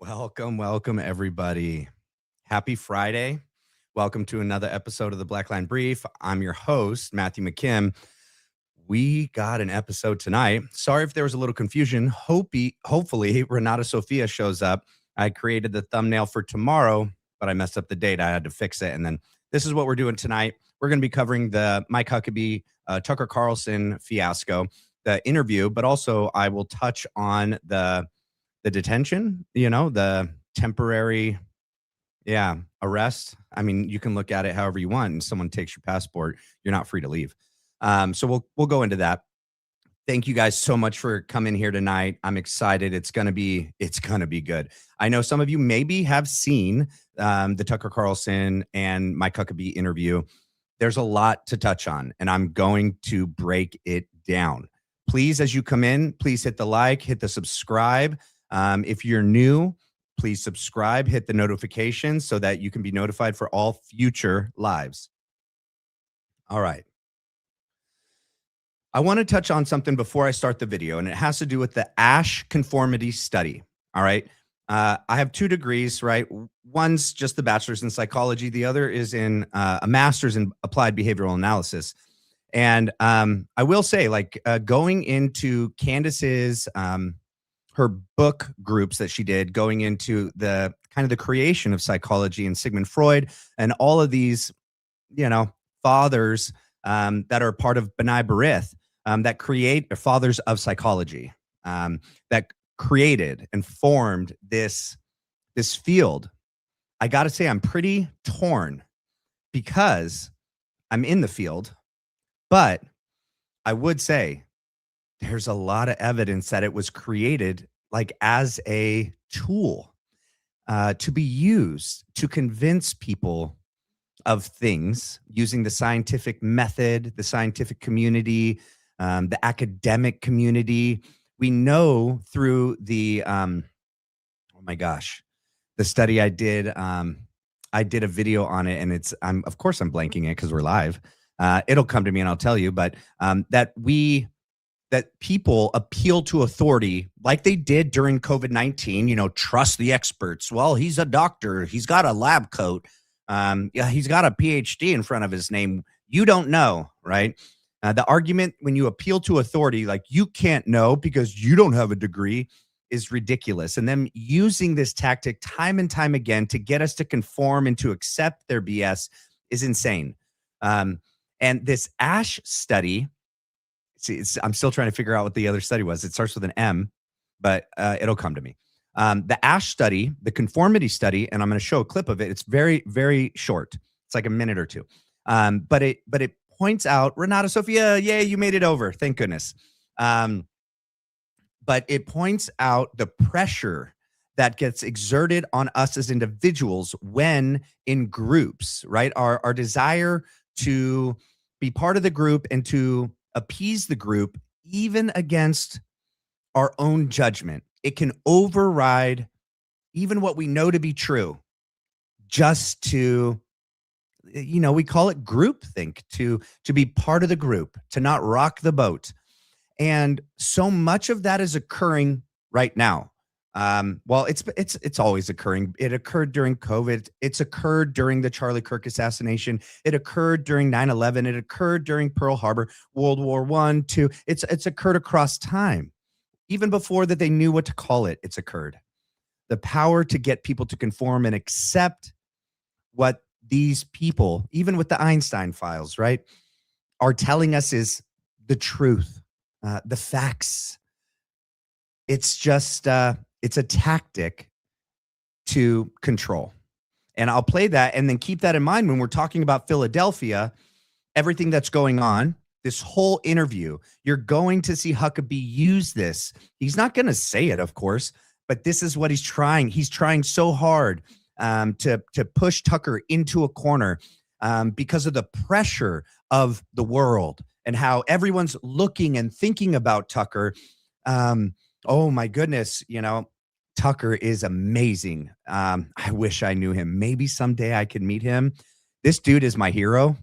Welcome, everybody. Happy Friday. Welcome to another episode of the Black Line Brief. I'm your host, Matthew McKim. We got an episode tonight. Sorry if there was a little confusion. Hopefully, Renata Sophia shows up. I created the thumbnail for tomorrow, but I messed up the date. I had to fix it. And then this is what we're doing tonight. We're going to be covering the Mike Huckabee, Tucker Carlson fiasco, the interview, but also I will touch on the detention, the temporary, arrest. I mean, you can look at it however you want, and someone takes your passport, you're not free to leave. So we'll go into that. Thank you guys so much for coming here tonight. I'm excited. It's gonna be good. I know some of you maybe have seen the Tucker Carlson and Mike Huckabee interview. There's a lot to touch on, and I'm going to break it down. Please, as you come in, please hit the like, hit the subscribe. If you're new, please subscribe, hit the notifications so that you can be notified for all future lives. All right. I want to touch on something before I start the video, and it has to do with the ASH conformity study. All right. I have 2 degrees, right? One's just the bachelor's in psychology. The other is in a master's in applied behavioral analysis. And I will say, going into Candace's her book groups that she did, going into the kind of the creation of psychology and Sigmund Freud and all of these, fathers that are part of B'nai B'rith, that create fathers of psychology, that created and formed this field. I got to say, I'm pretty torn because I'm in the field, but I would say there's a lot of evidence that it was created as a tool to be used to convince people of things using the scientific method, the scientific community, the academic community. We know through the, oh my gosh, the study I did a video on it, and of course I'm blanking it because we're live. It'll come to me and I'll tell you, but that people appeal to authority like they did during COVID-19, trust the experts. Well, he's a doctor. He's got a lab coat. He's got a PhD in front of his name. You don't know, right? The argument when you appeal to authority, like you can't know because you don't have a degree, is ridiculous. And them using this tactic time and time again to get us to conform and to accept their BS is insane. And this ASH study, I'm still trying to figure out what the other study was. It starts with an M, but it'll come to me. The ASH study, the conformity study, and I'm going to show a clip of it. It's very, very short. It's like a minute or two. But it points out, Renata Sophia, yay, you made it over. Thank goodness. But it points out the pressure that gets exerted on us as individuals when in groups, right? Our desire to be part of the group and to appease the group, even against our own judgment. It can override even what we know to be true, just to, we call it groupthink, to be part of the group, to not rock the boat. And so much of that is occurring right now. Well, it's always occurring. It occurred during COVID. It's occurred during the Charlie Kirk assassination. It occurred during 9/11. It occurred during Pearl Harbor, World War I, II. It's occurred across time. Even before that they knew what to call it, it's occurred. The power to get people to conform and accept what these people, even with the Einstein files, right, are telling us is the truth, the facts. It's just it's a tactic to control. And I'll play that and then keep that in mind when we're talking about Philadelphia, everything that's going on, this whole interview. You're going to see Huckabee use this. He's not going to say it, of course, but this is what he's trying. He's trying so hard to push Tucker into a corner because of the pressure of the world and how everyone's looking and thinking about Tucker. Oh my goodness, Tucker is amazing. I wish I knew him. Maybe someday I could meet him. This dude is my hero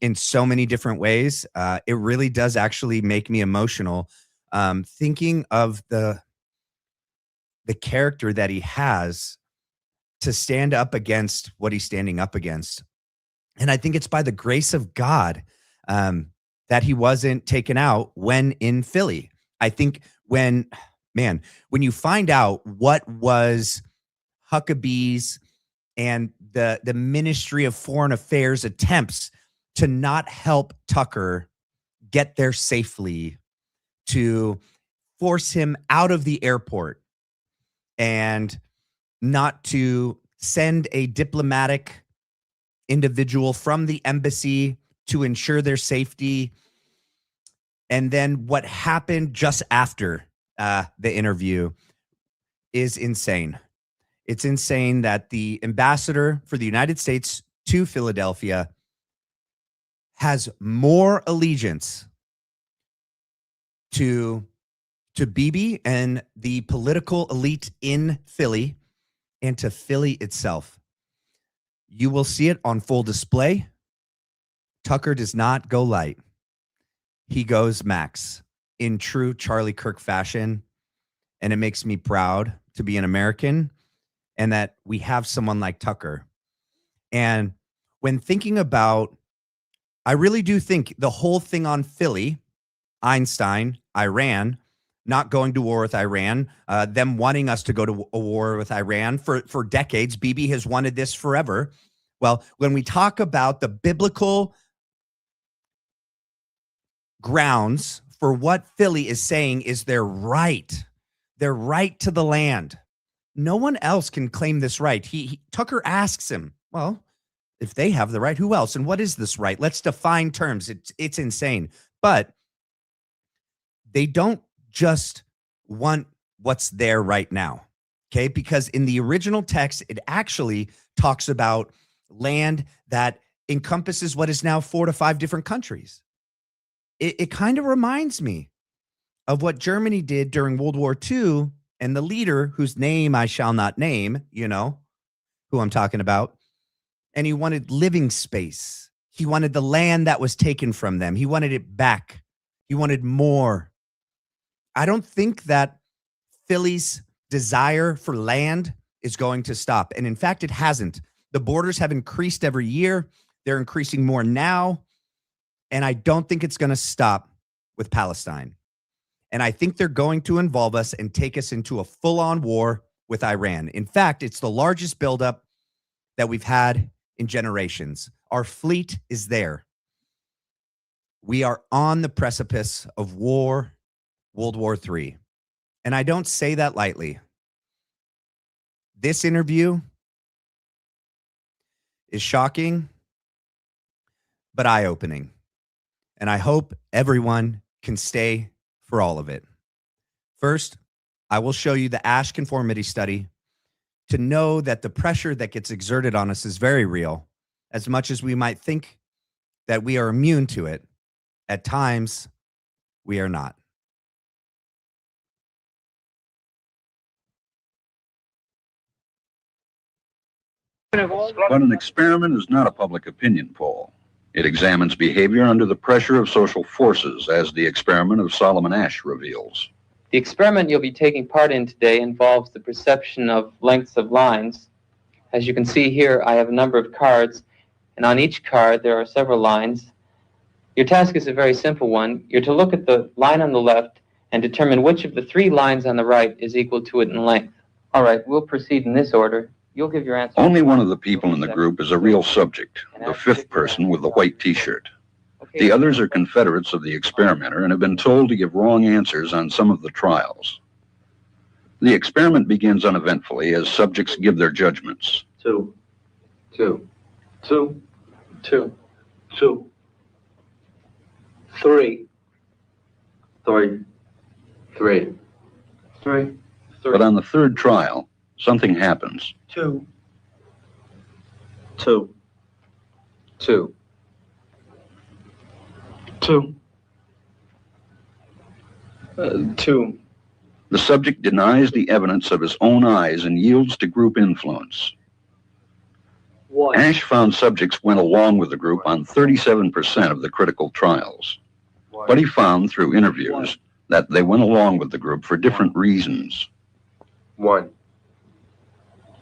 in so many different ways. It really does actually make me emotional thinking of the the character that he has to stand up against what he's standing up against. And I think it's by the grace of God that he wasn't taken out when in Philly. I think when you find out what was Huckabee's and the Ministry of Foreign Affairs attempts to not help Tucker get there safely, to force him out of the airport, and not to send a diplomatic individual from the embassy to ensure their safety. And then what happened just after the interview is insane. It's insane that the ambassador for the United States to Philadelphia has more allegiance to Bibi and the political elite in Philly and to Philly itself. You will see it on full display. Tucker does not go light. He goes max in true Charlie Kirk fashion. And it makes me proud to be an American and that we have someone like Tucker. And when thinking about, I really do think the whole thing on Philly, Einstein, Iran, not going to war with Iran, them wanting us to go to a war with Iran for decades. Bibi has wanted this forever. Well, when we talk about the biblical grounds for what Philly is saying is their right to the land. No one else can claim this right. Tucker asks him, well, if they have the right, who else? And what is this right? Let's define terms. It's insane. But they don't just want what's there right now, okay? Because in the original text, it actually talks about land that encompasses what is now 4 to 5 different countries. It kind of reminds me of what Germany did during World War II, and the leader, whose name I shall not name, you know who I'm talking about, and he wanted living space. He wanted the land that was taken from them. He wanted it back. He wanted more. I don't think that Philly's desire for land is going to stop. And in fact, it hasn't. The borders have increased every year. They're increasing more now. And I don't think it's going to stop with Palestine. And I think they're going to involve us and take us into a full-on war with Iran. In fact, it's the largest buildup that we've had in generations. Our fleet is there. We are on the precipice of war, World War III. And I don't say that lightly. This interview is shocking, but eye-opening. And I hope everyone can stay for all of it. First, I will show you the Ash conformity study to know that the pressure that gets exerted on us is very real. As much as we might think that we are immune to it, at times we are not. But an experiment is not a public opinion poll. It examines behavior under the pressure of social forces, as the experiment of Solomon Asch reveals. The experiment you'll be taking part in today involves the perception of lengths of lines. As you can see here, I have a number of cards, and on each card there are several lines. Your task is a very simple one. You're to look at the line on the left and determine which of the 3 lines on the right is equal to it in length. All right, we'll proceed in this order. You'll give your answer. Only one of the people in the group is a real subject, the 5th person with the white T-shirt. The others are confederates of the experimenter and have been told to give wrong answers on some of the trials. The experiment begins uneventfully as subjects give their judgments. 2, 2, 2, 2, 2, 3, 3, 3, 3. But on the 3rd trial, something happens. 2, 2, 2, 2, 2. The subject denies the evidence of his own eyes and yields to group influence. 1. Asch found subjects went along with the group on 37% of the critical trials. But he found through interviews that they went along with the group for different reasons. 1.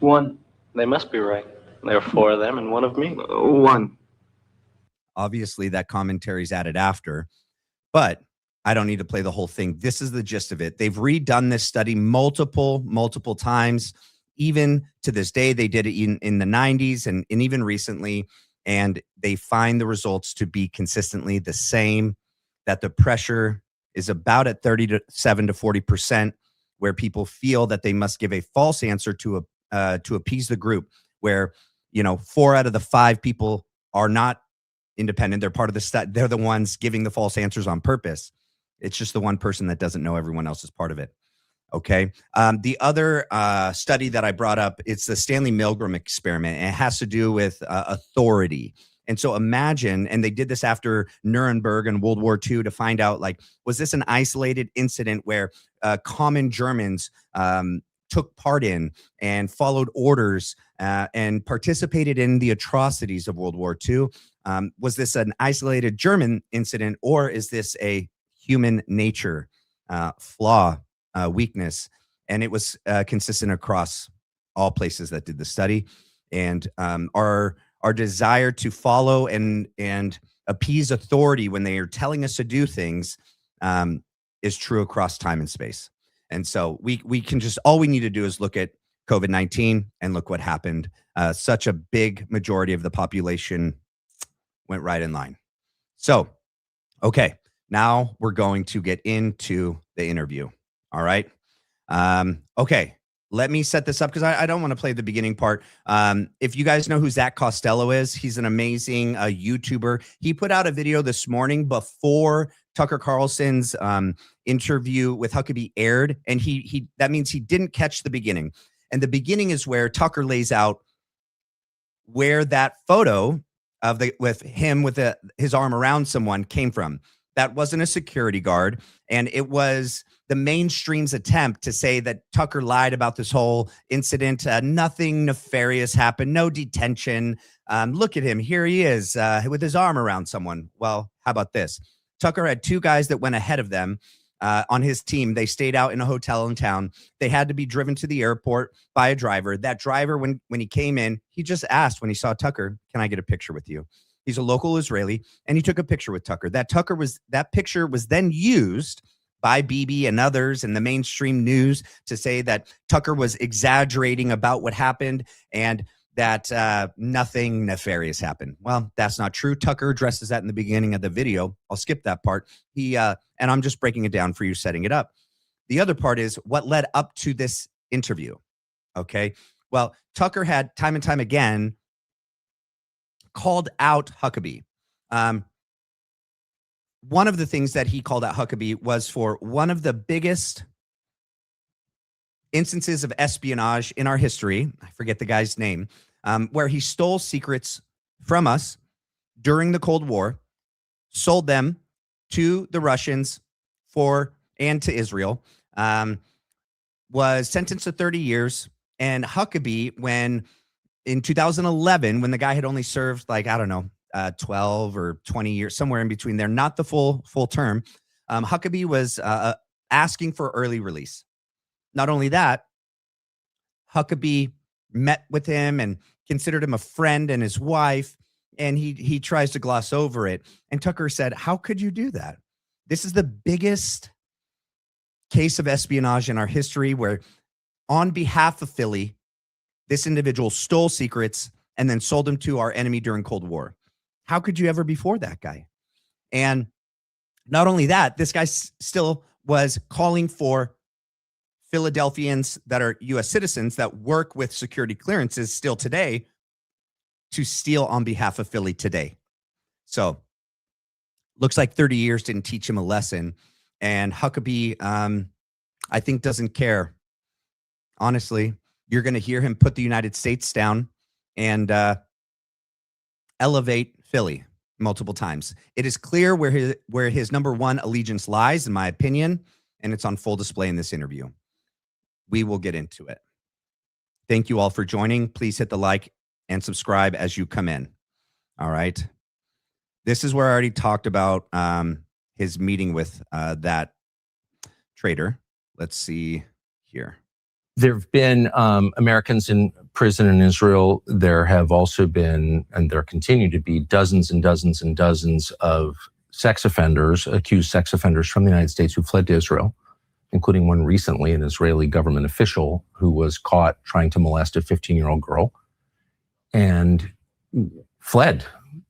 1. They must be right. There are 4 of them and 1 of me. 1. Obviously, that commentary is added after, but I don't need to play the whole thing. This is the gist of it. They've redone this study multiple times. Even to this day, they did it in the 90s and even recently, and they find the results to be consistently the same, that the pressure is about at 37 to 40%, where people feel that they must give a false answer to appease the group, where 4 out of the 5 people are not independent. They're part of the study. They're the ones giving the false answers on purpose. It's just the one person that doesn't know everyone else is part of it. Okay. The other study that I brought up, it's the Stanley Milgram experiment, and it has to do with authority. And so imagine, and they did this after Nuremberg and World War II to find out, like, was this an isolated incident where common Germans took part in and followed orders and participated in the atrocities of World War II? Was this an isolated German incident, or is this a human nature flaw, weakness? And it was consistent across all places that did the study. And our desire to follow and appease authority when they are telling us to do things is true across time and space. And so we can just, all we need to do is look at COVID-19 and look what happened. Such a big majority of the population went right in line. So, okay, now we're going to get into the interview. All right. Okay. Let me set this up because I don't want to play the beginning part. If you guys know who Zach Costello is, he's an amazing YouTuber. He put out a video this morning before Tucker Carlson's interview with Huckabee aired, and he that means he didn't catch the beginning. And the beginning is where Tucker lays out where that photo of with his arm around someone came from. That wasn't a security guard, and it was the mainstream's attempt to say that Tucker lied about this whole incident. Nothing nefarious happened, no detention. Look at him. Here he is with his arm around someone. Well, how about this? Tucker had 2 guys that went ahead of them on his team. They stayed out in a hotel in town. They had to be driven to the airport by a driver. That driver, when he came in, he just asked when he saw Tucker, "Can I get a picture with you?" He's a local Israeli, and he took a picture with Tucker. That picture was then used by Bibi and others in the mainstream news to say that Tucker was exaggerating about what happened and that nothing nefarious happened. Well, that's not true. Tucker addresses that in the beginning of the video. I'll skip that part. And I'm just breaking it down for you, setting it up. The other part is what led up to this interview. Okay. Well, Tucker had time and time again called out Huckabee. One of the things that he called out Huckabee was for one of the biggest instances of espionage in our history. I forget the guy's name, where he stole secrets from us during the Cold War, sold them to the Russians and to Israel, was sentenced to 30 years. And Huckabee, in 2011, when the guy had only served 12 or 20 years, somewhere in between there, not the full term, Huckabee was asking for early release. Not only that, Huckabee met with him and considered him a friend and his wife, and he tries to gloss over it. And Tucker said, "How could you do that? This is the biggest case of espionage in our history where, on behalf of Philly, this individual stole secrets and then sold them to our enemy during Cold War. How could you ever be for that guy?" And not only that, this guy still was calling for Philadelphians that are U.S. citizens that work with security clearances still today to steal on behalf of Philly today. So looks like 30 years didn't teach him a lesson. And Huckabee, I think, doesn't care. Honestly, you're going to hear him put the United States down and elevate Philly multiple times. It is clear where his number one allegiance lies, in my opinion, and it's on full display in this interview. We will get into it. Thank you all for joining. Please hit the like and subscribe as you come in. All right. This is where I already talked about his meeting with that trader. Let's see here. There have been Americans in prison in Israel. There have also been, and there continue to be, dozens and dozens and dozens of sex offenders, accused sex offenders from the United States who fled to Israel, including one recently, an Israeli government official who was caught trying to molest a 15-year-old girl and fled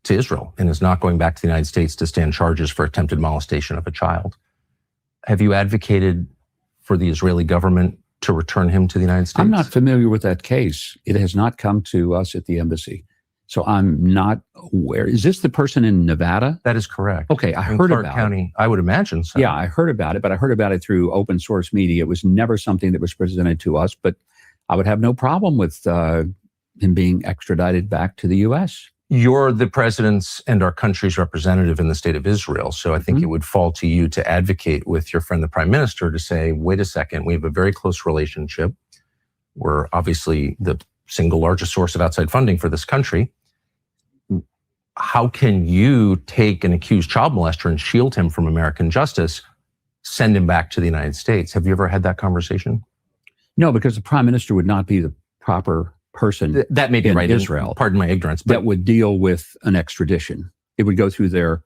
to Israel and is not going back to the United States to stand charges for attempted molestation of a child. Have you advocated for the Israeli government to return him to the United States? I'm not familiar with that case. It has not come to us at the embassy. So I'm not aware. Is this the person in Nevada? That is correct. Okay, I In heard Clark about County, I would imagine so. Yeah, I heard about it, but I heard about it through open source media. It was never something that was presented to us, but I would have no problem with him being extradited back to the U.S. You're the president's and our country's representative in the state of Israel. So I think it would fall to you to advocate with your friend, the prime minister, to say, wait a second, we have a very close relationship. We're obviously the single largest source of outside funding for this country. How can you take an accused child molester and shield him from American justice, send him back to the United States? Have you ever had that conversation? No, because the prime minister would not be the proper person That may be in right. Israel. Pardon my ignorance. But that would deal with an extradition. It would go through their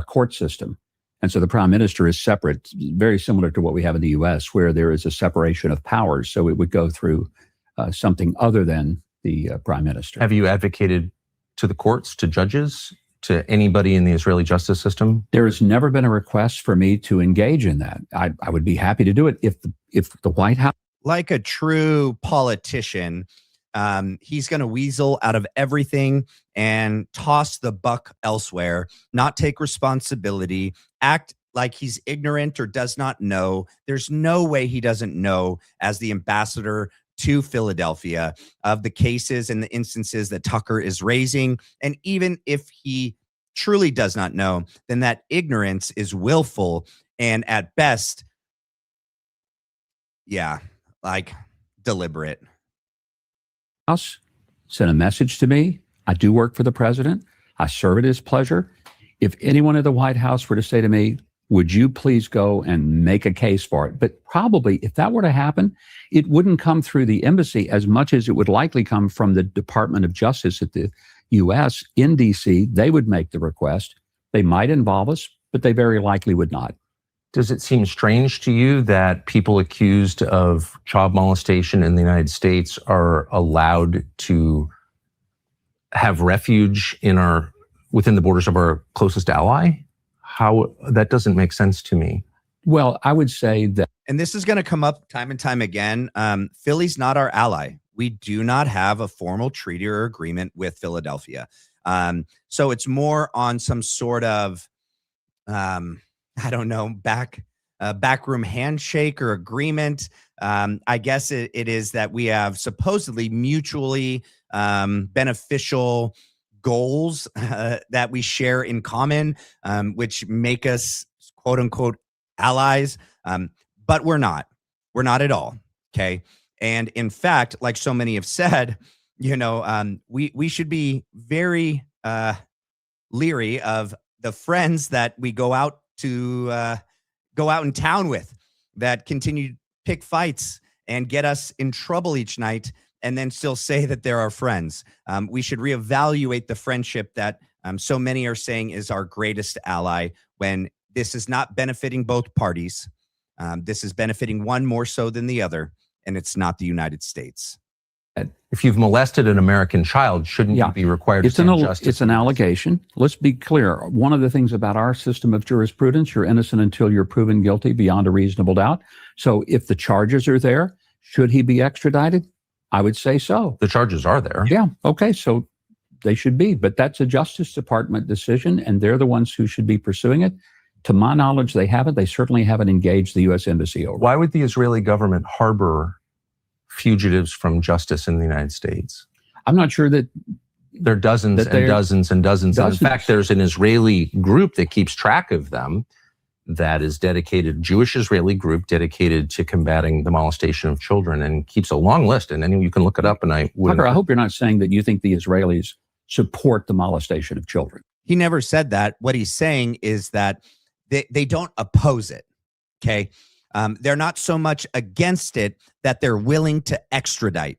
court system. And so the prime minister is separate, very similar to what we have in the U.S., where there is a separation of powers. So it would go through something other than the prime minister. have you advocated to the courts, to judges, to anybody in the Israeli justice system? There has never been a request for me to engage in that. I would be happy to do it if the White House. Like a true politician, he's going to weasel out of everything and toss the buck elsewhere, not take responsibility, act like he's ignorant or does not know. There's no way he doesn't know, as the ambassador to Philadelphia, of the cases and the instances that Tucker is raising. And even if he truly does not know, then that ignorance is willful and at best, like deliberate. House sent a message to me. I do work for the president. I serve at his pleasure. If anyone at the White House were to say to me, would you please go and make a case for it? But probably if that were to happen, it wouldn't come through the embassy as much as it would likely come from the Department of Justice at the U.S. in D.C. They would make the request. They might involve us, but they very likely would not. Does it seem strange to you that people accused of child molestation in the United States are allowed to have refuge within the borders of our closest ally? How that doesn't make sense to me. Well, I would say that. And this is going to come up time and time again. Philly's not our ally. We do not have a formal treaty or agreement with Philadelphia. So it's more on some sort of, I don't know, backroom handshake or agreement. I guess it is that we have supposedly mutually beneficial goals that we share in common, which make us quote unquote allies. But we're not. We're not at all. Okay. And in fact, like so many have said, we should be very leery of the friends that we go out in town with, that continue to pick fights and get us in trouble each night, and then still say that they're our friends. We should reevaluate the friendship that so many are saying is our greatest ally, when this is not benefiting both parties. This is benefiting one more so than the other, and it's not the United States. If you've molested an American child, shouldn't you be required to stand justice? It's an allegation. Let's be clear. One of the things about our system of jurisprudence, you're innocent until you're proven guilty beyond a reasonable doubt. So if the charges are there, should he be extradited? I would say so. The charges are there. Yeah. Okay. So they should be, but that's a Justice Department decision, and they're the ones who should be pursuing it. To my knowledge, they haven't. They certainly haven't engaged the U.S. Embassy over. Why would the Israeli government harbor fugitives from justice in the United States? I'm not sure that there are dozens and dozens and dozens. And in fact, there's an Israeli group that keeps track of them, that is dedicated, Jewish Israeli group dedicated to combating the molestation of children, and keeps a long list. And then you can look it up. And Tucker, I hope you're not saying that you think the Israelis support the molestation of children. He never said that. What he's saying is that they don't oppose it. Okay. They're not so much against it that they're willing to extradite.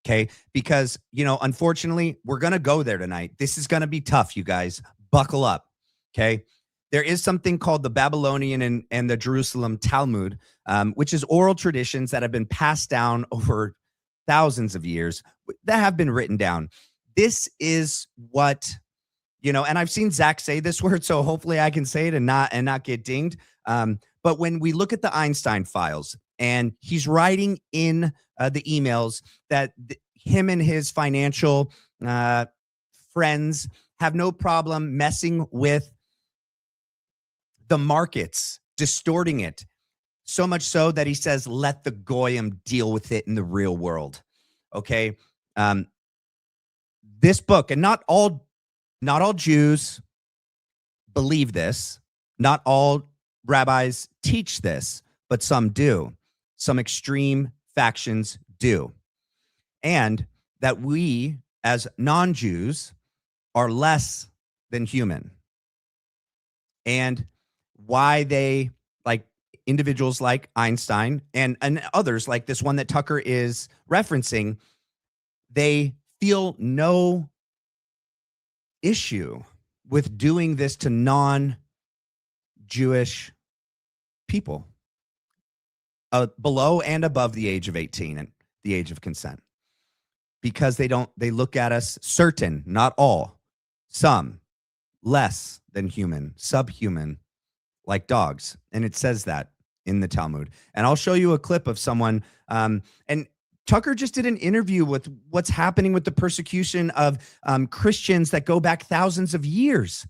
Okay. Because, unfortunately, we're going to go there tonight. This is going to be tough, you guys. Buckle up. Okay. There is something called the Babylonian and the Jerusalem Talmud, which is oral traditions that have been passed down over thousands of years that have been written down. This is what, and I've seen Zach say this word, so hopefully I can say it and not get dinged. But when we look at the Einstein files, and he's writing in the emails that him and his financial friends have no problem messing with the markets, distorting it, so much so that he says, let the goyim deal with it in the real world. Okay. This book, and not all Jews believe this. Not all rabbis teach this, but some do. Some extreme factions do. And that we, as non-Jews, are less than human. And why they, like individuals like Einstein and others like this one that Tucker is referencing, they feel no issue with doing this to non-Jewish people below and above the age of 18 and the age of consent, because they look at us, certain, not all, some, less than human, subhuman, like dogs. And it says that in the Talmud. And I'll show you a clip of someone, and Tucker just did an interview with what's happening with the persecution of Christians that go back thousands of years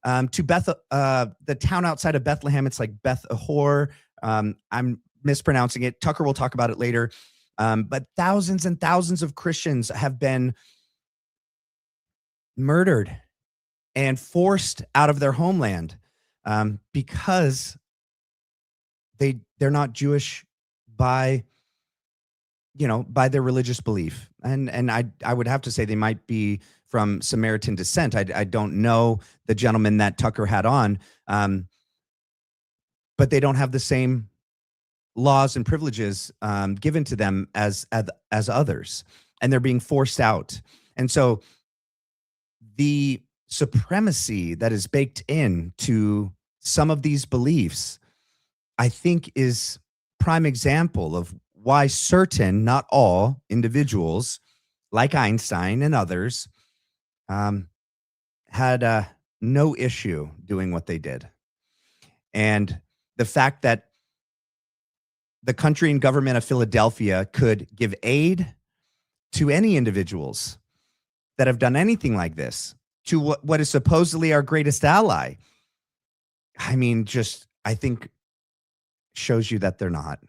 to the town outside of Bethlehem. It's like Beth Ahor. I'm mispronouncing it. Tucker will talk about it later. But thousands and thousands of Christians have been murdered and forced out of their homeland because they're not Jewish by their religious belief. And I would have to say they might be from Samaritan descent. I don't know the gentleman that Tucker had on, but they don't have the same laws and privileges given to them as others, and they're being forced out. And so the supremacy that is baked into some of these beliefs, I think, is prime example of why certain, not all, individuals like Einstein and others had no issue doing what they did. And the fact that the country and government of Philadelphia could give aid to any individuals that have done anything like this, to what is supposedly our greatest ally, I mean, I think shows you that they're not.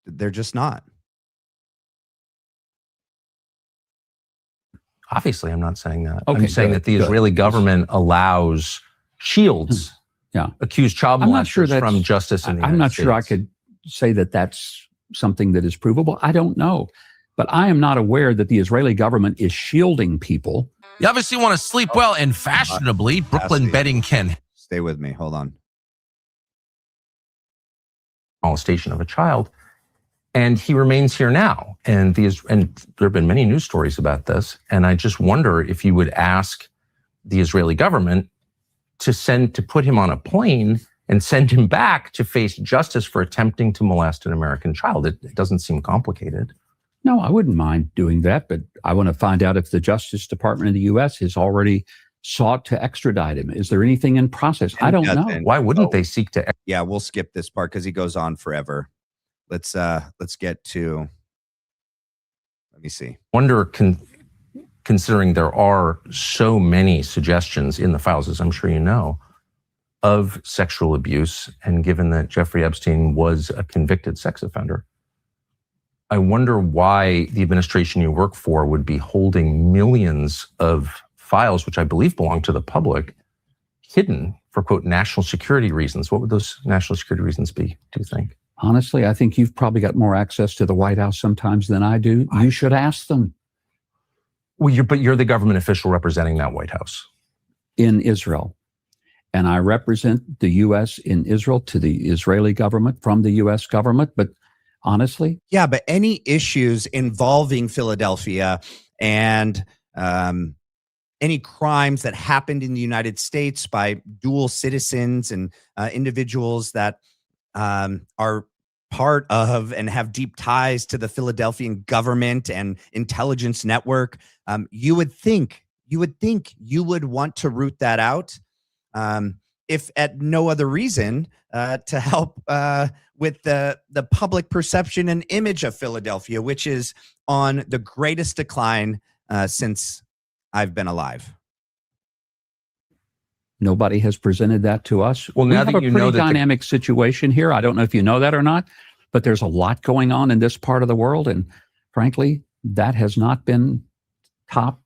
They're just not. Obviously, I'm not saying that. Okay, I'm saying that the Israeli government shields accused child molesters from justice in the United States. I'm not sure I could say that that's something that is provable. I don't know. But I am not aware that the Israeli government is shielding people. You obviously want to sleep well and fashionably. Brooklyn bedding can. Stay with me. Hold on. Molestation of a child. And he remains here now. And there have been many news stories about this. And I just wonder if you would ask the Israeli government to put him on a plane and send him back to face justice for attempting to molest an American child. It doesn't seem complicated. No, I wouldn't mind doing that, but I want to find out if the Justice Department of the U.S. has already sought to extradite him. Is there anything in process? I don't know. Why wouldn't they seek to? Yeah, we'll skip this part because he goes on forever. Let's get to. Let me see. Wonder, considering there are so many suggestions in the files, as I'm sure you know, of sexual abuse, and given that Jeffrey Epstein was a convicted sex offender, I wonder why the administration you work for would be holding millions of files, which I believe belong to the public, hidden for, quote, national security reasons. What would those national security reasons be, do you think? Honestly, I think you've probably got more access to the White House sometimes than I do. You should ask them. Well, but you're the government official representing that White House. In Israel. and I represent the U.S. in Israel to the Israeli government from the U.S. government. But honestly, Yeah, but any issues involving Philadelphia and any crimes that happened in the United States by dual citizens and individuals that are part of and have deep ties to the Philadelphian government and intelligence network, you would think you would want to root that out, if at no other reason to help with the public perception and image of Philadelphia, which is on the greatest decline since I've been alive. nobody has presented that to us. Well, We now have that a you pretty know that dynamic situation here. I don't know if you know that or not, but there's a lot going on in this part of the world. And frankly, that has not been top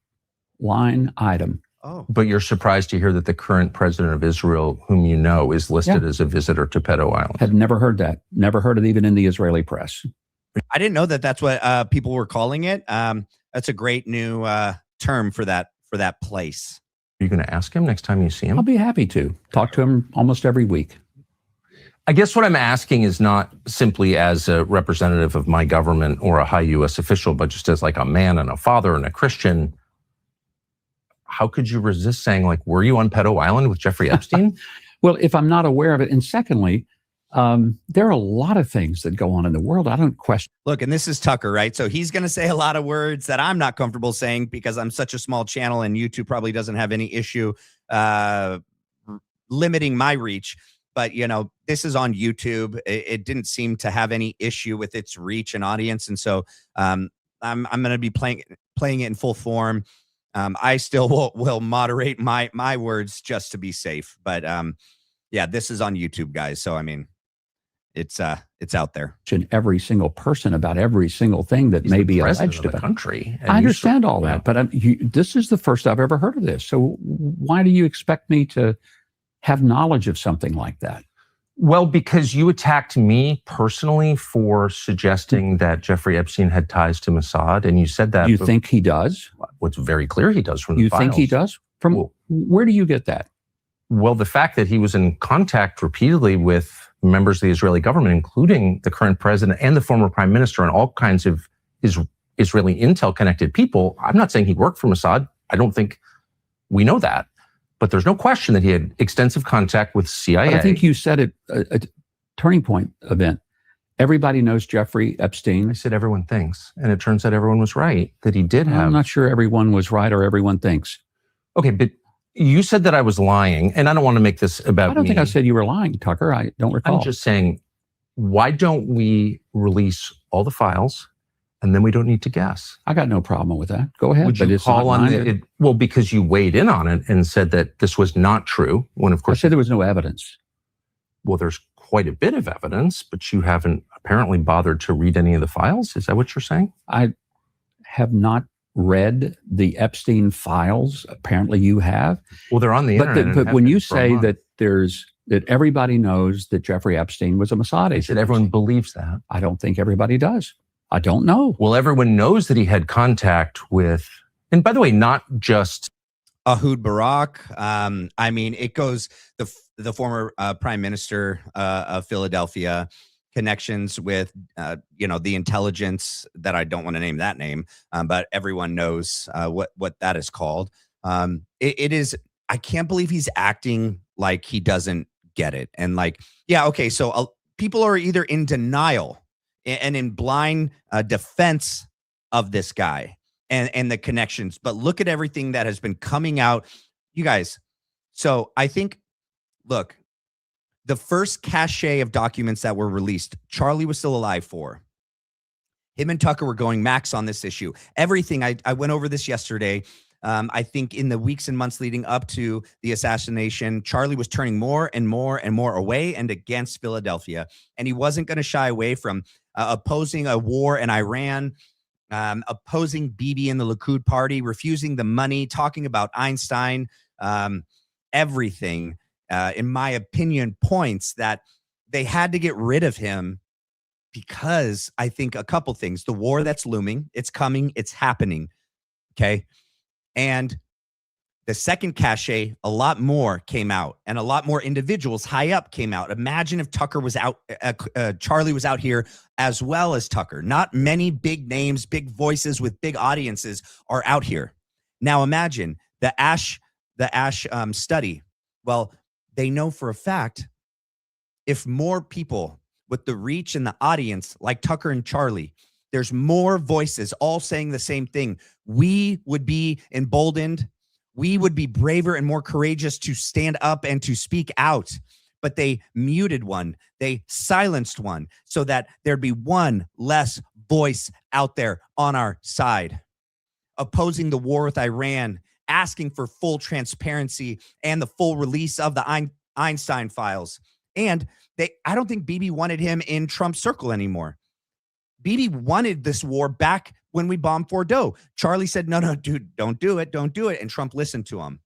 line item. Oh, But you're surprised to hear that the current president of Israel, whom you know, is listed as a visitor to Pedo Island. Had never heard that. Never heard it even in the Israeli press. I didn't know that that's what people were calling it. That's a great new term for that place. Are you going to ask him next time you see him? I'll be happy to talk to him almost every week. I guess what I'm asking is not simply as a representative of my government or a high U.S. official, but just as like a man and a father and a Christian. How could you resist saying, like, were you on Pedo Island with Jeffrey Epstein? Well, if I'm not aware of it. And secondly, there are a lot of things that go on in the world. I don't question. Look, and this is Tucker, right? So he's going to say a lot of words that I'm not comfortable saying because I'm such a small channel and YouTube probably doesn't have any issue limiting my reach. But, you know, this is on YouTube. It didn't seem to have any issue with its reach and audience. And so I'm going to be playing it in full form. I still will moderate my words just to be safe. But yeah, this is on YouTube, guys. So, I mean, it's out there. Every single person about every single thing that He's may the be president alleged of the about. country. I understand all that, but this is the first I've ever heard of this. So why do you expect me to have knowledge of something like that? Well, because you attacked me personally for suggesting that Jeffrey Epstein had ties to Mossad, and you said that. You think he does? What's very clear he does from the You files. think he does? From where do you get that? Well, the fact that he was in contact repeatedly with members of the Israeli government, including the current president and the former prime minister, and all kinds of Israeli intel-connected people. I'm not saying he worked for Mossad. I don't think we know that. But there's no question that he had extensive contact with CIA. But I think you said it, a turning point event. Everybody knows Jeffrey Epstein. I said everyone thinks, and it turns out everyone was right, that he did have. I'm not sure everyone was right or everyone thinks. Okay, but you said that I was lying, and I don't want to make this about me. I don't think I said you were lying, Tucker. I don't recall. I'm just saying, why don't we release all the files, and then we don't need to guess? I got no problem with that. Go ahead. Would but you it's call not on mine. it? Well, because you weighed in on it and said that this was not true, when of I course, said there was no evidence. well, there's quite a bit of evidence, but you haven't apparently bothered to read any of the files. Is that what you're saying? I have not read the Epstein files. Apparently you have. Well, they're on the internet. But when you say that that everybody knows that Jeffrey Epstein was a Mossad I agent, said everyone believes that. I don't think everybody does. I don't know. Well, everyone knows that he had contact with, and by the way, not just Ehud Barak. I mean, it goes the former prime minister of Philadelphia, connections with the intelligence that I don't want to name that name, but everyone knows what that is called. It is. I can't believe he's acting like he doesn't get it. And like, yeah, okay. So people are either in denial and in blind defense of this guy and the connections. But look at everything that has been coming out, you guys. So I think, look, the first cache of documents that were released, Charlie was still alive for. Him and Tucker were going max on this issue. Everything, I went over this yesterday. I think in the weeks and months leading up to the assassination, Charlie was turning more and more and more away and against Philadelphia. And he wasn't going to shy away from opposing a war in Iran, opposing Bibi and the Likud party, refusing the money, talking about Einstein, everything, in my opinion, points that they had to get rid of him because I think a couple things. The war that's looming, it's coming, it's happening, okay? And The second cache, a lot more came out, and a lot more individuals high up came out. Imagine if Tucker was out, Charlie was out here as well as Tucker. Not many big names, big voices with big audiences are out here. Now imagine the Ash study. Well, they know for a fact if more people with the reach and the audience like Tucker and Charlie, there's more voices all saying the same thing, we would be emboldened. We would be braver and more courageous to stand up and to speak out. But they muted one. They silenced one so that there'd be one less voice out there on our side, opposing the war with Iran, asking for full transparency and the full release of the Einstein files. And I don't think Bibi wanted him in Trump's circle anymore. Bibi wanted this war back when we bombed Fordo. Charlie said, no, dude, don't do it. Don't do it. And Trump listened to him.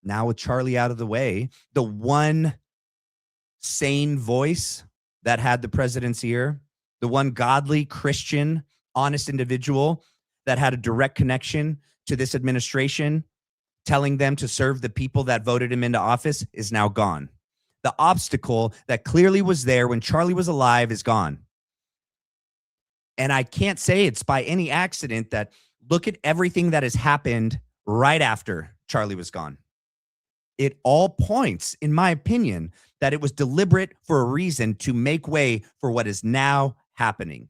Now with Charlie out of the way, the one sane voice that had the president's ear, the one godly, Christian, honest individual that had a direct connection to this administration, telling them to serve the people that voted him into office, is now gone. The obstacle that clearly was there when Charlie was alive is gone. And I can't say it's by any accident that look at everything that has happened right after Charlie was gone. It all points, in my opinion, that it was deliberate for a reason to make way for what is now happening.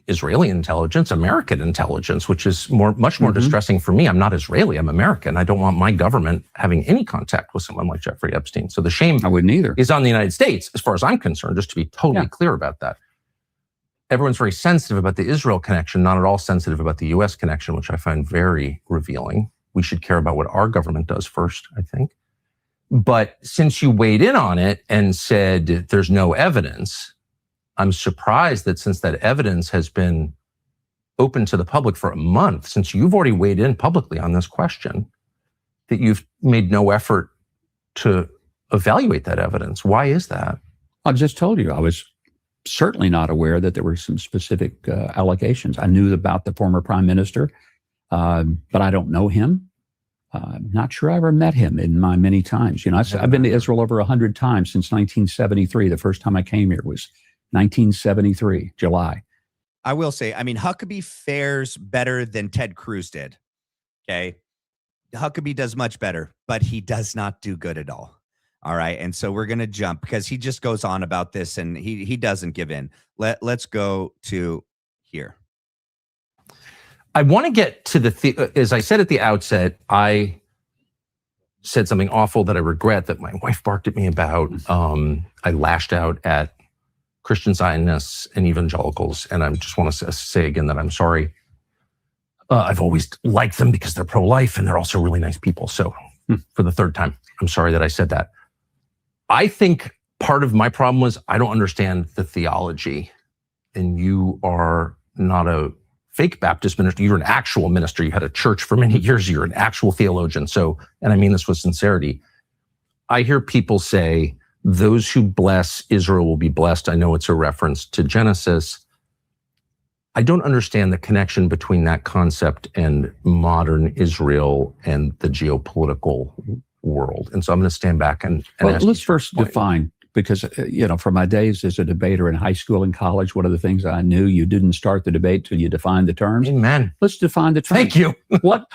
Israeli intelligence, American intelligence, which is much more distressing for me. I'm not Israeli, I'm American. I don't want my government having any contact with someone like Jeffrey Epstein. So the shame I wouldn't either. is on the United States, as far as I'm concerned, just to be totally clear about that. Everyone's very sensitive about the Israel connection, not at all sensitive about the US connection, which I find very revealing. We should care about what our government does first, I think. But since you weighed in on it and said there's no evidence, I'm surprised that since that evidence has been open to the public for a month, since you've already weighed in publicly on this question, that you've made no effort to evaluate that evidence. Why is that? I just told you, I was certainly not aware that there were some specific allegations. I knew about the former prime minister, but I don't know him. I'm not sure I ever met him in my many times. You know, I've been to Israel over 100 times since 1973. The first time I came here was 1973, July. I will say, I mean, Huckabee fares better than Ted Cruz did. Okay. Huckabee does much better, but he does not do good at all. All right. And so we're going to jump because he just goes on about this and he doesn't give in. Let's go to here. I want to get to as I said at the outset, I said something awful that I regret that my wife barked at me about. I lashed out at Christian Zionists and evangelicals. And I just want to say again that I'm sorry. I've always liked them because they're pro-life and they're also really nice people. So for the third time, I'm sorry that I said that. I think part of my problem was I don't understand the theology, and you are not a fake Baptist minister. You're an actual minister. You had a church for many years. You're an actual theologian. So, and I mean this with sincerity. I hear people say, those who bless Israel will be blessed. I know it's a reference to Genesis. I don't understand the connection between that concept and modern Israel and the geopolitical world. And so I'm going to stand back and well, let's first define, because, you know, from my days as a debater in high school and college, one of the things I knew, you didn't start the debate till you defined the terms. Amen. Let's define the terms. Thank you. What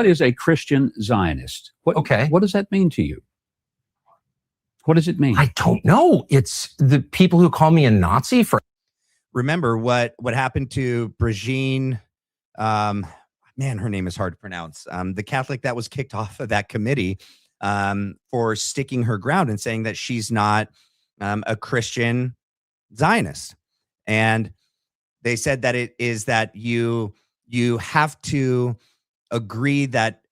is a Christian Zionist? What does that mean to you? What does it mean? I don't know. It's the people who call me a Nazi for. Remember what happened to Brigitte, man, her name is hard to pronounce. The Catholic that was kicked off of that committee for sticking her ground and saying that she's not a Christian Zionist. And they said that it is that you have to agree that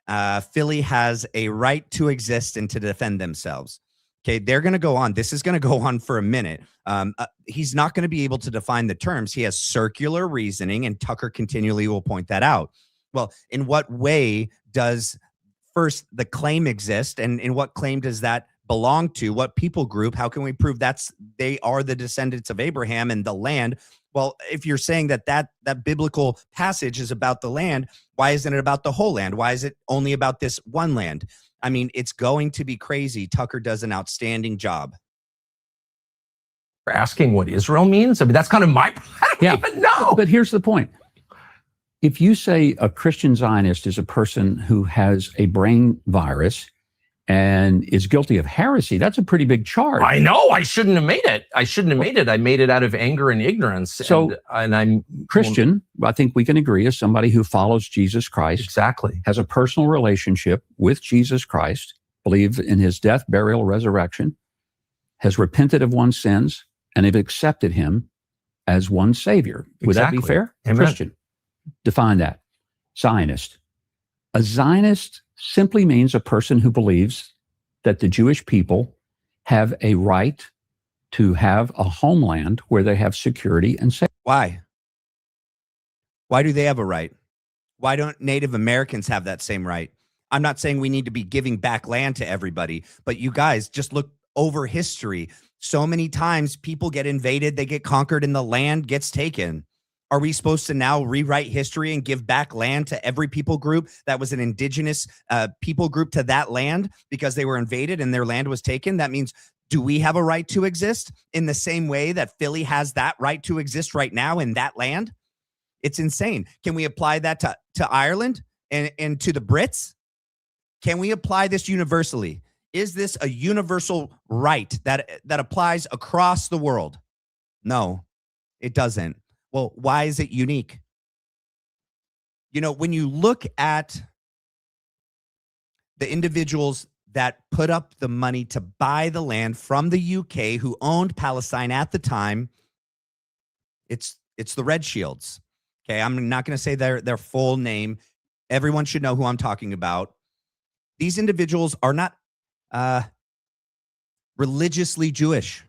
Philly has a right to exist and to defend themselves. Okay, they're going to go on. This is going to go on for a minute. He's not going to be able to define the terms. He has circular reasoning, and Tucker continually will point that out. Well, in what way does first the claim exist, and in what claim does that belong to, what people group, how can we prove they are the descendants of Abraham and the land? Well, if you're saying that biblical passage is about the land, why isn't it about the whole land? Why is it only about this one land? I mean, it's going to be crazy. Tucker does an outstanding job. Asking what Israel means? I mean, that's kind of I don't even know. But here's the point. If you say a Christian Zionist is a person who has a brain virus and is guilty of heresy, that's a pretty big charge. I know. I shouldn't have made it. I made it out of anger and ignorance. So, and I'm Christian, I think we can agree, is somebody who follows Jesus Christ. Exactly. Has a personal relationship with Jesus Christ, believes in his death, burial, resurrection, has repented of one's sins, and have accepted him as one Savior. Would that be fair? Amen. Christian. Define that. Zionist. A Zionist simply means a person who believes that the Jewish people have a right to have a homeland where they have security and safety. Why? Why do they have a right? Why don't Native Americans have that same right? I'm not saying we need to be giving back land to everybody, but you guys just look over history. So many times people get invaded, they get conquered, and the land gets taken. Are we supposed to now rewrite history and give back land to every people group that was an indigenous people group to that land because they were invaded and their land was taken? That means, do we have a right to exist in the same way that Philly has that right to exist right now in that land? It's insane. Can we apply that to Ireland and to the Brits? Can we apply this universally? Is this a universal right that applies across the world? No, it doesn't. Well, why is it unique? You know, when you look at the individuals that put up the money to buy the land from the UK who owned Palestine at the time, it's the Red Shields. Okay, I'm not going to say their full name. Everyone should know who I'm talking about. These individuals are not religiously Jewish.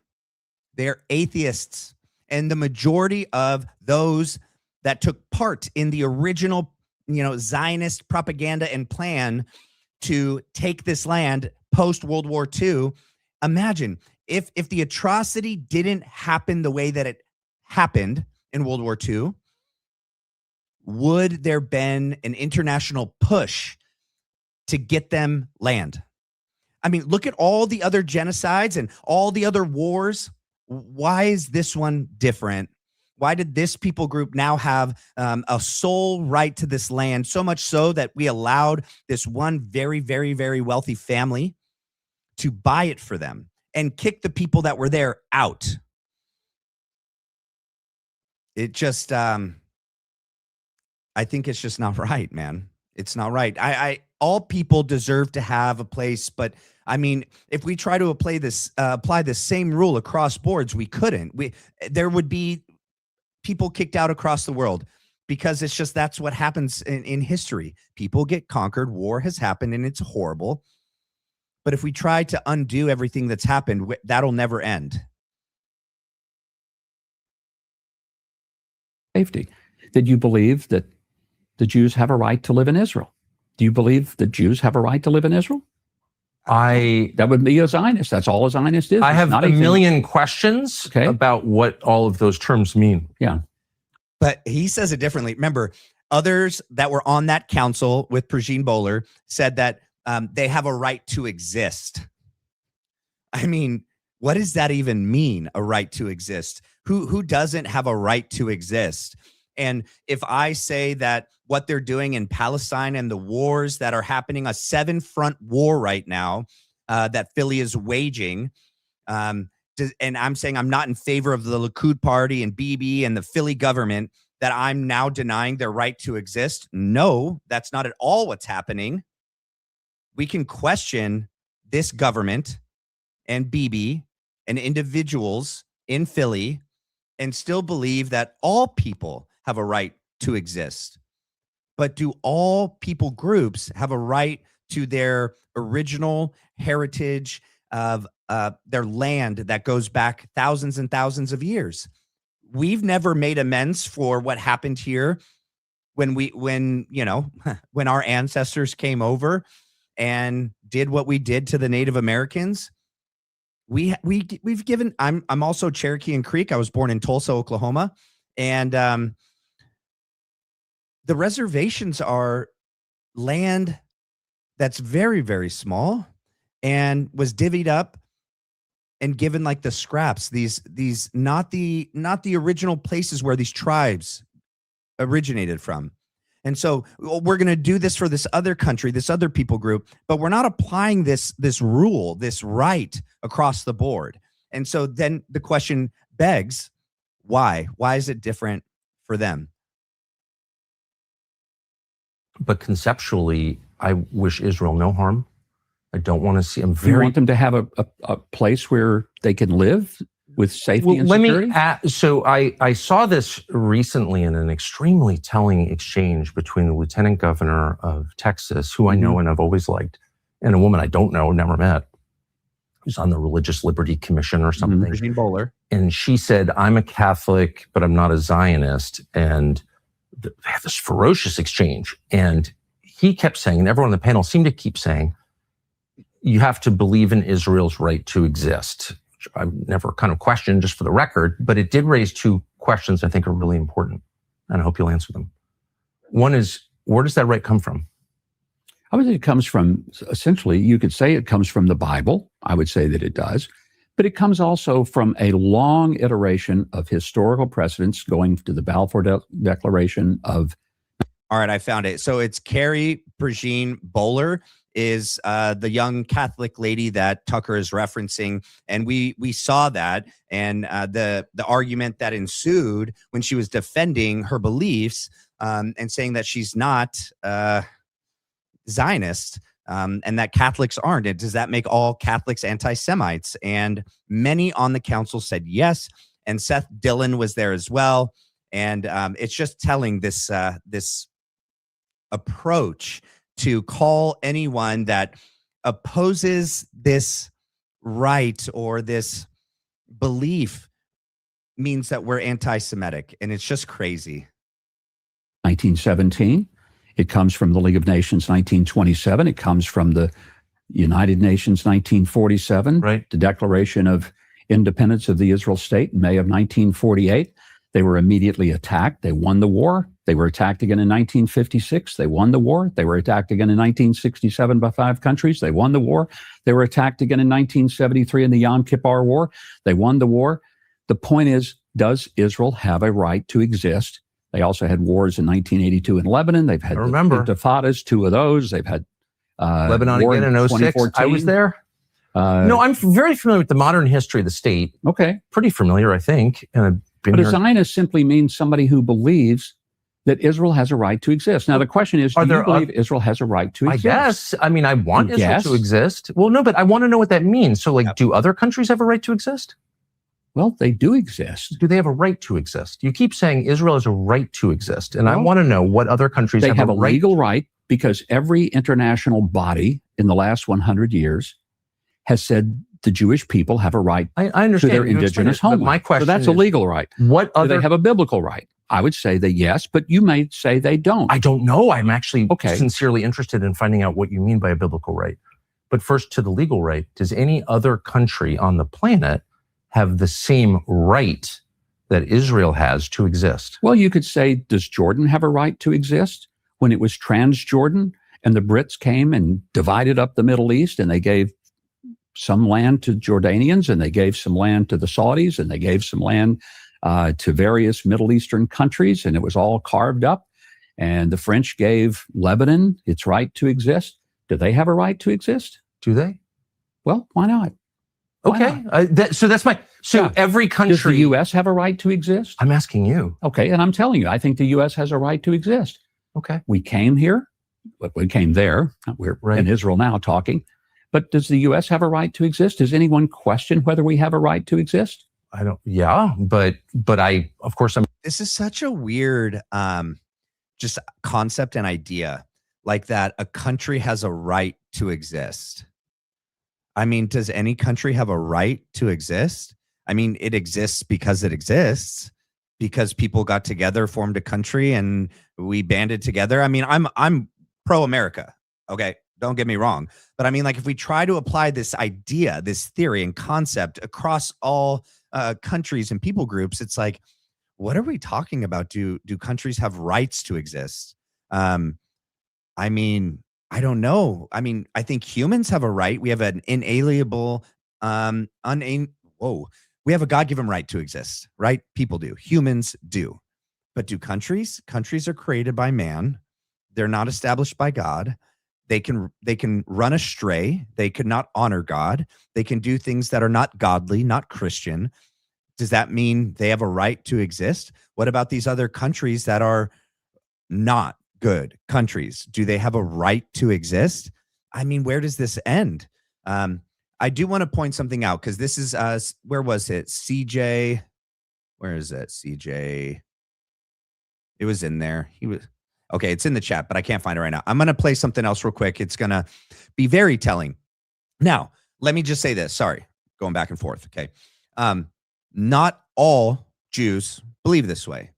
They're atheists. And the majority of those that took part in the original, Zionist propaganda and plan to take this land post World War II, imagine if the atrocity didn't happen the way that it happened in World War II, would there been an international push to get them land? I mean, look at all the other genocides and all the other wars. Why is this one different? Why did this people group now have a sole right to this land, so much so that we allowed this one very, very, very wealthy family to buy it for them and kick the people that were there out? It just, I think it's just not right, man. It's not right. All people deserve to have a place, but I mean, if we try to apply the same rule across boards, we couldn't. There would be people kicked out across the world because it's just that's what happens in history. People get conquered, war has happened, and it's horrible. But if we try to undo everything that's happened, that'll never end. Safety. Did you believe that the Jews have a right to live in Israel? Do you believe that Jews have a right to live in Israel? That would be a Zionist. That's all a Zionist is. I have a million questions about what all of those terms mean. Yeah. But he says it differently. Remember, others that were on that council with Prajin Bowler said that they have a right to exist. I mean, what does that even mean, a right to exist? Who doesn't have a right to exist? And if I say that what they're doing in Palestine and the wars that are happening, a 7-front war right now that Philly is waging, and I'm saying I'm not in favor of the Likud party and Bibi and the Philly government, that I'm now denying their right to exist? No, that's not at all what's happening. We can question this government and Bibi and individuals in Philly and still believe that all people have a right to exist. But do all people groups have a right to their original heritage of their land that goes back thousands and thousands of years? We've never made amends for what happened here when our ancestors came over and did what we did to the Native Americans. we've given. I'm also Cherokee and Creek. I was born in Tulsa, Oklahoma, and the reservations are land that's very, very small and was divvied up and given like the scraps. These not the original places where these tribes originated from. And so we're going to do this for this other country, this other people group, but we're not applying this rule, this right across the board. And so then the question begs, why? Why is it different for them? But conceptually, I wish Israel no harm. I don't want to see them. You want them to have a place where they can live with safety and security? So I saw this recently in an extremely telling exchange between the lieutenant governor of Texas, who I know and I've always liked, and a woman I don't know, never met, who's on the Religious Liberty Commission or something. Regine Bowler. And she said, I'm a Catholic, but I'm not a Zionist. And they had this ferocious exchange. And he kept saying, and everyone on the panel seemed to keep saying, you have to believe in Israel's right to exist. Which I've never kind of questioned, just for the record, but it did raise two questions I think are really important, and I hope you'll answer them. One is, where does that right come from? I would say it comes from, essentially, you could say it comes from the Bible. I would say that it does. But it comes also from a long iteration of historical precedents going to the Balfour Declaration of... All right, I found it. So it's Carrie Regine Bowler is the young Catholic lady that Tucker is referencing. And we saw that, and the argument that ensued when she was defending her beliefs and saying that she's not Zionist and that Catholics aren't. And does that make all Catholics anti-Semites? And many on the council said yes. And Seth Dillon was there as well. And it's just telling this approach to call anyone that opposes this right or this belief means that we're anti-Semitic. And it's just crazy. 1917. It comes from the League of Nations, 1927. It comes from the United Nations, 1947. Right. The Declaration of Independence of the Israel State in May of 1948. They were immediately attacked. They won the war. They were attacked again in 1956. They won the war. They were attacked again in 1967 by 5 countries. They won the war. They were attacked again in 1973 in the Yom Kippur War. They won the war. The point is, does Israel have a right to exist? They also had wars in 1982 in Lebanon. They've had the Intifadas, 2 of those. They've had Lebanon again in 06. I was there. No, I'm very familiar with the modern history of the state. Okay. Pretty familiar, I think. And I've been But here. a Zionist simply means somebody who believes that Israel has a right to exist. Now, the question is, do you believe Israel has a right to exist? I guess. I mean, I want Israel to exist. Well, no, but I want to know what that means. So, like, do other countries have a right to exist? Well, they do exist. Do they have a right to exist? You keep saying Israel has a right to exist. And I want to know what other countries have a right. legal right, because every international body in the last 100 years has said the Jewish people have a right I understand, to their indigenous homeland. My question so that's a legal right. What other... Do they have a biblical right? I would say that yes, but you may say they don't. I don't know. I'm actually sincerely interested in finding out what you mean by a biblical right. But first, to the legal right, does any other country on the planet have the same right that Israel has to exist? Well, you could say, does Jordan have a right to exist? When it was Transjordan and the Brits came and divided up the Middle East, and they gave some land to Jordanians, and they gave some land to the Saudis, and they gave some land to various Middle Eastern countries, and it was all carved up. And the French gave Lebanon its right to exist. Do they have a right to exist? Do they? Well, why not? Okay. So that's my... So every country... Does the U.S. have a right to exist? I'm asking you. Okay, and I'm telling you, I think the U.S. has a right to exist. Okay. We came here, but we came there. We're in Israel now talking. But does the U.S. have a right to exist? Does anyone question whether we have a right to exist? I don't... Yeah, but I, of course, I'm... This is such a weird just concept and idea, like that a country has a right to exist. I mean, does any country have a right to exist? I mean, it exists because it exists, because people got together, formed a country, and we banded together. I mean, I'm pro-America. Okay, Don't get me wrong. But I mean, like, if we try to apply this idea, this theory and concept across all countries and people groups, it's like, what are we talking about? Do countries have rights to exist? I mean, I don't know. I mean, I think humans have a right. We have an inalienable, we have a God-given right to exist, right? People do. Humans do. But do countries? Countries are created by man. They're not established by God. They can run astray. They could not honor God. They can do things that are not godly, not Christian. Does that mean they have a right to exist? What about these other countries that are not good countries? Do they have a right to exist? I mean, where does this end? I do want to point something out, because this is where was it? CJ, where is it? CJ, it was in there. He was okay. It's in the chat, but I can't find it right now. I'm going to play something else real quick. It's going to be very telling. Now, let me just say this. Sorry, going back and forth. Okay, not all Jews believe this way,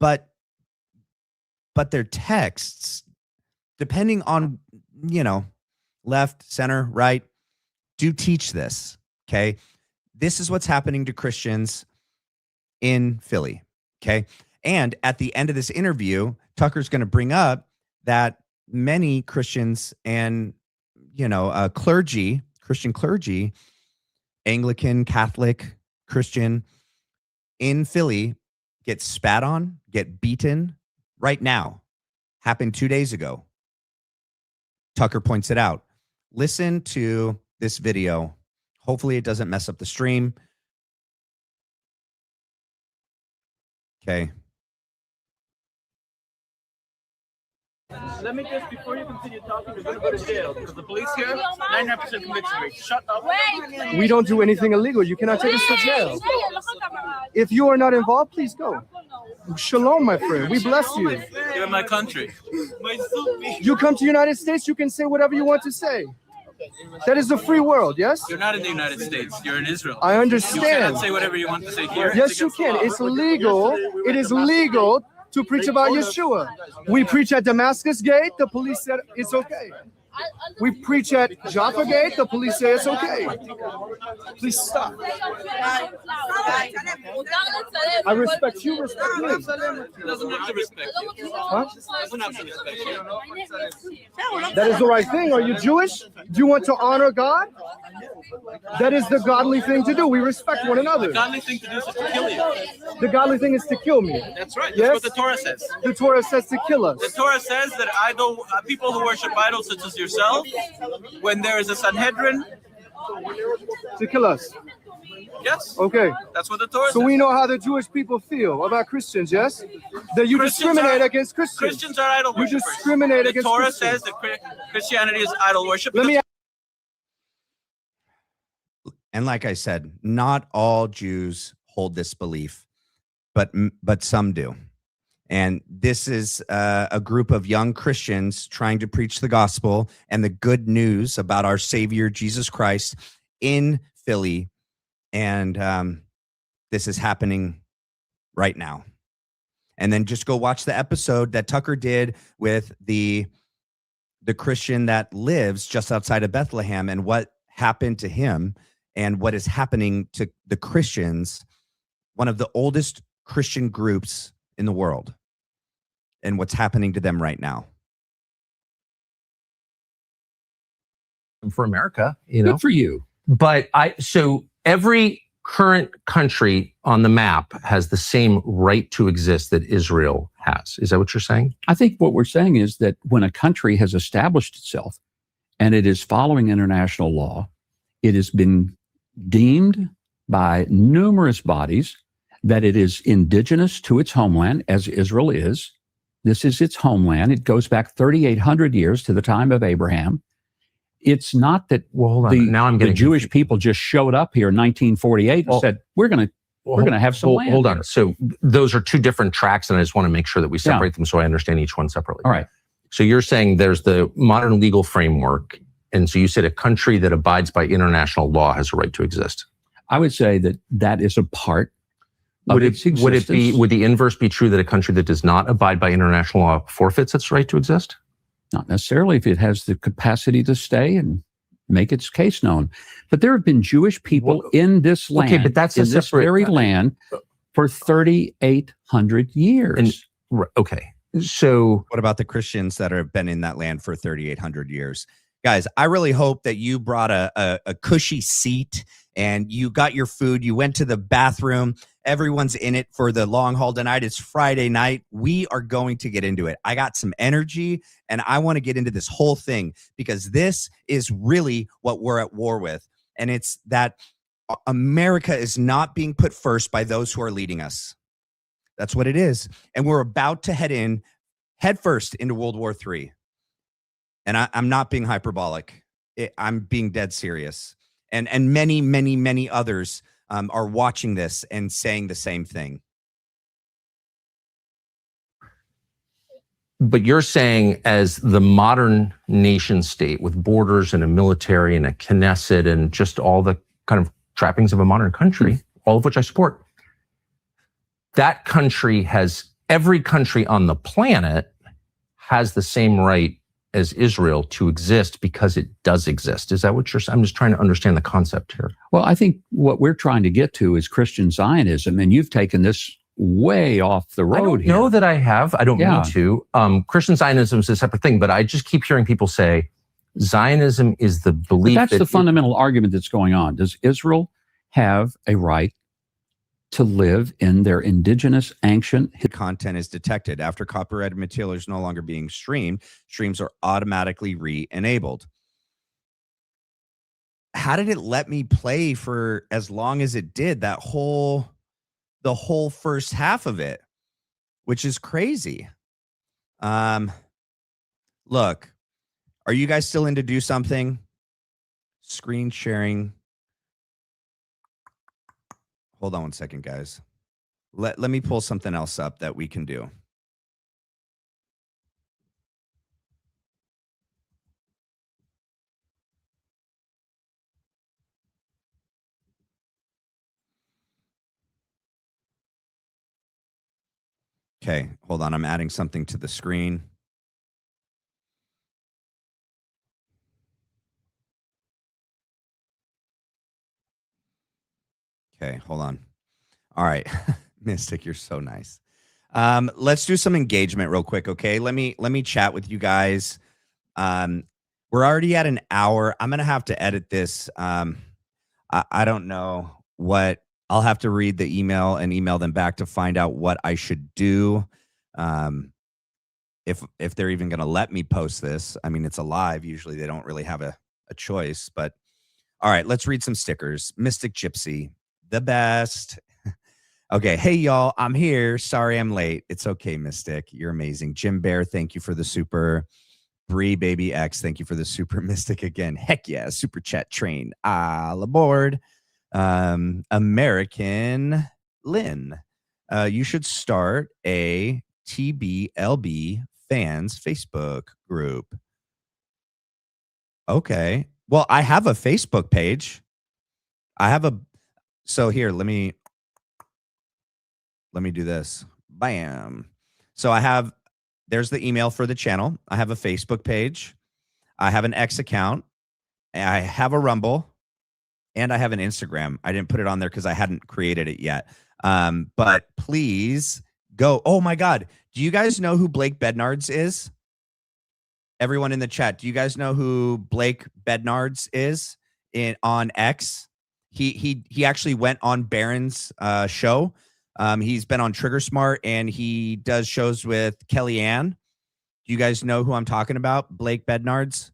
but their texts, depending on, left, center, right, do teach this, okay? This is what's happening to Christians in Philly, okay? And at the end of this interview, Tucker's going to bring up that many Christians and, clergy, Christian clergy, Anglican, Catholic, Christian in Philly get spat on, get beaten right now. Happened 2 days ago. Tucker points it out. Listen to this video. Hopefully it doesn't mess up the stream. Okay. Let me just, before you continue talking, you're going to go to jail because the police here, 99% conviction rate. Shut up. We don't do anything illegal. You cannot take us to jail. If you are not involved, please go. Shalom, my friend. We bless you. You're my country. You come to the United States, you can say whatever you want to say. That is the free world, yes? You're not in the United States. You're in Israel. I You understand. cannot say whatever you want to say here. Yes, you can. It's legal. It is legal to preach about Yeshua. We preach at Damascus Gate. The police said it's okay. We preach at Jaffa Gate. The police say it's okay. Please stop. I respect you. Respect me. He doesn't have to respect you. Huh? Doesn't have to respect you. That is the right thing. Are you Jewish? Do you want to honor God? That is the godly thing to do. We respect one another. The godly thing to do is just to kill you. The godly thing is to kill me. That's right. That's Yes? what the Torah says. The Torah says to kill us. The Torah says that people who worship idols such as yourself, when there is a Sanhedrin, To kill us. yes, Okay. that's what the Torah So says. we know how the Jewish people feel about Christians, yes? That you Christians discriminate are- against Christians. Christians are idol You worshippers. discriminate The against Torah Christians. says that Christianity is idol worship. Let me And like I said, not all Jews hold this belief, but some do. And this is a group of young Christians trying to preach the gospel and the good news about our Savior, Jesus Christ, in Philly. And this is happening right now. And then just go watch the episode that Tucker did with the Christian that lives just outside of Bethlehem and what happened to him and what is happening to the Christians, one of the oldest Christian groups in the world, and what's happening to them right now. For America, Good for you. But so every current country on the map has the same right to exist that Israel has. Is that what you're saying? I think what we're saying is that when a country has established itself and it is following international law, it has been deemed by numerous bodies that it is indigenous to its homeland, as Israel is. This is its homeland. It goes back 3,800 years to the time of Abraham. It's not that Hold on. Now I'm the getting Jewish confused. people just showed up here in 1948 and Well, said, we're going to have some land Hold here." on. So those are two different tracks, and I just want to make sure that we separate them so I understand each one separately. All right. So you're saying there's the modern legal framework, and so you said a country that abides by international law has a right to exist. I would say that that is a part of Would its it existence. would the inverse be true that a country that does not abide by international law forfeits its right to exist? Not necessarily if it has the capacity to stay and make its case known. But there have been Jewish people in this land, okay, but that's in a this separate very land for 3,800 years. Okay. So what about the Christians that have been in that land for 3,800 years? Guys, I really hope that you brought a cushy seat and you got your food. You went to the bathroom. Everyone's in it for the long haul tonight. It's Friday night. We are going to get into it. I got some energy and I want to get into this whole thing because this is really what we're at war with. And it's that America is not being put first by those who are leading us. That's what it is. And we're about to head first into World War III. And I'm not being hyperbolic. I'm being dead serious. And many, many, many others are watching this and saying the same thing. But you're saying as the modern nation state with borders and a military and a Knesset and just all the kind of trappings of a modern country, all of which I support, that country has, every country on the planet has the same right as Israel to exist because it does exist. Is that what you're saying? I'm just trying to understand the concept here. Well, I think what we're trying to get to is Christian Zionism, and you've taken this way off the road. I don't know that I have. I don't mean to. Christian Zionism is a separate thing, but I just keep hearing people say Zionism is the belief. But that's the fundamental argument that's going on. Does Israel have a right to live in their indigenous ancient content is detected after copyrighted material is no longer being streamed? Streams are automatically re-enabled. How did it let me play for as long as it did? The whole first half of it, which is crazy. Look, are you guys still in to do something? Screen sharing. Hold on one second, guys. Let me pull something else up that we can do. Okay, hold on. I'm adding something to the screen. Okay, hold on. All right. Mystic, you're so nice. Let's do some engagement real quick, okay? Let me chat with you guys. We're already at an hour. I'm gonna have to edit this. I don't know what I'll have to read the email and email them back to find out what I should do. If they're even gonna let me post this. I mean, it's a live. Usually they don't really have a choice, but all right, let's read some stickers. Mystic Gypsy, the best. Okay, hey y'all, I'm here. Sorry I'm late. It's okay, Mystic. You're amazing. Jim Bear, thank you for the super. Bree Baby X, thank you for the super. Mystic again. Heck yeah, super chat train. All aboard. American Lynn, you should start a TBLB fans Facebook group. Okay. Well, I have a Facebook page. So here, let me do this. Bam. So there's the email for the channel. I have a Facebook page. I have an X account. I have a Rumble. And I have an Instagram. I didn't put it on there because I hadn't created it yet. But please go. Oh my God. Do you guys know who Blake Bednards is? Everyone in the chat, do you guys know who Blake Bednards is on X? He actually went on Barron's show. He's been on Trigger Smart and he does shows with Kellyanne. Do you guys know who I'm talking about? Blake Bednards.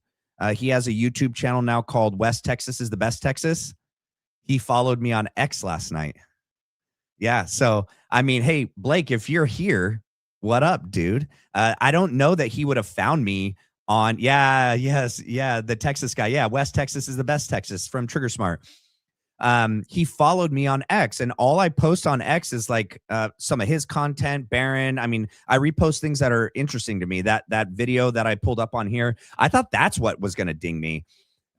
He has a YouTube channel now called West Texas is the Best Texas. He followed me on X last night. Yeah. So, I mean, hey, Blake, if you're here, what up, dude? I don't know that he would have found me on. The Texas guy. Yeah. West Texas is the Best Texas from Trigger Smart. He followed me on X and all I post on X is like some of his content. Barron, I mean, I repost things that are interesting to me. That video that I pulled up on here, I thought that's what was going to ding me.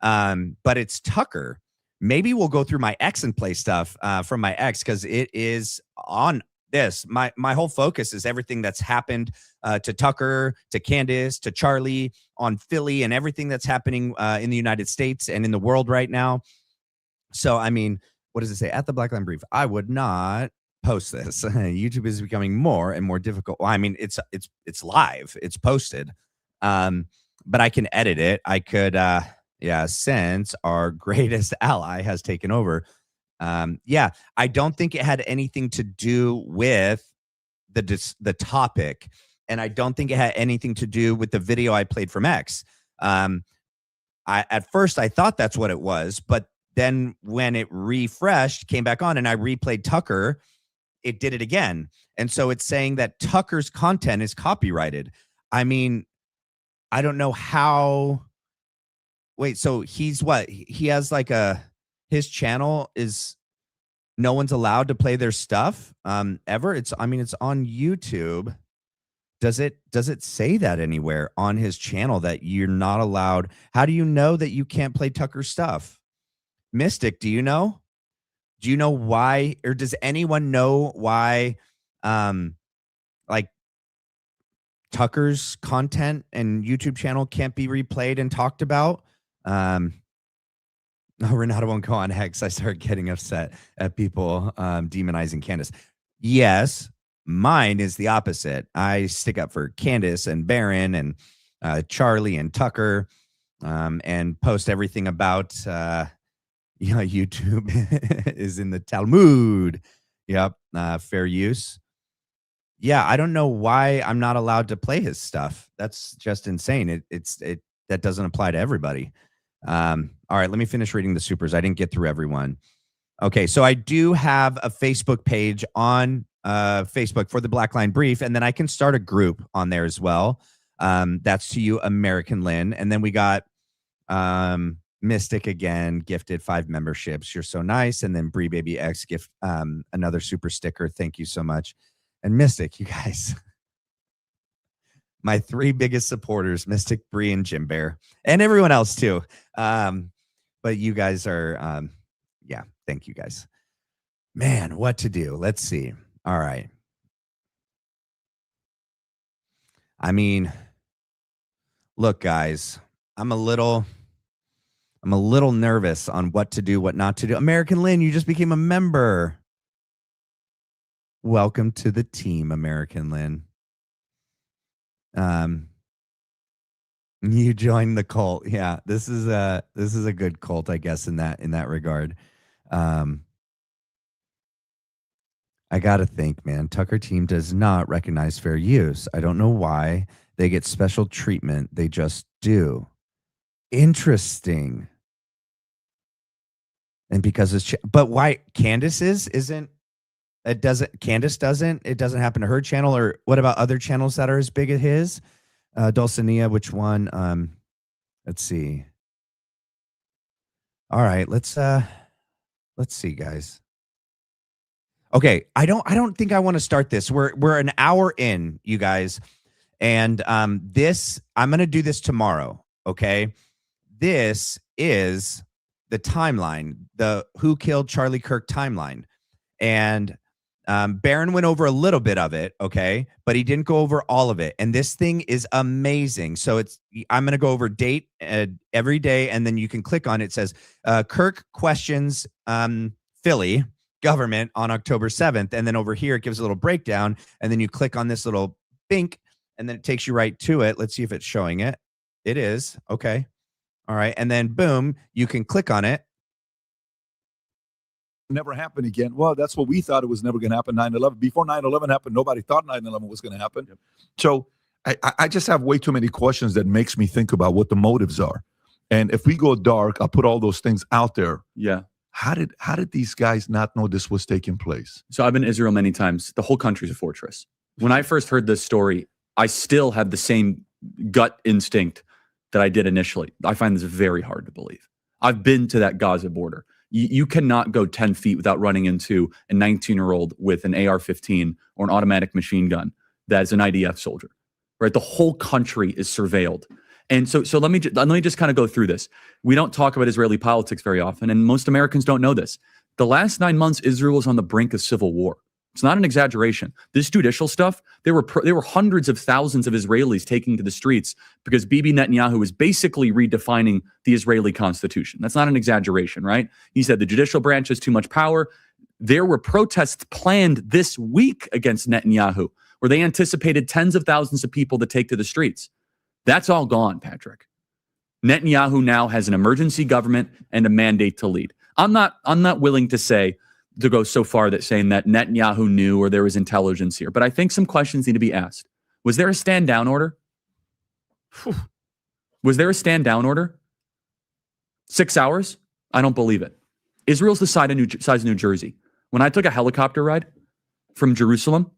But it's Tucker. Maybe we'll go through my X and play stuff from my X because it is on. this. My whole focus is everything that's happened to Tucker, to Candace, to Charlie, on Philly, and everything that's happening in the United States and in the world right now. So, I mean, what does it say? At the Blackline Brief, I would not post this. YouTube is becoming more and more difficult. Well, I mean, it's live, it's posted, but I can edit it. I could, since our greatest ally has taken over. I don't think it had anything to do with the topic, and I don't think it had anything to do with the video I played from X. At first I thought that's what it was, but then when it refreshed, came back on, and I replayed Tucker, it did it again. And so it's saying that Tucker's content is copyrighted. I mean, I don't know how. Wait, so he's what? He has like his channel is, no one's allowed to play their stuff ever. It's on YouTube. Does it say that anywhere on his channel that you're not allowed? How do you know that you can't play Tucker's stuff? Mystic, do you know? Do you know why, or does anyone know why like Tucker's content and YouTube channel can't be replayed and talked about? Renato won't go on Hex. I start getting upset at people demonizing Candace. Yes, mine is the opposite. I stick up for Candace and Barron and Charlie and Tucker, and post everything about YouTube is in the Talmud. Yep, fair use. Yeah, I don't know why I'm not allowed to play his stuff. That's just insane. That doesn't apply to everybody. All right, let me finish reading the supers. I didn't get through everyone. Okay, so I do have a Facebook page on Facebook for the Blackline Brief, and then I can start a group on there as well. That's to you, American Lynn. And then we got Mystic again, gifted 5 memberships. You're so nice. And then Bree Baby X gift another super sticker. Thank you so much. And Mystic, you guys. My 3 biggest supporters, Mystic, Bree, and Jim Bear, and everyone else too. But you guys are, thank you guys. Man, what to do? Let's see. All right. I mean, look, guys, I'm a little nervous on what to do, what not to do. American Lynn, you just became a member. Welcome to the team, American Lynn. You joined the cult. Yeah, this is a good cult, I guess, in that regard. I gotta think, man. Tucker team does not recognize fair use. I don't know why they get special treatment. They just do. Interesting. And because it's but why Candace isn't it doesn't Candace doesn't it doesn't happen to her channel, or what about other channels that are as big as his? Dulcinea, which one? Let's see. All right, let's see, guys. Okay, I don't think I want to start this. We're an hour in, you guys, and this I'm gonna do this tomorrow. Okay, this is the timeline, the Who Killed Charlie Kirk timeline, and Barron went over a little bit of it, okay, but he didn't go over all of it. And this thing is amazing. So I'm going to go over date every day, and then you can click on it. It says Kirk questions Philly government on October 7th. And then over here, it gives a little breakdown. And then you click on this little bink, and then it takes you right to it. Let's see if it's showing it. It is. Okay. All right. And then boom, you can click on it. Never happen again. Well, that's what we thought it was never going to happen. 9/11. Before 9/11 happened, nobody thought 9/11 was going to happen. Yep. So I just have way too many questions that makes me think about what the motives are. And if we go dark, I'll put all those things out there. Yeah. How did these guys not know this was taking place? So I've been to Israel many times. The whole country's a fortress. When I first heard this story, I still had the same gut instinct that I did initially. I find this very hard to believe. I've been to that Gaza border. You cannot go 10 feet without running into a 19-year-old with an AR-15 or an automatic machine gun that is an IDF soldier, right? The whole country is surveilled. And so let me just kind of go through this. We don't talk about Israeli politics very often, and most Americans don't know this. The last 9 months, Israel was on the brink of civil war. It's not an exaggeration. This judicial stuff, there were hundreds of thousands of Israelis taking to the streets because Bibi Netanyahu is basically redefining the Israeli constitution. That's not an exaggeration, right? He said the judicial branch has too much power. There were protests planned this week against Netanyahu, where they anticipated tens of thousands of people to take to the streets. That's all gone, Patrick. Netanyahu now has an emergency government and a mandate to lead. I'm not willing to go so far that saying that Netanyahu knew or there was intelligence here, but I think some questions need to be asked. Was there a stand down order? Was there a stand down order? 6 hours? I don't believe it. Israel's the size of New Jersey. When I took a helicopter ride from Jerusalem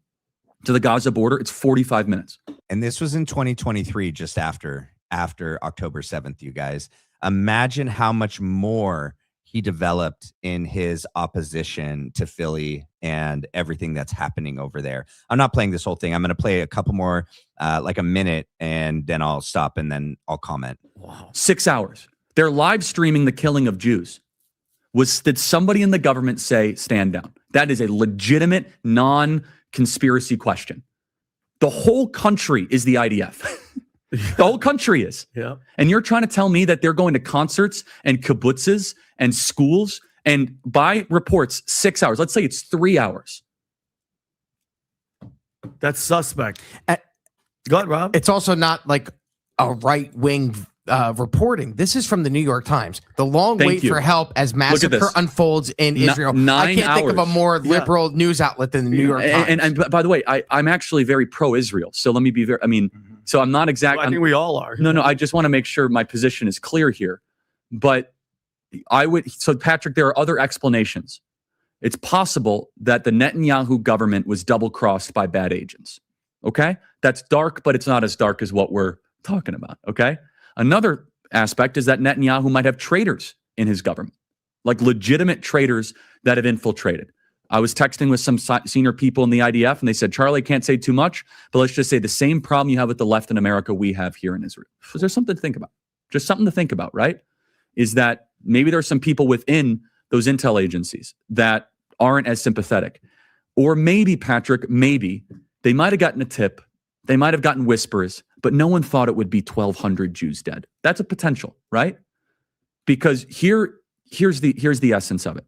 to the Gaza border, it's 45 minutes. And this was in 2023, just after October 7th, you guys. Imagine how much more he developed in his opposition to Philly and everything that's happening over there. I'm not playing this whole thing. I'm going to play a couple more, like a minute, and then I'll stop and then I'll comment. Wow. 6 hours. They're live streaming the killing of Jews. Did somebody in the government say stand down? That is a legitimate non-conspiracy question. The whole country is the IDF. The whole country is. Yeah. And you're trying to tell me that they're going to concerts and kibbutzes and schools and by reports 6 hours. Let's say it's 3 hours. That's suspect. Go ahead, Rob. It's also not like a right-wing reporting. This is from the New York Times. The long wait for help as massacre unfolds in Israel. I can't think of a more liberal news outlet than the New York Times. And by the way, I'm actually very pro-Israel. So let me be very, so I'm not exactly. Well, I think we all are. No, I just want to make sure my position is clear here. But so Patrick, there are other explanations. It's possible that the Netanyahu government was double-crossed by bad agents. Okay? That's dark, but it's not as dark as what we're talking about. Okay? Another aspect is that Netanyahu might have traitors in his government, like legitimate traitors that have infiltrated. I was texting with some senior people in the IDF, and they said, Charlie, can't say too much, but let's just say the same problem you have with the left in America, we have here in Israel. So there's something to think about. Just something to think about, right? Is that maybe there's some people within those intel agencies that aren't as sympathetic. Or maybe, Patrick, maybe they might have gotten a tip. They might have gotten whispers, but no one thought it would be 1,200 Jews dead. That's a potential, right? Because here's the essence of it.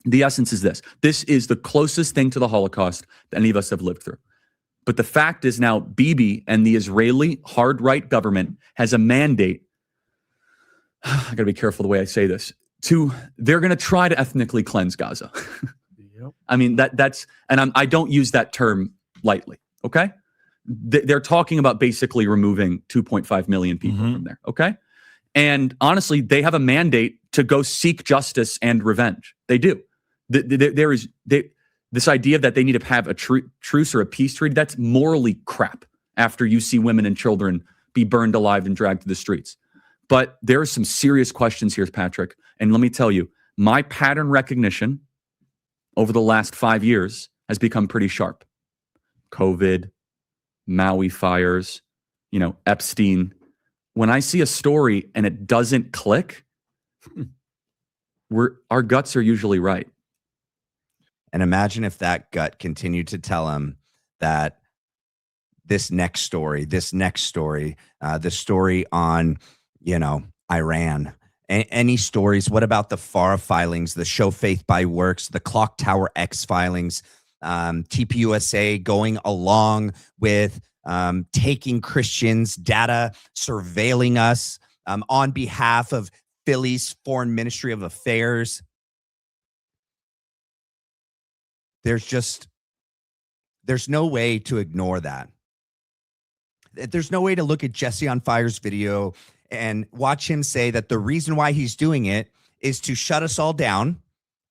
The essence is this. This is the closest thing to the Holocaust that any of us have lived through. But the fact is now Bibi and the Israeli hard right government has a mandate. I got to be careful the way I say this. They're going to try to ethnically cleanse Gaza. Yep. I mean, I don't use that term lightly, okay? They're talking about basically removing 2.5 million people from there, okay? And honestly, they have a mandate to go seek justice and revenge. They do. This idea that they need to have a truce or a peace treaty, that's morally crap after you see women and children be burned alive and dragged to the streets. But there are some serious questions here, Patrick. And let me tell you, my pattern recognition over the last 5 years has become pretty sharp. COVID, Maui fires, Epstein. When I see a story and it doesn't click, our guts are usually right. And imagine if that gut continued to tell him that this next story, the story on, Iran, any stories. What about the FARA filings, the Show Faith by Works, the Clock Tower X filings, TPUSA going along with taking Christians' data, surveilling us on behalf of Philly's Foreign Ministry of Affairs. There's no way to ignore that. There's no way to look at Jesse on Fire's video and watch him say that the reason why he's doing it is to shut us all down,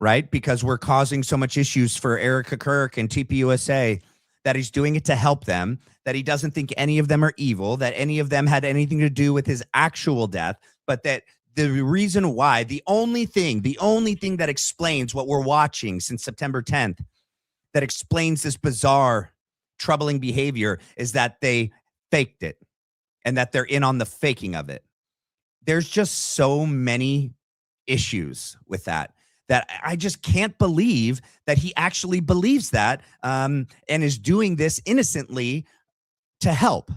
right? Because we're causing so much issues for Erica Kirk and TPUSA, that he's doing it to help them, that he doesn't think any of them are evil, that any of them had anything to do with his actual death, but that the reason why, the only thing that explains what we're watching since September 10th, that explains this bizarre, troubling behavior, is that they faked it and that they're in on the faking of it. There's just so many issues with that that I just can't believe that he actually believes that and is doing this innocently to help.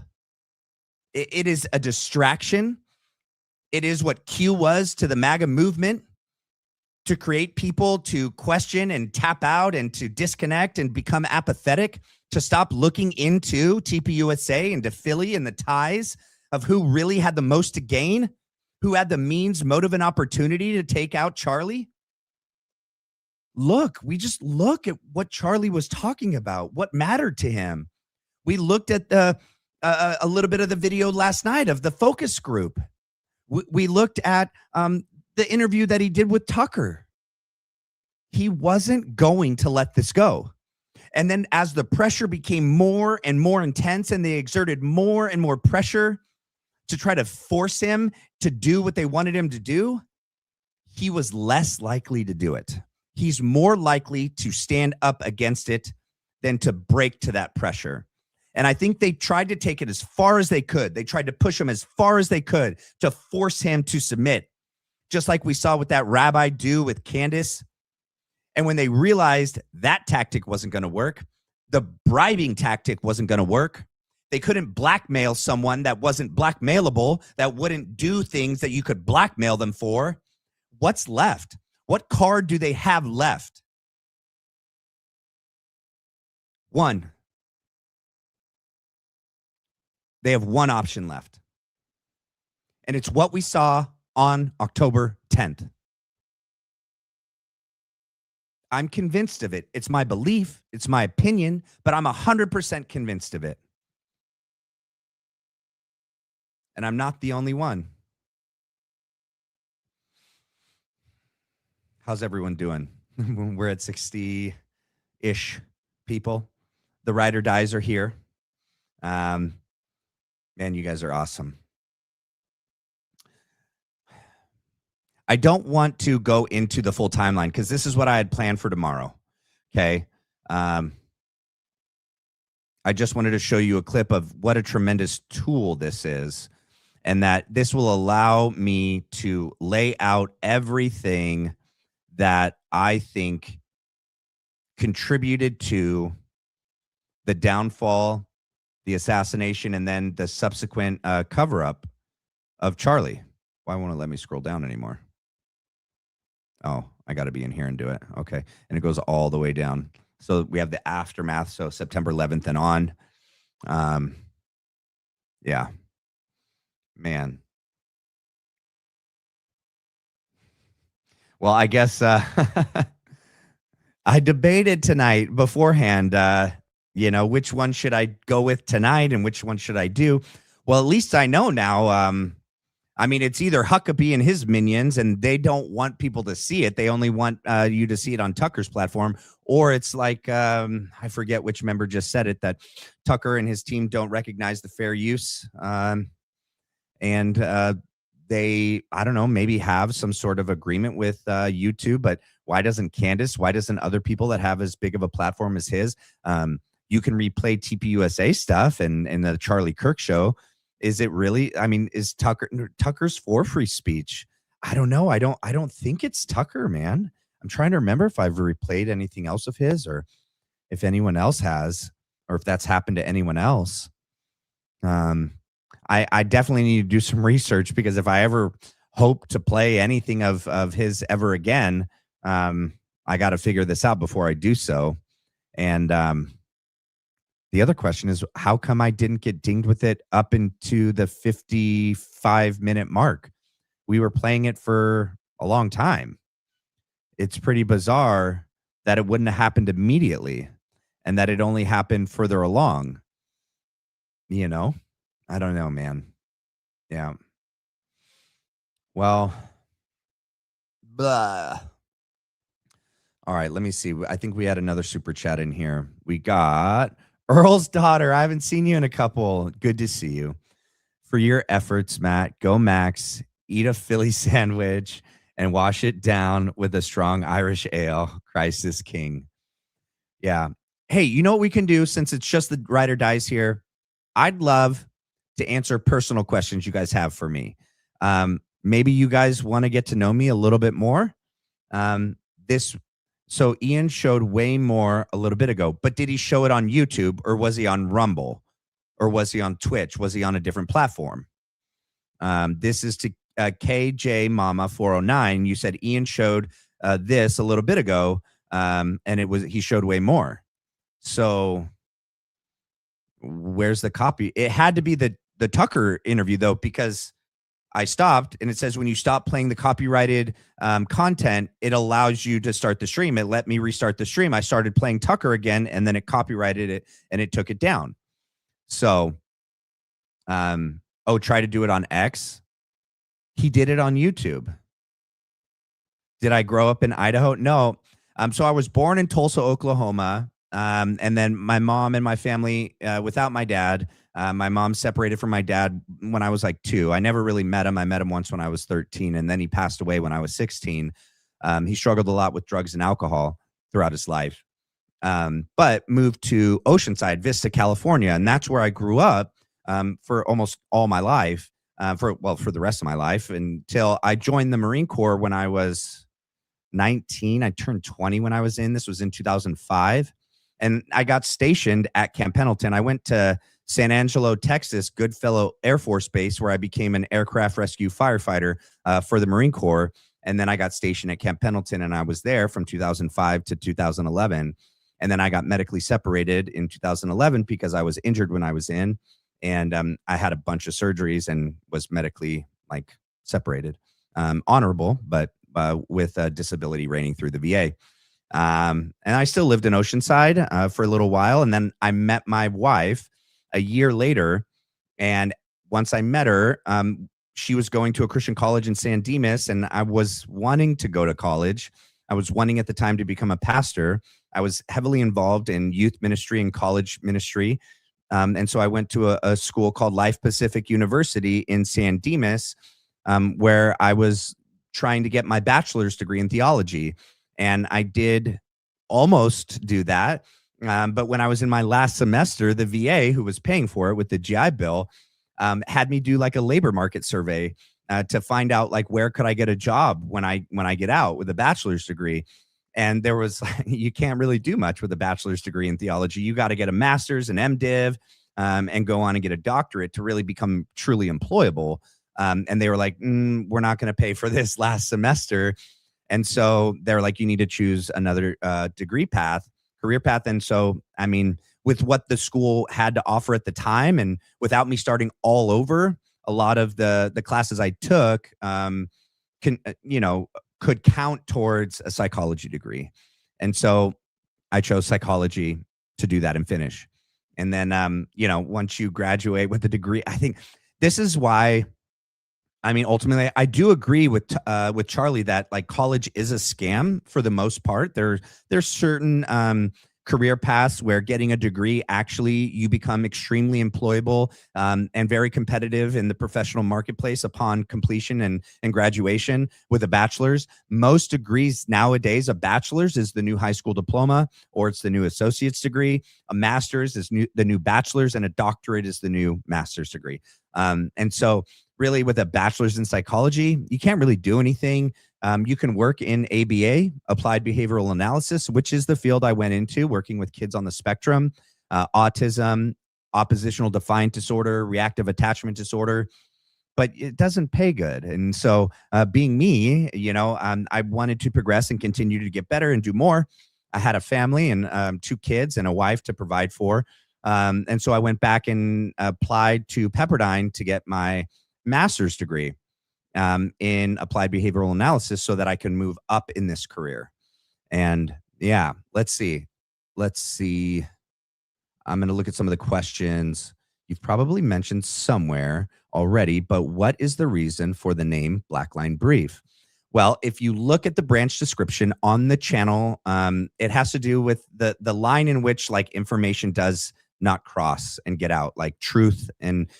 It is a distraction. It is what Q was to the MAGA movement, to create people to question and tap out and to disconnect and become apathetic, to stop looking into TPUSA and to Philly and the ties of who really had the most to gain, who had the means, motive, and opportunity to take out Charlie. We just look at what Charlie was talking about, what mattered to him. We looked at a little bit of the video last night of the focus group. We looked at the interview that he did with Tucker. He wasn't going to let this go. And then as the pressure became more and more intense and they exerted more and more pressure to try to force him to do what they wanted him to do, he was less likely to do it. He's more likely to stand up against it than to break to that pressure. And I think they tried to take it as far as they could. They tried to push him as far as they could to force him to submit, just like we saw what that rabbi do with Candace. And when they realized that tactic wasn't going to work, the bribing tactic wasn't going to work, they couldn't blackmail someone that wasn't blackmailable, that wouldn't do things that you could blackmail them for. What's left? What card do they have left? One. They have one option left. And it's what we saw on October 10th. I'm convinced of it. It's my belief. It's my opinion, but I'm 100% convinced of it. And I'm not the only one. How's everyone doing? We're at 60-ish people. The ride or dies are here. Man, you guys are awesome. I don't want to go into the full timeline because this is what I had planned for tomorrow. Okay. I just wanted to show you a clip of what a tremendous tool this is, and that this will allow me to lay out everything that I think contributed to the downfall, the assassination, and then the subsequent cover-up of Charlie. Why won't it let me scroll down anymore? Oh, I got to be in here and do it. Okay. And it goes all the way down. So we have the aftermath. So September 11th and on. Yeah. Man. Well, I guess I debated tonight beforehand, which one should I go with tonight and which one should I do? Well, at least I know now. It's either Huckabee and his minions, and they don't want people to see it. They only want you to see it on Tucker's platform. Or it's like, I forget which member just said it, that Tucker and his team don't recognize the fair use. And they, I don't know, maybe have some sort of agreement with YouTube. But why doesn't Candace, why doesn't other people that have as big of a platform as his? You can replay TPUSA stuff and the Charlie Kirk show. Is it really? Is Tucker's for free speech? I don't know. I don't think it's Tucker, man. I'm trying to remember if I've replayed anything else of his, or if anyone else has, or if that's happened to anyone else. I definitely need to do some research, because if I ever hope to play anything of his ever again, I got to figure this out before I do so. And the other question is, how come I didn't get dinged with it up into the 55-minute mark? We were playing it for a long time. It's pretty bizarre that it wouldn't have happened immediately and that it only happened further along. I don't know, man. Yeah. Well, blah. All right, let me see. I think we had another super chat in here. We got Earl's daughter. I haven't seen you in a couple. Good to see you. For your efforts, Matt. Go Max. Eat a Philly sandwich and wash it down with a strong Irish ale. Christ is king. Yeah. Hey, you know what we can do, since it's just the ride or dies here? I'd love to answer personal questions you guys have for me. Maybe you guys want to get to know me a little bit more. this, so Ian showed way more a little bit ago, but did he show it on YouTube, or was he on Rumble, or was he on Twitch? Was he on a different platform? This is to KJ Mama 409. You said Ian showed this a little bit ago, and he showed way more. So where's the copy? It had to be the Tucker interview, though, because I stopped, and it says when you stop playing the copyrighted content, it allows you to start the stream. It let me restart the stream. I started playing Tucker again, and then it copyrighted it, and it took it down. So, try to do it on X. He did it on YouTube. Did I grow up in Idaho? No. So I was born in Tulsa, Oklahoma. And then my mom and my family, without my dad, my mom separated from my dad when I was like 2. I never really met him. I met him once when I was 13, and then he passed away when I was 16. He struggled a lot with drugs and alcohol throughout his life, but moved to Oceanside, Vista, California. And that's where I grew up for almost all my life, for the rest of my life, until I joined the Marine Corps when I was 19. I turned 20 when I was in. This was in 2005. And I got stationed at Camp Pendleton. I went to San Angelo, Texas, Goodfellow Air Force Base, where I became an aircraft rescue firefighter for the Marine Corps. And then I got stationed at Camp Pendleton, and I was there from 2005 to 2011. And then I got medically separated in 2011 because I was injured when I was in. And I had a bunch of surgeries and was medically separated. Honorable, but with a disability rating through the VA. And I still lived in Oceanside for a little while. And then I met my wife a year later. And once I met her, she was going to a Christian college in San Dimas, and I was wanting to go to college. I was wanting at the time to become a pastor. I was heavily involved in youth ministry and college ministry. And so I went to a school called Life Pacific University in San Dimas, where I was trying to get my bachelor's degree in theology. And I did almost do that. But when I was in my last semester, the VA, who was paying for it with the GI Bill, had me do a labor market survey to find out where could I get a job when I get out with a bachelor's degree. And there was, you can't really do much with a bachelor's degree in theology. You got to get a master's, an MDiv, and go on and get a doctorate to really become truly employable. And they were like, we're not going to pay for this last semester. And so they're like, you need to choose another career path. And so, I mean, with what the school had to offer at the time, and without me starting all over, a lot of the classes I took could count towards a psychology degree. And so I chose psychology to do that and finish. And then, once you graduate with a degree, I think this is why, I mean, ultimately, I do agree with Charlie that college is a scam for the most part. There's certain career paths where getting a degree, actually you become extremely employable and very competitive in the professional marketplace upon completion and graduation with a bachelor's. Most degrees nowadays, a bachelor's is the new high school diploma, or it's the new associate's degree. A master's is the new bachelor's, and a doctorate is the new master's degree. And so really, with a bachelor's in psychology, you can't really do anything. You can work in ABA, applied behavioral analysis, which is the field I went into, working with kids on the spectrum, autism, oppositional defiant disorder, reactive attachment disorder, but it doesn't pay good. And so being me, I wanted to progress and continue to get better and do more. I had a family and 2 kids and a wife to provide for. And so I went back and applied to Pepperdine to get my master's degree in applied behavioral analysis so that I can move up in this career. And yeah, let's see. I'm going to look at some of the questions you've probably mentioned somewhere already, but what is the reason for the name Blackline Brief? Well, if you look at the branch description on the channel, it has to do with the line in which information does not cross and get out, truth and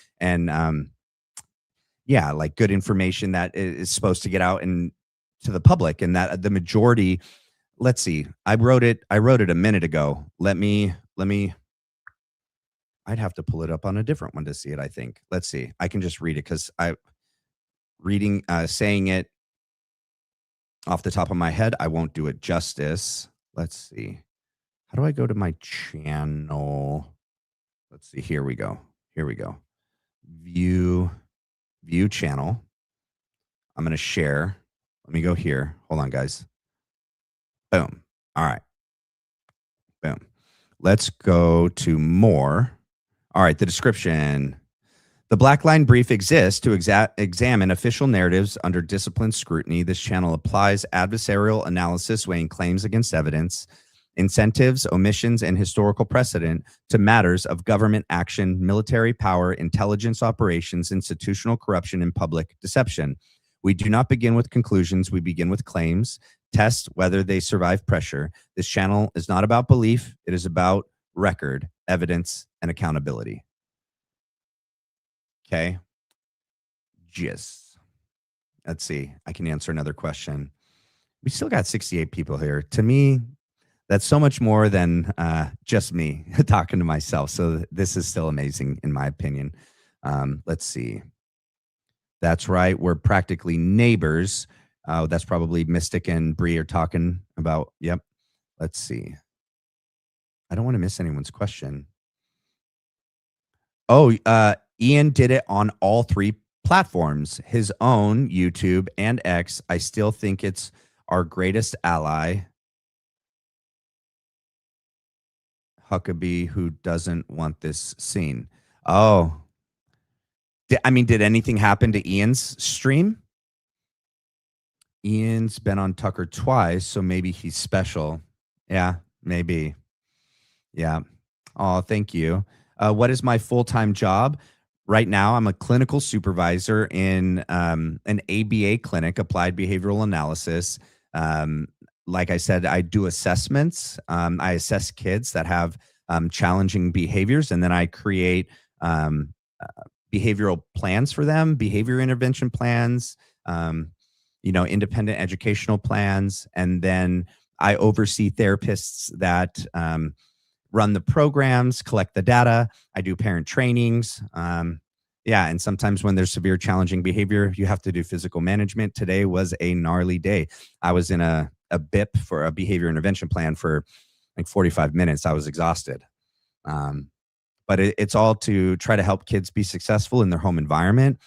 good information that is supposed to get out and to the public, and that the majority. Let's see. I wrote it a minute ago. Let me. I'd have to pull it up on a different one to see it, I think. Let's see. I can just read it because saying it off the top of my head. I won't do it justice. Let's see. How do I go to my channel? Let's see. Here we go. Here we go. View channel. I'm going to share. Let me go here. Hold on, guys. Boom. All right. Boom. Let's go to more. All right. The description. The Black Line Brief exists to examine official narratives under disciplined scrutiny. This channel applies adversarial analysis, weighing claims against evidence, incentives, omissions, and historical precedent to matters of government action, military power, intelligence operations, institutional corruption, and public deception. We do not begin with conclusions. We begin with claims, test whether they survive pressure. This channel is not about belief. It is about record, evidence, and accountability. Okay. Just let's see. I can answer another question. We still got 68 people here. To me, that's so much more than just me talking to myself. So this is still amazing, in my opinion. Let's see. That's right. We're practically neighbors. That's probably Mystic and Bree are talking about. Yep. Let's see. I don't want to miss anyone's question. Oh, Ian did it on all 3 platforms, his own YouTube and X. I still think it's our greatest ally. Huckabee, who doesn't want this seen. Oh, did anything happen to Ian's stream? Ian's been on Tucker twice, so maybe he's special. Yeah, maybe. Yeah. Oh, thank you. What is my full-time job? Right now, I'm a clinical supervisor in an ABA clinic, applied behavioral analysis. Like I said, I do assessments. I assess kids that have challenging behaviors, and then I create behavioral plans for them, behavior intervention plans, independent educational plans, and then I oversee therapists that run the programs, collect the data. I do parent trainings. And sometimes when there's severe challenging behavior, you have to do physical management. Today was a gnarly day. I was in a BIP for a behavior intervention plan for like 45 minutes. I was exhausted. But it's all to try to help kids be successful in their home environment,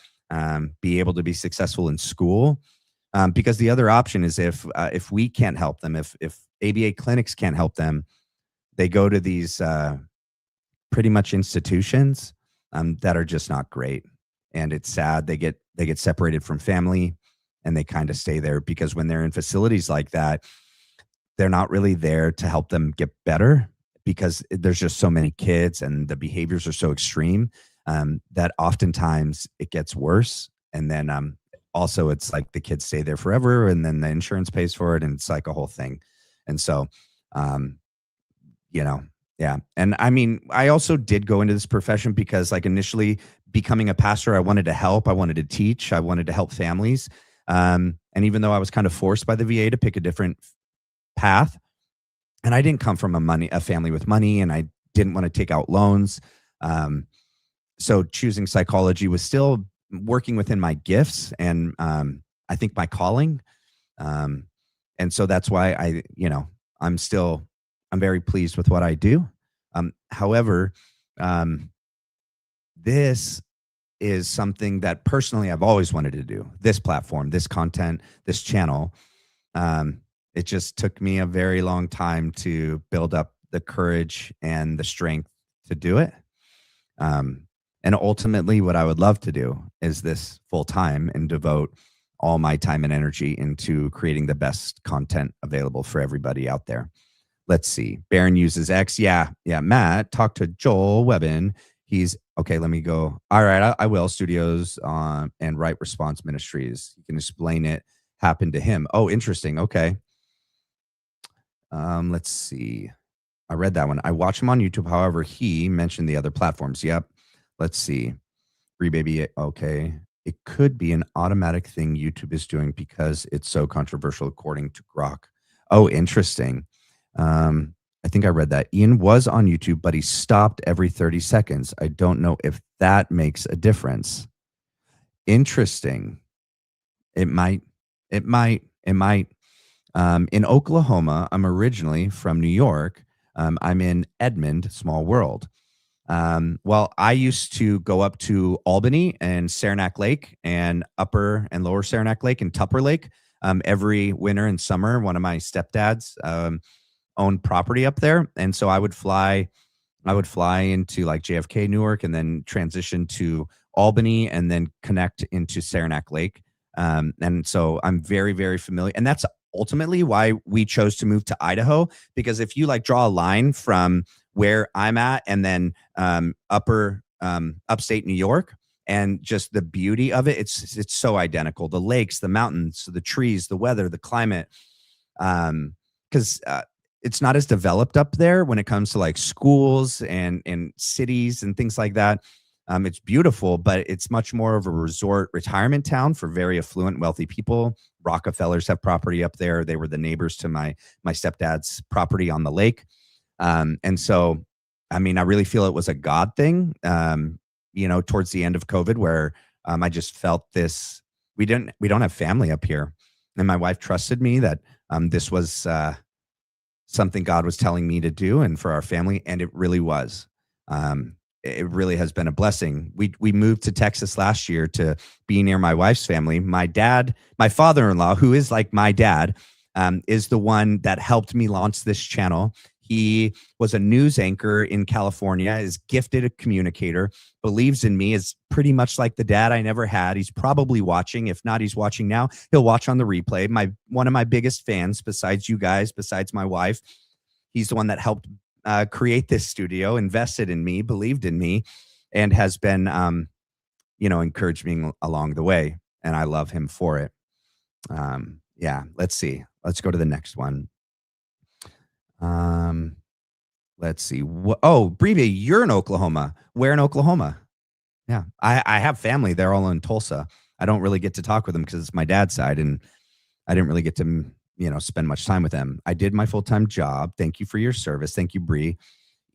be able to be successful in school. Because the other option is if we can't help them, if ABA clinics can't help them, they go to these pretty much institutions that are just not great. And it's sad. They get separated from family and they kind of stay there, because when they're in facilities like that, they're not really there to help them get better, because there's just so many kids and the behaviors are so extreme that oftentimes it gets worse. And then also it's like the kids stay there forever, and then the insurance pays for it, and it's like a whole thing. And so yeah. And I mean, I also did go into this profession because, like, initially becoming a pastor, I wanted to help. I wanted to teach. I wanted to help families. And even though I was kind of forced by the VA to pick a different path, and I didn't come from a family with money, and I didn't want to take out loans. So choosing psychology was still working within my gifts and I think my calling. And so that's why I'm very pleased with what I do. However, this is something that personally I've always wanted to do. This platform, this content, this channel. It just took me a very long time to build up the courage and the strength to do it. And ultimately, what I would love to do is this full time and devote all my time and energy into creating the best content available for everybody out there. Let's see. Baron uses X. Yeah. Matt, talk to Joel Webbin. He's okay. Let me go. All right. I will. Studios and Right Response Ministries. You can explain it happened to him. Oh, interesting. Okay. Let's see. I read that one. I watch him on YouTube. However, he mentioned the other platforms. Yep. Let's see. Free baby. Okay. It could be an automatic thing YouTube is doing because it's so controversial, according to Grok. Oh, interesting. I think I read that. Ian was on YouTube, but he stopped every 30 seconds. I don't know if that makes a difference. Interesting. It might. In Oklahoma, I'm originally from New York. I'm in Edmond, small world. Well, I used to go up to Albany and Saranac Lake and Upper and Lower Saranac Lake and Tupper Lake every winter and summer. One of my stepdads owned property up there, and so I would fly into like JFK, Newark, and then transition to Albany, and then connect into Saranac Lake. And so I'm very, very familiar, and that's ultimately why we chose to move to Idaho, because if you like draw a line from where I'm at and then upstate New York, and just the beauty of it, it's so identical. The lakes, the mountains, the trees, the weather, the climate, because it's not as developed up there when it comes to like schools and cities and things like that. It's beautiful, but it's much more of a resort retirement town for very affluent, wealthy people. Rockefellers have property up there. They were the neighbors to my stepdad's property on the lake. And so, I mean, I really feel it was a God thing, towards the end of COVID, where I just felt this, we don't have family up here. And my wife trusted me that this was something God was telling me to do and for our family. And it really was. It really has been a blessing. We moved to Texas last year to be near my wife's family. My father-in-law, who is like my dad, is the one that helped me launch this channel. He was a news anchor in California, is gifted a communicator, believes in me, is pretty much like the dad I never had. He's probably watching. If not, he's watching now. He'll watch on the replay. One of my biggest fans, besides you guys, besides my wife. He's the one that helped create this studio, invested in me, believed in me, and has been, encouraged me along the way. And I love him for it. Yeah, let's see. Let's go to the next one. Let's see. Breve, you're in Oklahoma. Where in Oklahoma? Yeah, I have family. They're all in Tulsa. I don't really get to talk with them because it's my dad's side, and I didn't really get to, spend much time with them. I did my full-time job. Thank you for your service. Thank you, Bree.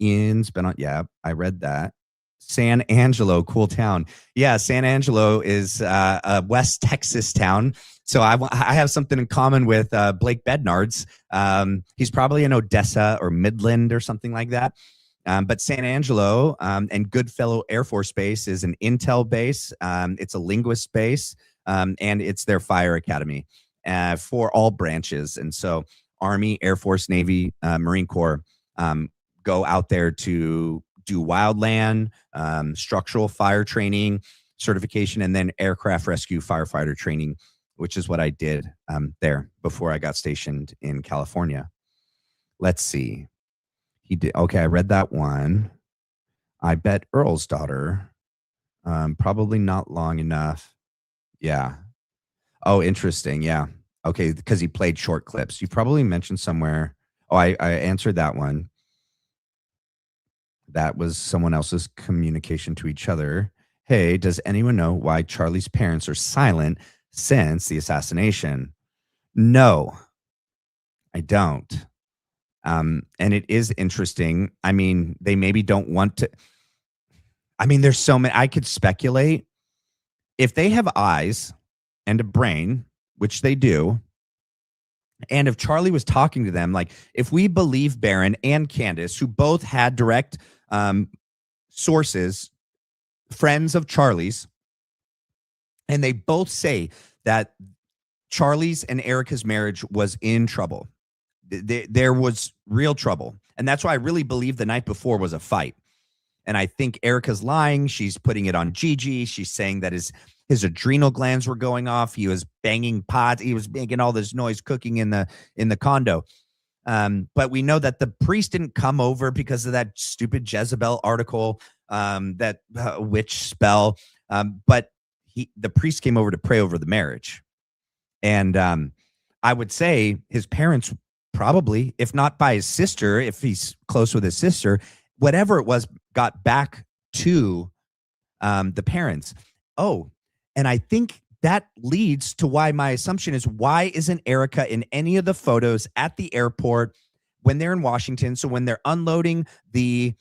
Ian's been on. Yeah, I read that. San Angelo, cool town. Yeah, San Angelo is a West Texas town. So I have something in common with Blake Bednards. He's probably in Odessa or Midland or something like that. But San Angelo and Goodfellow Air Force Base is an intel base. It's a linguist base, and it's their fire academy for all branches. And so Army, Air Force, Navy, Marine Corps go out there to do wildland, structural fire training, certification, and then aircraft rescue firefighter training, which is what I did there before I got stationed in California. Let's see. He did. Okay, I read that one. I bet Earl's daughter. Probably not long enough. Yeah. Oh, interesting. Yeah. Okay, because he played short clips. You probably mentioned somewhere. Oh, I answered that one. That was someone else's communication to each other. Hey, does anyone know why Charlie's parents are silent since the assassination? No, I don't. And it is interesting. I mean, they maybe don't want to. I mean, there's so many. I could speculate. If they have eyes and a brain, which they do, and if Charlie was talking to them, like if we believe Barron and Candace, who both had direct sources, friends of Charlie's, and they both say that Charlie's and Erica's marriage was in trouble. There was real trouble. And that's why I really believe the night before was a fight. And I think Erica's lying. She's putting it on Gigi. She's saying that his adrenal glands were going off. He was banging pots. He was making all this noise cooking in the condo. But we know that the priest didn't come over because of that stupid Jezebel article, that witch spell. But the priest came over to pray over the marriage. And I would say his parents probably, if not by his sister, if he's close with his sister, whatever it was, got back to the parents. Oh, and I think that leads to why my assumption is, why isn't Erica in any of the photos at the airport when they're in Washington? So when they're unloading the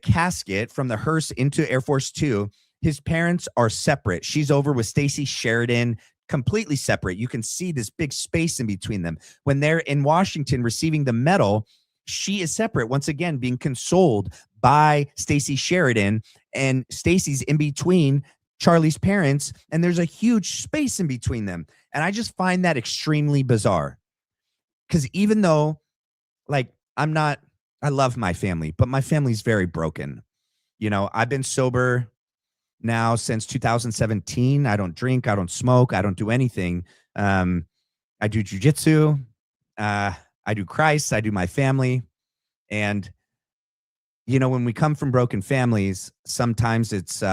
casket from the hearse into Air Force Two, his parents are separate. She's over with Stacy Sheridan completely separate. You can see this big space in between them. When they're in Washington receiving the medal, she is separate, once again, being consoled by Stacey Sheridan, and Stacey's in between Charlie's parents, and there's a huge space in between them. And I just find that extremely bizarre. Because even though, like, I love my family, but my family's very broken. You know, I've been sober now since 2017. I don't drink, I don't smoke, I don't do anything. I do jujitsu, I do Christ, I do my family. And, you know, when we come from broken families, sometimes it's,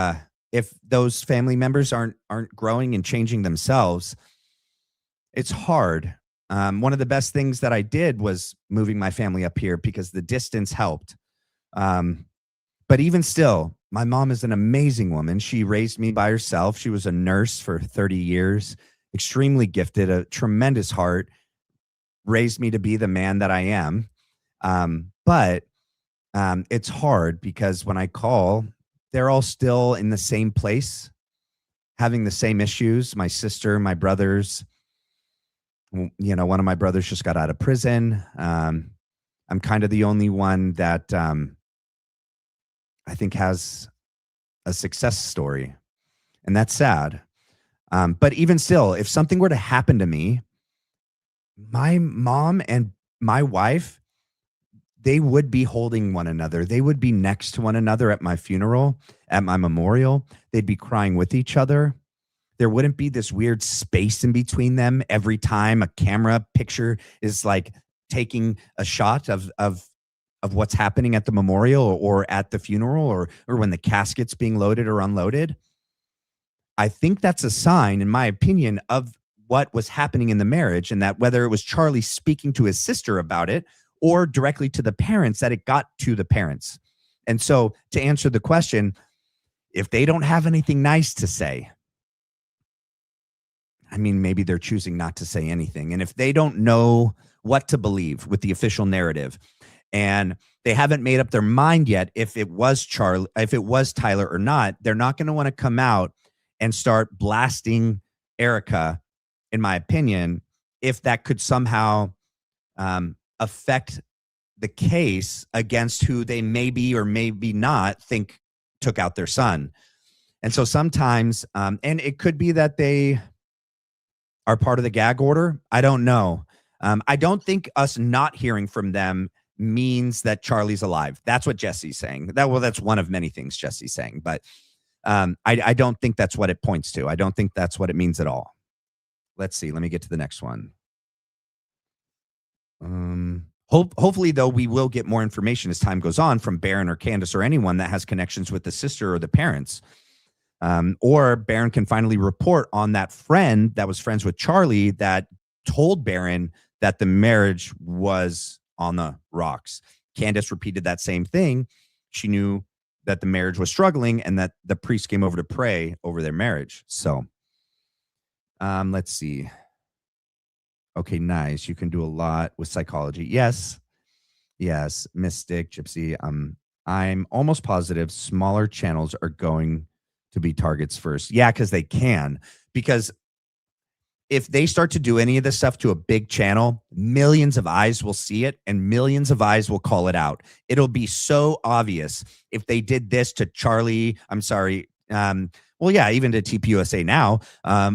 if those family members aren't growing and changing themselves, it's hard. One of the best things that I did was moving my family up here because the distance helped. But even still, my mom is an amazing woman. She raised me by herself. She was a nurse for 30 years, extremely gifted, a tremendous heart, raised me to be the man that I am. But it's hard because when I call, they're all still in the same place, having the same issues. My sister, my brothers, you know, one of my brothers just got out of prison. I'm kind of the only one that I think has a success story, and that's sad. But even still, if something were to happen to me, my mom and my wife, they would be holding one another. They would be next to one another at my funeral, at my memorial. They'd be crying with each other. There wouldn't be this weird space in between them every time a camera picture is like taking a shot of what's happening at the memorial or at the funeral or when the casket's being loaded or unloaded. I think that's a sign, in my opinion, of what was happening in the marriage, and that whether it was Charlie speaking to his sister about it or directly to the parents, that it got to the parents. And so to answer the question, if they don't have anything nice to say, I mean, maybe they're choosing not to say anything. And if they don't know what to believe with the official narrative, and they haven't made up their mind yet if it was Tyler or not, they're not going to want to come out and start blasting Erica, in my opinion, if that could somehow affect the case against who they maybe or maybe not think took out their son. And so sometimes, and it could be that they are part of the gag order. I don't know. I don't think us not hearing from them means that Charlie's alive. That's what Jesse's saying. That's one of many things Jesse's saying, but I don't think that's what it points to. I don't think that's what it means at all. Let's see. Let me get to the next one. Hopefully, though, we will get more information as time goes on from Barron or Candace or anyone that has connections with the sister or the parents. Or Barron can finally report on that friend that was friends with Charlie that told Barron that the marriage was on the rocks. Candace repeated that same thing. She knew that the marriage was struggling and that the priest came over to pray over their marriage. So let's see. Okay, nice. You can do a lot with psychology. Yes. Mystic, Gypsy. I'm almost positive smaller channels are going to be targets first. Yeah, because they can. Because if they start to do any of this stuff to a big channel, millions of eyes will see it and millions of eyes will call it out. It'll be so obvious if they did this to Charlie. I'm sorry. Well, yeah, even to TPUSA now,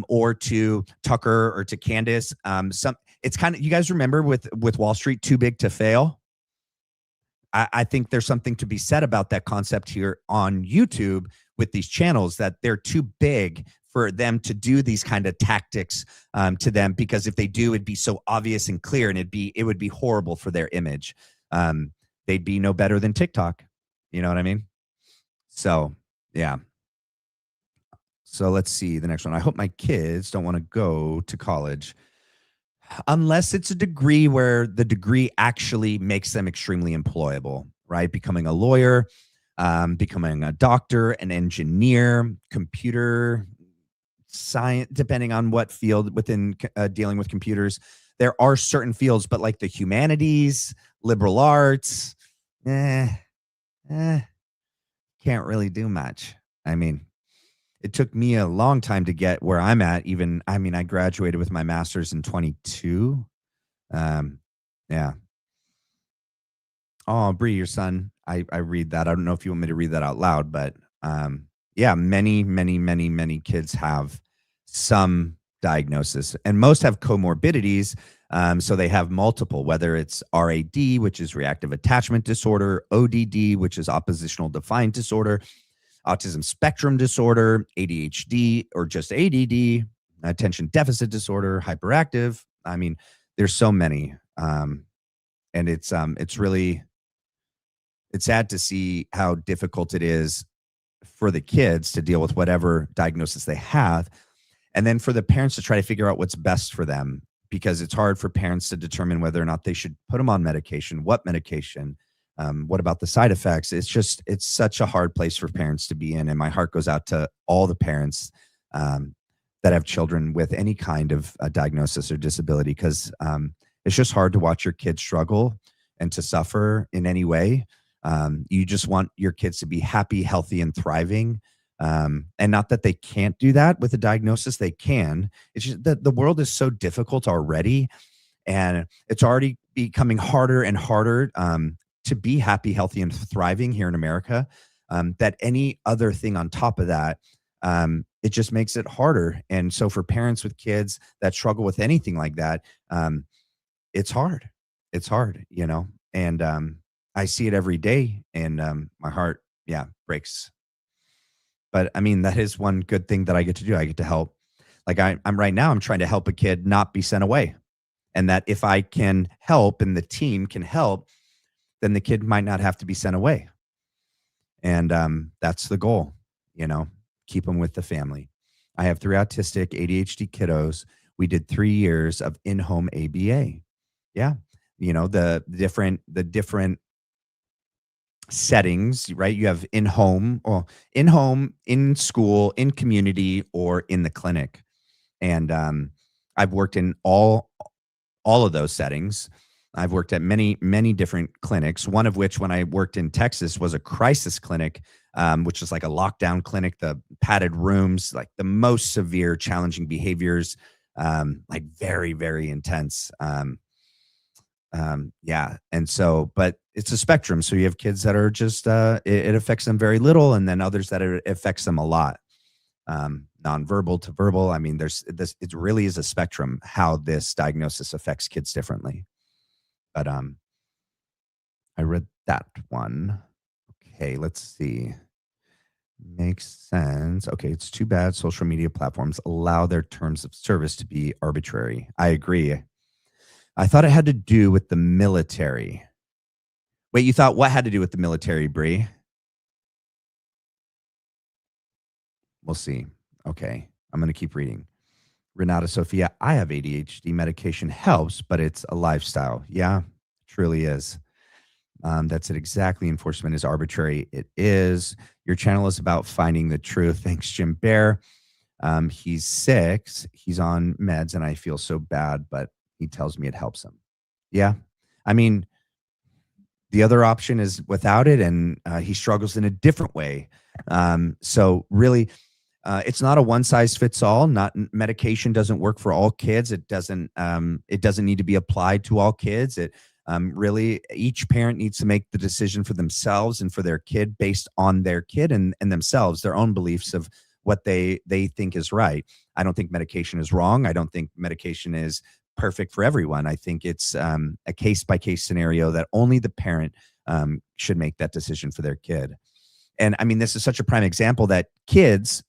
or to Tucker or to Candace. It's kind of, you guys remember with Wall Street, too big to fail? I think there's something to be said about that concept here on YouTube with these channels, that they're too big for them to do these kind of tactics to them, because if they do, it'd be so obvious and clear, and it would be horrible for their image. They'd be no better than TikTok. You know what I mean? So, yeah. So let's see the next one. I hope my kids don't want to go to college unless it's a degree where the degree actually makes them extremely employable, right? Becoming a lawyer, becoming a doctor, an engineer, computer science, depending on what field within dealing with computers. There are certain fields, but like the humanities, liberal arts, can't really do much. I mean, it took me a long time to get where I'm at. Even, I mean, I graduated with my master's in 22. Yeah. Oh, Bree, your son. I read that. I don't know if you want me to read that out loud, but yeah, many kids have some diagnosis, and most have comorbidities. So they have multiple, whether it's RAD, which is reactive attachment disorder, ODD, which is oppositional defiant disorder, autism spectrum disorder, ADHD, or just ADD, attention deficit disorder, hyperactive. I mean, there's so many. And it's sad to see how difficult it is for the kids to deal with whatever diagnosis they have. And then for the parents to try to figure out what's best for them, because it's hard for parents to determine whether or not they should put them on medication, what medication, what about the side effects. It's such a hard place for parents to be in. And my heart goes out to all the parents that have children with any kind of diagnosis or disability, because it's just hard to watch your kids struggle and to suffer in any way. You just want your kids to be happy, healthy, and thriving. And not that they can't do that with a diagnosis, they can. It's just that the world is so difficult already, and it's already becoming harder and harder to be happy, healthy, and thriving here in America. That any other thing on top of that, it just makes it harder. And so for parents with kids that struggle with anything like that, it's hard. It's hard, you know, and I see it every day, and my heart, breaks. But I mean, that is one good thing that I get to do. I get to help. Like I'm right now, I'm trying to help a kid not be sent away. And that if I can help and the team can help, then the kid might not have to be sent away. And that's the goal, you know, keep them with the family. I have 3 autistic ADHD kiddos. We did 3 years of in-home ABA. Yeah. You know, the different settings, right? You have in-home, in school, in community, or in the clinic. And I've worked in all of those settings. I've worked at many different clinics, one of which, when I worked in Texas, was a crisis clinic, which is like a lockdown clinic, the padded rooms, like the most severe, challenging behaviors, like very, very intense. And so, but it's a spectrum. So you have kids that are just, it affects them very little, and then others that it affects them a lot. Nonverbal to verbal. I mean, it really is a spectrum how this diagnosis affects kids differently. But I read that one. Okay, let's see. Makes sense. Okay, it's too bad social media platforms allow their terms of service to be arbitrary. I agree. I thought it had to do with the military. Wait, you thought what had to do with the military, Bree? We'll see. Okay, I'm going to keep reading. Renata Sophia, I have ADHD. Medication helps, but it's a lifestyle. Yeah, it truly is. That's it exactly. Enforcement is arbitrary. It is. Your channel is about finding the truth. Thanks, Jim Bear. He's 6. He's on meds, and I feel so bad, but he tells me it helps him. Yeah. I mean, the other option is without it, and he struggles in a different way. So really, it's not a one size fits all. Not medication doesn't work for all kids. It doesn't need to be applied to all kids. It really, each parent needs to make the decision for themselves and for their kid based on their kid and themselves, their own beliefs of what they think is right. I don't think medication is wrong. I don't think medication is perfect for everyone. I think it's a case-by-case scenario that only the parent should make that decision for their kid. And I mean, this is such a prime example that kids,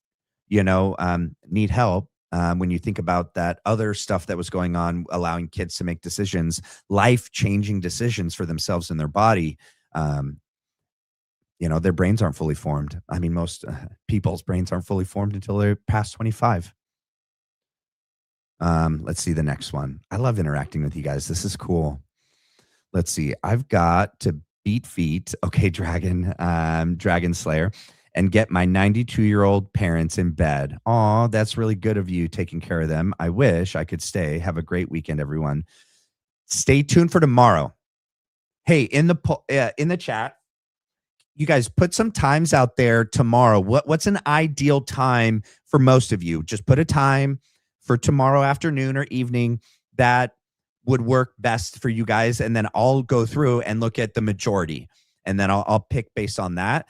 need help. When you think about that other stuff that was going on, allowing kids to make decisions, life-changing decisions for themselves and their body, their brains aren't fully formed. I mean, most people's brains aren't fully formed until they're past 25. Let's see the next one. I love interacting with you guys. This is cool. Let's see. I've got to beat feet. Okay, Dragon Slayer, and get my 92-year-old parents in bed. Aw, that's really good of you taking care of them. I wish I could stay. Have a great weekend, everyone. Stay tuned for tomorrow. Hey, in the chat, you guys put some times out there tomorrow. What's an ideal time for most of you? Just put a time for tomorrow afternoon or evening that would work best for you guys. And then I'll go through and look at the majority. And then I'll pick based on that.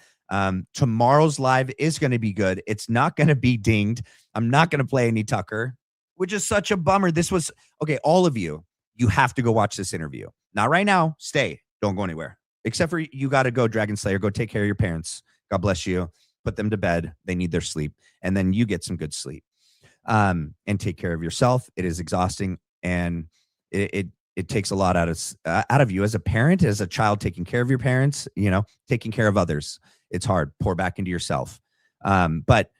Tomorrow's live is going to be good. It's not going to be dinged. I'm not going to play any Tucker, which is such a bummer. This was, okay, all of you, you have to go watch this interview. Not right now. Stay. Don't go anywhere. Except for you got to go, Dragon Slayer. Go take care of your parents. God bless you. Put them to bed. They need their sleep. And then you get some good sleep. And take care of yourself. It is exhausting. And it takes a lot out of you as a parent, as a child, taking care of your parents, taking care of others. It's hard. Pour back into yourself. But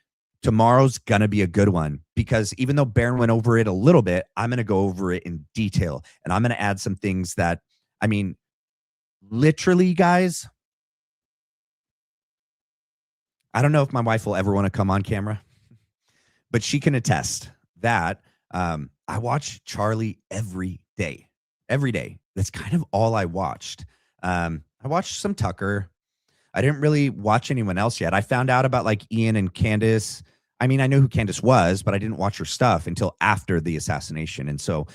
tomorrow's going to be a good one, because even though Baron went over it a little bit, I'm going to go over it in detail. And I'm going to add some things that, I mean, literally, guys, I don't know if my wife will ever want to come on camera, but she can attest that I watch Charlie every day. Every day. That's kind of all I watched. I watched some Tucker. I didn't really watch anyone else yet. I found out about like Ian and Candace. I mean, I knew who Candace was, but I didn't watch her stuff until after the assassination. And so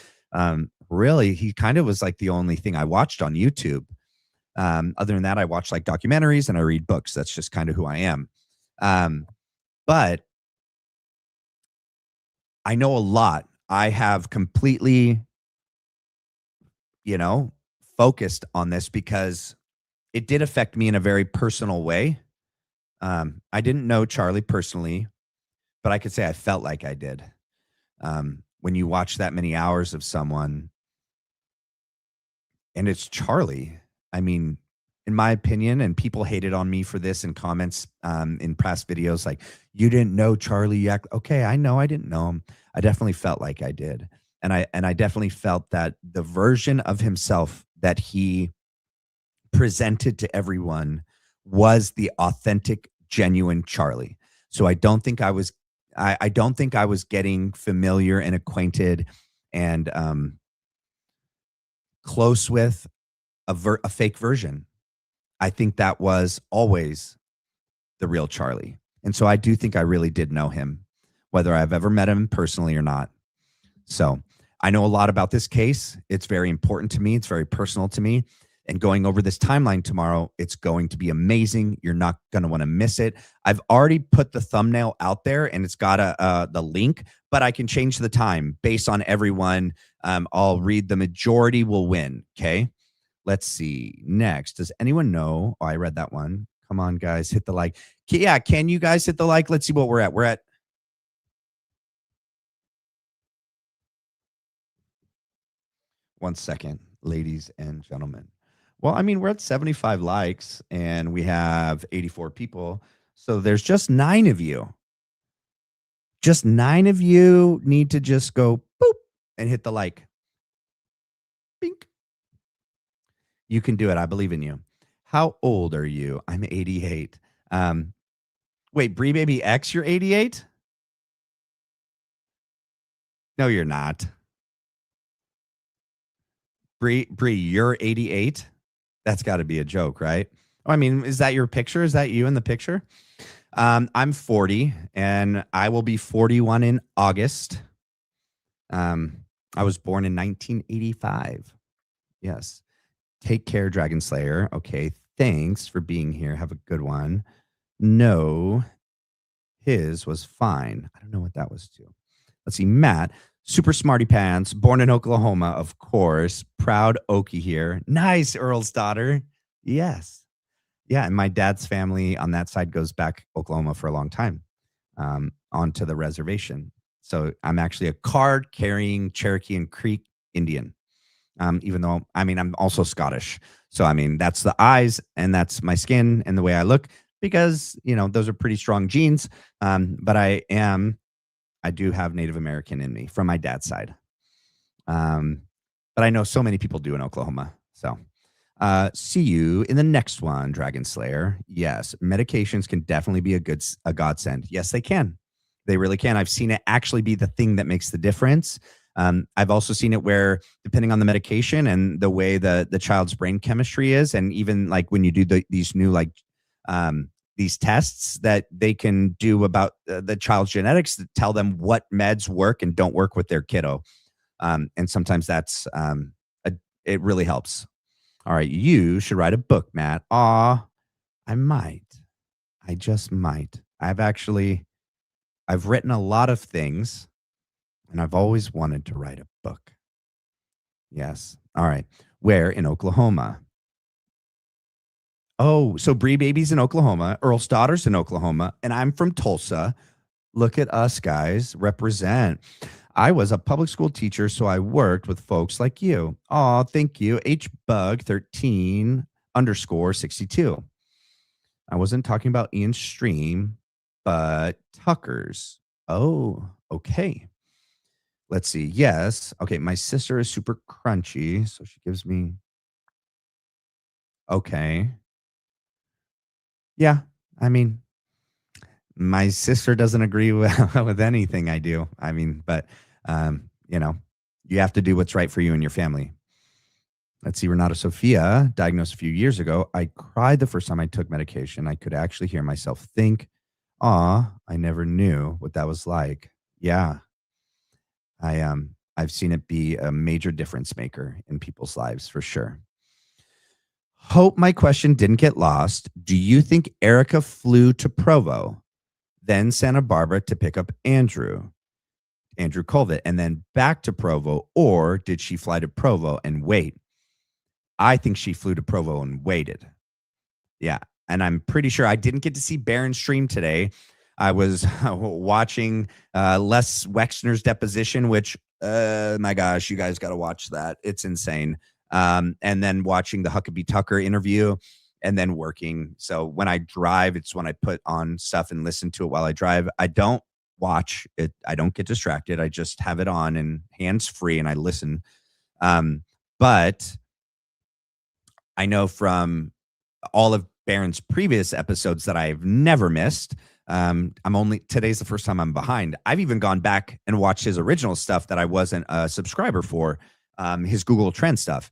really, he kind of was like the only thing I watched on YouTube. Other than that, I watch like documentaries and I read books. That's just kind of who I am. But I know a lot. I have completely, focused on this because it did affect me in a very personal way. I didn't know Charlie personally, but I could say I felt like I did. When you watch that many hours of someone and it's Charlie, I mean, in my opinion, and people hated on me for this in comments in past videos, like, you didn't know Charlie. Okay, I know I didn't know him. I definitely felt like I did. And I definitely felt that the version of himself that he presented to everyone was the authentic, genuine Charlie. So I don't think I was getting familiar and acquainted and close with a fake version. I think that was always the real Charlie. And so I do think I really did know him, whether I've ever met him personally or not. So I know a lot about this case. It's very important to me. It's very personal to me. And going over this timeline tomorrow, it's going to be amazing. You're not going to want to miss it. I've already put the thumbnail out there and it's got the link, but I can change the time based on everyone. I'll read the majority will win. Okay. Let's see. Next, does anyone know? Oh, I read that one. Come on, guys, hit the like. Yeah, can you guys hit the like? Let's see what we're at. We're at 1 second, ladies and gentlemen. Well, I mean, we're at 75 likes and we have 84 people. So there's just 9 of you. Just 9 of you need to just go boop and hit the like. Bink. You can do it. I believe in you. How old are you? I'm 88. Wait, Bree Baby X, you're 88? No, you're not. Bree, you're 88? That's got to be a joke, right? I mean, is that your picture? Is that you in the picture? I'm 40 and I will be 41 in August. I was born in 1985. Yes. Take care, Dragon Slayer. Okay. Thanks for being here. Have a good one. No, his was fine. I don't know what that was too. Let's see. Matt, super smarty pants, born in Oklahoma, of course. Proud Okie here. Nice, Earl's daughter. Yes. Yeah. And my dad's family on that side goes back Oklahoma for a long time, onto the reservation. So I'm actually a card carrying Cherokee and Creek Indian. Even though, I mean, I'm also Scottish. So, I mean, that's the eyes and that's my skin and the way I look because, those are pretty strong genes. But I do have Native American in me from my dad's side. But I know so many people do in Oklahoma. So, see you in the next one, Dragon Slayer. Yes, medications can definitely be a godsend. Yes, they can. They really can. I've seen it actually be the thing that makes the difference. I've also seen it where, depending on the medication and the way the child's brain chemistry is, and even like when you do these new like these tests that they can do about the child's genetics that tell them what meds work and don't work with their kiddo. And sometimes that's it really helps. All right, you should write a book, Matt. I might. I just might. I've written a lot of things, and I've always wanted to write a book. Yes. All right. Where in Oklahoma? Oh, so Bree Baby's in Oklahoma. Earl's daughter's in Oklahoma, and I'm from Tulsa. Look at us, guys. Represent. I was a public school teacher, so I worked with folks like you. Oh, thank you. HBug13_62. I wasn't talking about Ian's stream, but Tucker's. Oh, okay. Let's see. Yes. Okay. My sister is super crunchy, so she gives me. Okay. Yeah. I mean, my sister doesn't agree with anything I do. I mean, but, you have to do what's right for you and your family. Let's see. Renata Sophia, diagnosed a few years ago. I cried the first time I took medication. I could actually hear myself think, I never knew what that was like. Yeah. I've seen it be a major difference maker in people's lives for sure. Hope my question didn't get lost. Do you think Erica flew to Provo, then Santa Barbara to pick up Andrew Colvett, and then back to Provo, or did she fly to Provo and wait? I think she flew to Provo and waited. Yeah, and I'm pretty sure I didn't get to see Baron's stream today. I was watching Les Wexner's deposition, which, my gosh, you guys got to watch that. It's insane. And then watching the Huckabee Tucker interview and then working. So when I drive, it's when I put on stuff and listen to it while I drive. I don't watch it. I don't get distracted. I just have it on and hands free and I listen. But I know from all of Baron's previous episodes that I've never missed. Today's the first time I'm behind. I've even gone back and watched his original stuff that I wasn't a subscriber for, his Google Trend stuff.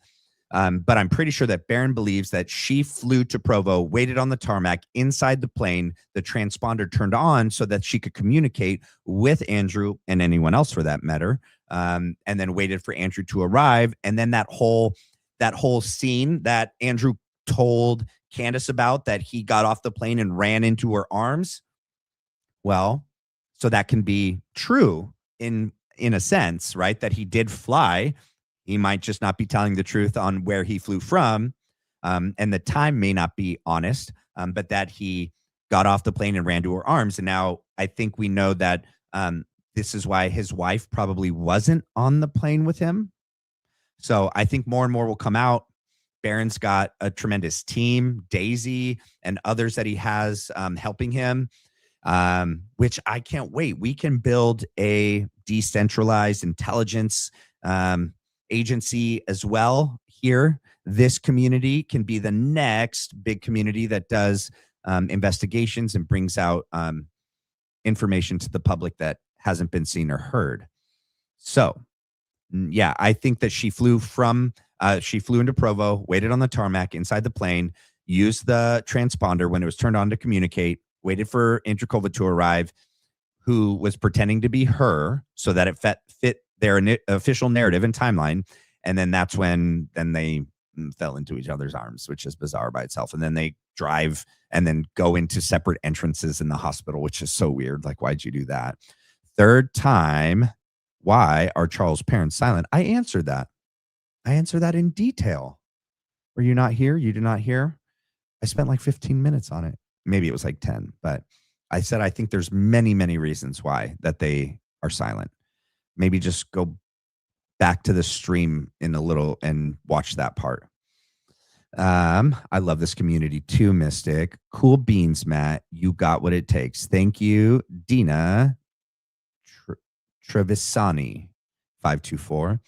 But I'm pretty sure that Baron believes that she flew to Provo, waited on the tarmac inside the plane, the transponder turned on so that she could communicate with Andrew and anyone else for that matter, and then waited for Andrew to arrive. And then that whole scene that Andrew told Candace about, that he got off the plane and ran into her arms. Well, so that can be true in a sense, right? That he did fly. He might just not be telling the truth on where he flew from. And the time may not be honest, but that he got off the plane and ran to her arms. And now I think we know that this is why his wife probably wasn't on the plane with him. So I think more and more will come out. Baron's got a tremendous team, Daisy and others that he has helping him, which I can't wait. We can build a decentralized intelligence agency as well here. This community can be the next big community that does investigations and brings out information to the public that hasn't been seen or heard. So, yeah, I think that she flew into Provo, waited on the tarmac inside the plane, used the transponder when it was turned on to communicate, waited for Andrew Colvett to arrive, who was pretending to be her so that it fit their official narrative and timeline. And then that's when they fell into each other's arms, which is bizarre by itself. And then they drive and then go into separate entrances in the hospital, which is so weird. Like, why'd you do that? Third time, why are Charles' parents silent? I answered that. I answered that in detail. Were you not here? You did not hear? I spent like 15 minutes on it. Maybe it was like 10, but I said, I think there's many, many reasons why that they are silent. Maybe just go back to the stream in a little and watch that part. I love this community too, Mystic. Cool beans, Matt. You got what it takes. Thank you, Dina Trevisani, 524.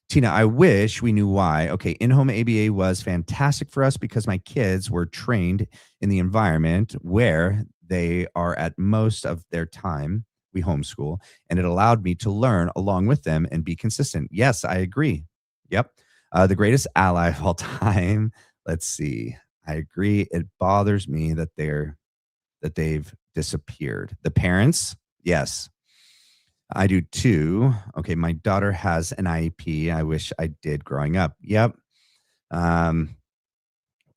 Tina, I wish we knew why. Okay, in-home ABA was fantastic for us because my kids were trained in the environment where they are at most of their time. We homeschool, and it allowed me to learn along with them and be consistent. Yes, I agree. Yep. The greatest ally of all time. Let's see. I agree. It bothers me that they've disappeared. The parents, yes, I do too. Okay, my daughter has an IEP. I wish I did growing up. Yep.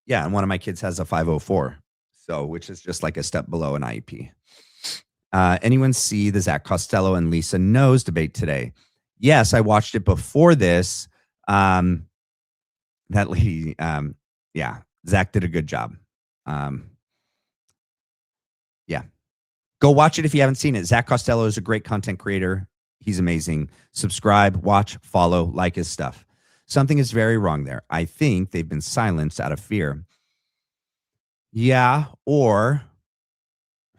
Yeah, and one of my kids has a 504, so which is just like a step below an IEP. Anyone see the Zach Costello and Lisa Knows debate today? Yes, I watched it before this. That lady, yeah, Zach did a good job. Yeah, go watch it if you haven't seen it. Zach Costello is a great content creator. He's amazing. Subscribe, watch, follow, like his stuff. Something is very wrong there. I think they've been silenced out of fear. Yeah, or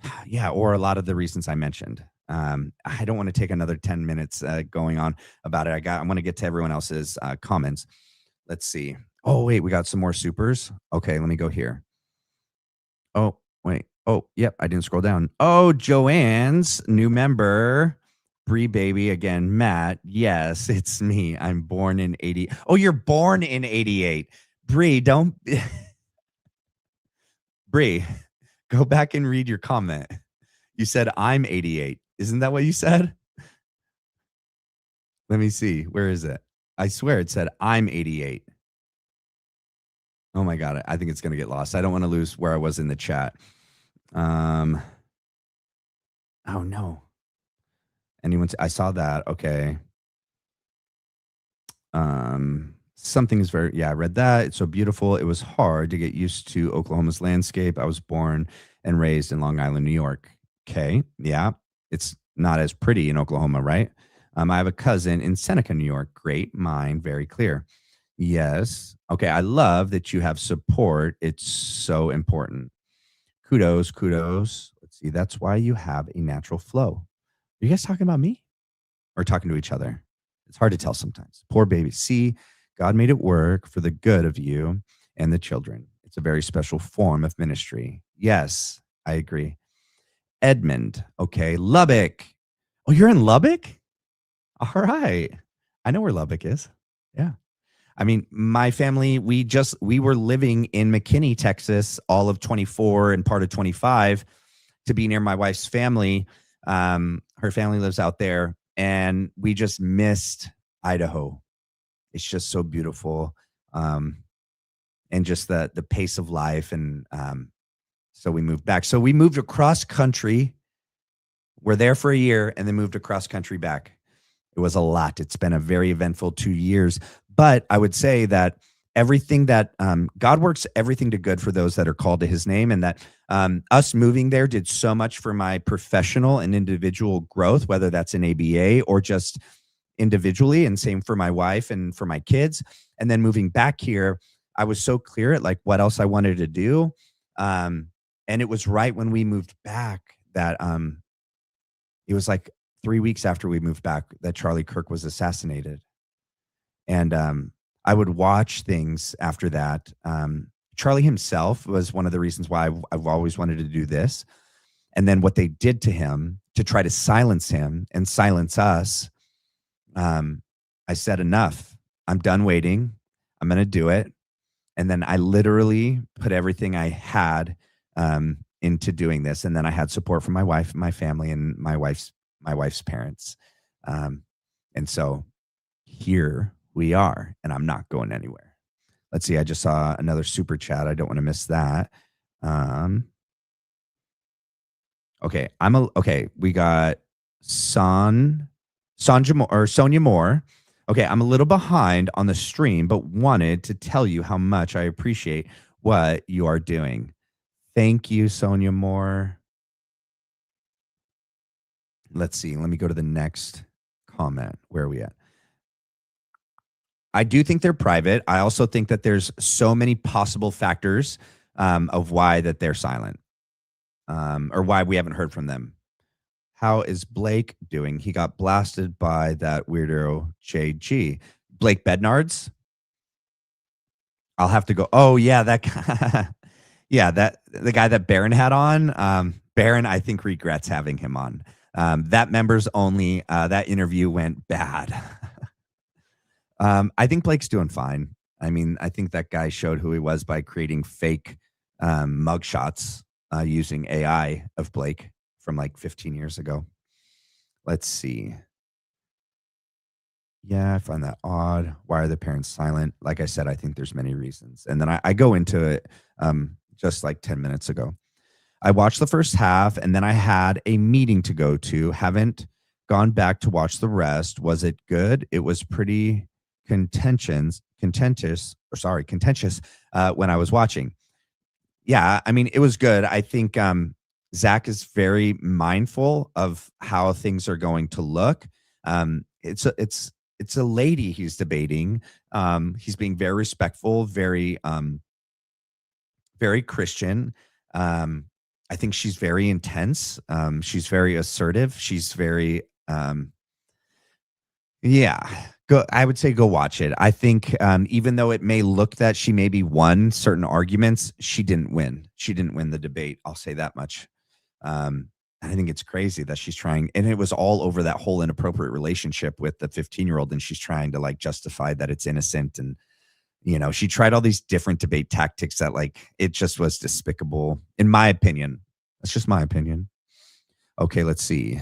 a lot of the reasons I mentioned. I don't want to take another 10 minutes going on about it. I want to get to everyone else's comments. Let's see. Oh, wait, we got some more supers. Okay, let me go here. Oh, wait. Oh, yep, I didn't scroll down. Oh, Joanne's new member. Bree baby again. Matt, yes, it's me. I'm born in 80. Oh, you're born in 88. Bree, don't. Bree, go back and read your comment. You said I'm 88. Isn't that what you said? Let me see. Where is it? I swear it said I'm 88. Oh my God. I think it's going to get lost. I don't want to lose where I was in the chat. Oh no. I saw that. Okay. Something is I read that. It's so beautiful. It was hard to get used to Oklahoma's landscape. I was born and raised in Long Island, New York. Okay. Yeah. It's not as pretty in Oklahoma, right? I have a cousin in Seneca, New York. Great mind, very clear. Yes. Okay. I love that you have support. It's so important. Kudos. Let's see. That's why you have a natural flow. Are you guys talking about me or talking to each other? It's hard to tell sometimes. Poor baby. See, God made it work for the good of you and the children. It's a very special form of ministry. Yes, I agree. Edmund. Okay. Lubbock. Oh, you're in Lubbock? All right. I know where Lubbock is. Yeah. I mean, my family, we were living in McKinney, Texas, all of 24 and part of 25 to be near my wife's family. Her family lives out there, and we just missed Idaho. It's just so beautiful. And just the pace of life. And so we moved back. So we moved across country. We're there for a year and then moved across country back. It was a lot. It's been a very eventful 2 years. But I would say that everything that God works everything to good for those that are called to his name, and that us moving there did so much for my professional and individual growth, whether that's in ABA or just individually, and same for my wife and for my kids. And then moving back here, I was so clear at like what else I wanted to do. And it was right when we moved back that it was like 3 weeks after we moved back that Charlie Kirk was assassinated. And I would watch things after that. Charlie himself was one of the reasons why I've always wanted to do this. And then what they did to him to try to silence him and silence us, I said, enough. I'm done waiting. I'm going to do it. And then I literally put everything I had into doing this. And then I had support from my wife, my family, and my wife's parents. And so here we are, and I'm not going anywhere. Let's see. I just saw another super chat. I don't want to miss that. Okay. We got Sonia Moore. Okay. I'm a little behind on the stream, but wanted to tell you how much I appreciate what you are doing. Thank you, Sonia Moore. Let's see. Let me go to the next comment. Where are we at? I do think they're private. I also think that there's so many possible factors of why that they're silent, or why we haven't heard from them. How is Blake doing? He got blasted by that weirdo JG. Blake Bednards? I'll have to go. Oh, yeah, that guy. Yeah, the guy that Barron had on. Barron, I think, regrets having him on. That members only, that interview went bad. I think Blake's doing fine. I mean, I think that guy showed who he was by creating fake mugshots using AI of Blake from like 15 years ago. Let's see. Yeah, I find that odd. Why are the parents silent? Like I said, I think there's many reasons. And then I go into it just like 10 minutes ago. I watched the first half and then I had a meeting to go to. Haven't gone back to watch the rest. Was it good? It was pretty contentious when I was watching. Yeah, I mean, it was good. I think Zach is very mindful of how things are going to look. It's a lady he's debating. He's being very respectful, very Christian. I think she's very intense. She's very assertive. She's very I would say go watch it. I think even though it may look that she maybe won certain arguments, she didn't win. She didn't win the debate. I'll say that much. I think it's crazy that she's trying, and it was all over that whole inappropriate relationship with the 15-year-old, and she's trying to like justify that it's innocent. And, you know, she tried all these different debate tactics that like, it just was despicable, in my opinion. That's just my opinion. Okay, let's see.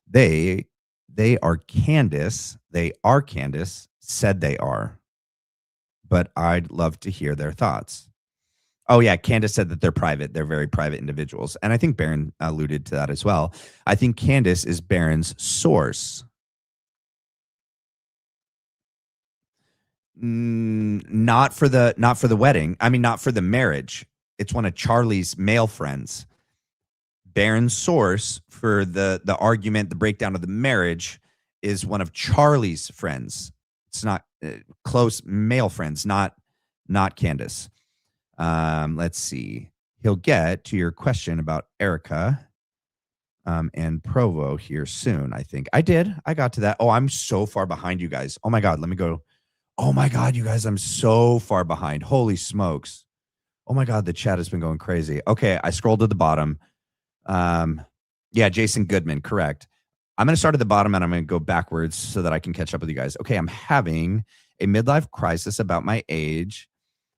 They are Candace. They are Candace, said they are. But I'd love to hear their thoughts. Oh, yeah. Candace said that they're private. They're very private individuals. And I think Barron alluded to that as well. I think Candace is Barron's source. Not for the wedding. I mean, not for the marriage. It's one of Charlie's male friends. Barron's source for the argument, the breakdown of the marriage, is one of Charlie's friends. It's not close male friends, not Candace. Let's see. He'll get to your question about Erica and Provo here soon, I think. I got to that. Oh, I'm so far behind you guys. Oh, my God. Let me go. Oh, my God, you guys. I'm so far behind. Holy smokes. Oh, my God. The chat has been going crazy. Okay. I scrolled to the bottom. Yeah, Jason Goodman. Correct. I'm going to start at the bottom and I'm going to go backwards so that I can catch up with you guys. Okay. I'm having a midlife crisis about my age.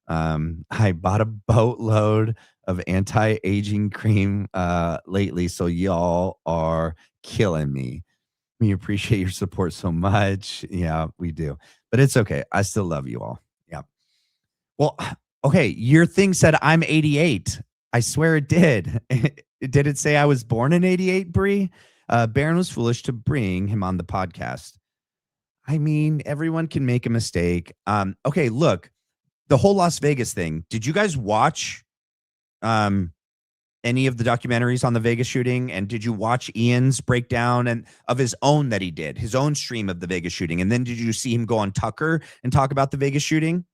I bought a boatload of anti-aging cream lately, so y'all are killing me. We appreciate your support so much. Yeah, we do. But it's okay. I still love you all. Yeah. Well, okay. Your thing said I'm 88. I swear it did. Did it say I was born in 88, Bree? Barron was foolish to bring him on the podcast. I mean, everyone can make a mistake. Okay, look. The whole Las Vegas thing. Did you guys watch any of the documentaries on the Vegas shooting? And did you watch Ian's breakdown and of his own that he did, his own stream of the Vegas shooting? And then did you see him go on Tucker and talk about the Vegas shooting?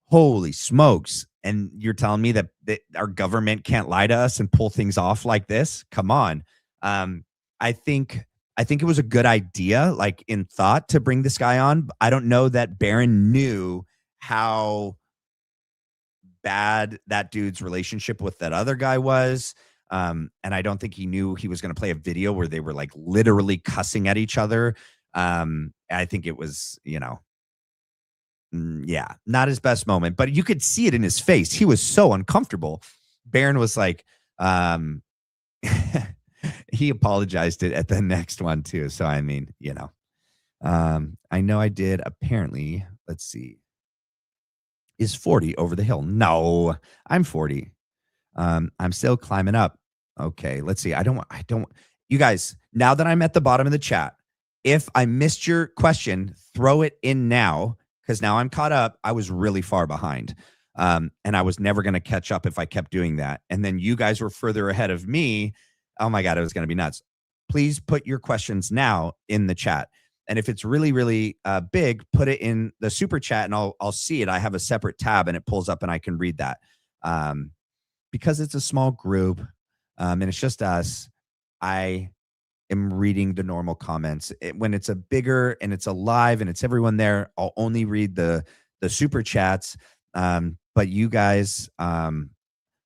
Holy smokes. And you're telling me that our government can't lie to us and pull things off like this? Come on. I think it was a good idea, like in thought, to bring this guy on. I don't know that Barron knew how bad that dude's relationship with that other guy was. And I don't think he knew he was going to play a video where they were like literally cussing at each other. I think it was, not his best moment, but you could see it in his face. He was so uncomfortable. Barron was like, he apologized at the next one too. So, I mean, I know I did. Apparently, let's see. Is 40 over the hill? No, I'm 40. I'm still climbing up. Okay, let's see. I don't, you guys, now that I'm at the bottom of the chat, if I missed your question, throw it in now, because now I'm caught up. I was really far behind. And I was never going to catch up if I kept doing that. And then you guys were further ahead of me. Oh my God, it was going to be nuts. Please put your questions now in the chat. And if it's really, really big, put it in the super chat and I'll see it. I have a separate tab and it pulls up and I can read that. Because it's a small group and it's just us, I am reading the normal comments. When it's a bigger and it's a live and it's everyone there, I'll only read the super chats. But you guys are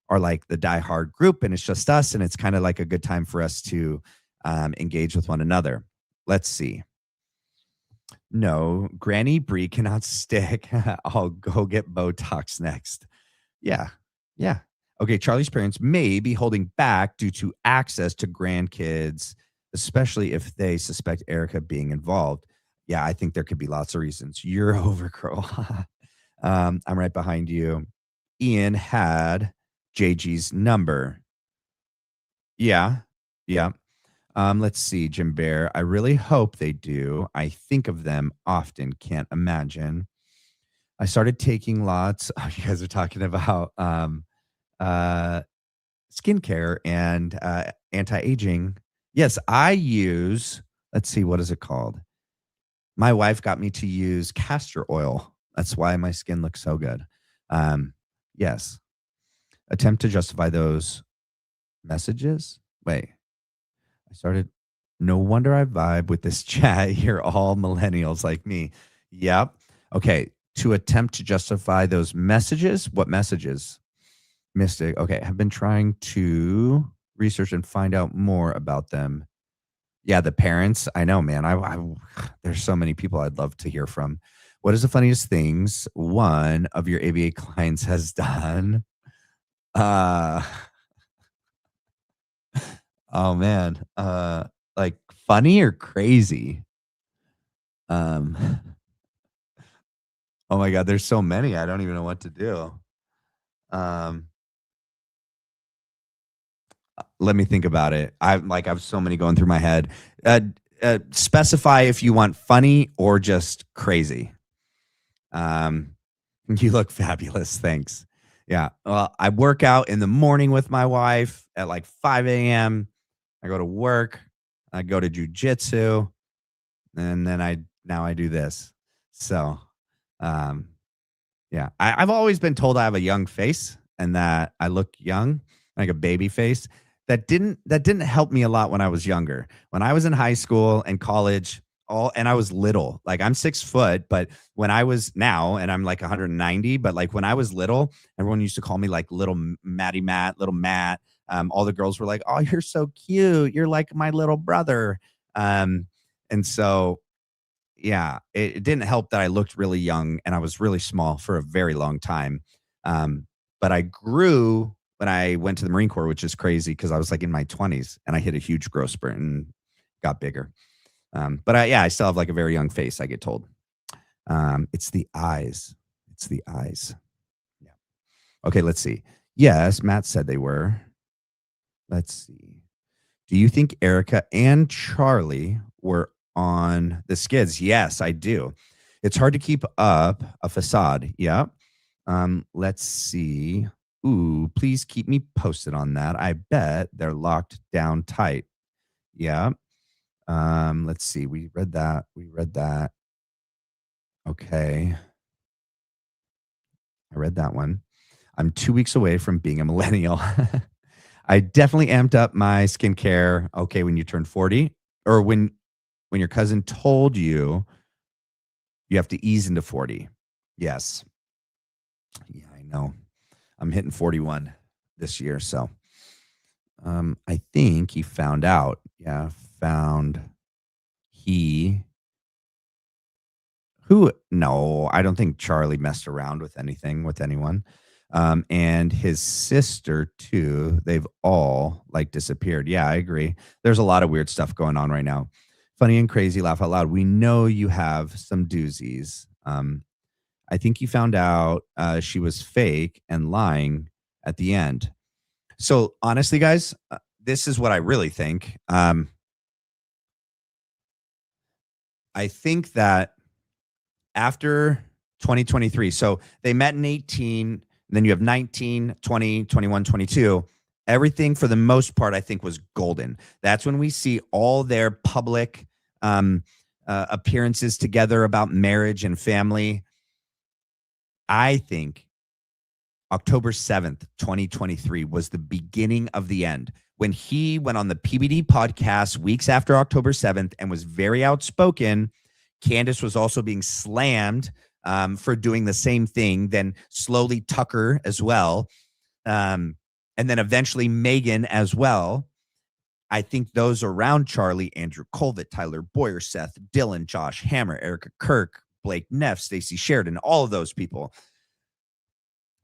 like the diehard group and it's just us. And it's kind of like a good time for us to engage with one another. Let's see. No, Granny Bree cannot stick. I'll go get Botox next. Yeah. Yeah. Okay. Charlie's parents may be holding back due to access to grandkids, especially if they suspect Erica being involved. Yeah, I think there could be lots of reasons. You're over, girl. I'm right behind you. Ian had JG's number. Yeah. Yeah. Let's see, Jim Bear. I really hope they do. I think of them often. Can't imagine. I started taking lots. Oh, you guys are talking about skincare and anti-aging. Yes, I use, let's see, what is it called? My wife got me to use castor oil. That's why my skin looks so good. Yes. Attempt to justify those messages. Wait, I started. No wonder I vibe with this chat. You're all millennials like me. Yep. Okay. To attempt to justify those messages. What messages? Mystic. Okay. Have been trying to research and find out more about them. Yeah, the parents. I know, man. There's so many people I'd love to hear from. What is the funniest things one of your ABA clients has done? Oh man. Like funny or crazy? Oh my God, there's so many. I don't even know what to do. Let me think about it. I have so many going through my head. Specify if you want funny or just crazy. You look fabulous. Thanks. Yeah. Well, I work out in the morning with my wife at like 5 a.m. I go to work. I go to jujitsu, and then I do this. So, yeah, I've always been told I have a young face and that I look young, like a baby face. That didn't help me a lot when I was younger. When I was in high school and college, and I was little. Like I'm 6 foot, but when I was now, and I'm like 190, but like when I was little, everyone used to call me like little Matty Matt, little Matt. All the girls were like, "Oh, you're so cute. You're like my little brother." And so, yeah, it didn't help that I looked really young and I was really small for a very long time. But I grew when I went to the Marine Corps, which is crazy because I was like in my 20s and I hit a huge growth spurt and got bigger. But I still have like a very young face, I get told. It's the eyes. It's the eyes. Yeah. Okay, let's see. Yes, Matt said they were. Let's see. Do you think Erica and Charlie were on the skids? Yes, I do. It's hard to keep up a facade. Yeah. Let's see. Ooh, please keep me posted on that. I bet they're locked down tight. Yeah. Let's see. We read that. Okay. I read that one. I'm 2 weeks away from being a millennial. I definitely amped up my skincare. Okay, when you turn 40, or when your cousin told you you have to ease into 40. Yes. Yeah, I know. I'm hitting 41 this year, so I think he found out. Yeah, no, I don't think Charlie messed around with anyone. And his sister too, they've all like disappeared. Yeah, I agree. There's a lot of weird stuff going on right now. Funny and crazy, laugh out loud. We know you have some doozies. I think you found out she was fake and lying at the end. So honestly, guys, this is what I really think. I think that after 2023, so they met in 18, then you have 19, 20, 21, 22. Everything for the most part, I think, was golden. That's when we see all their public appearances together about marriage and family. I think October 7th, 2023 was the beginning of the end. When he went on the PBD podcast weeks after October 7th and was very outspoken, Candace was also being slammed for doing the same thing. Then slowly Tucker as well. And then eventually Megan as well. I think those around Charlie, Andrew Colvett, Tyler Boyer, Seth Dillon, Josh Hammer, Erica Kirk, Blake Neff, Stacey Sheridan, all of those people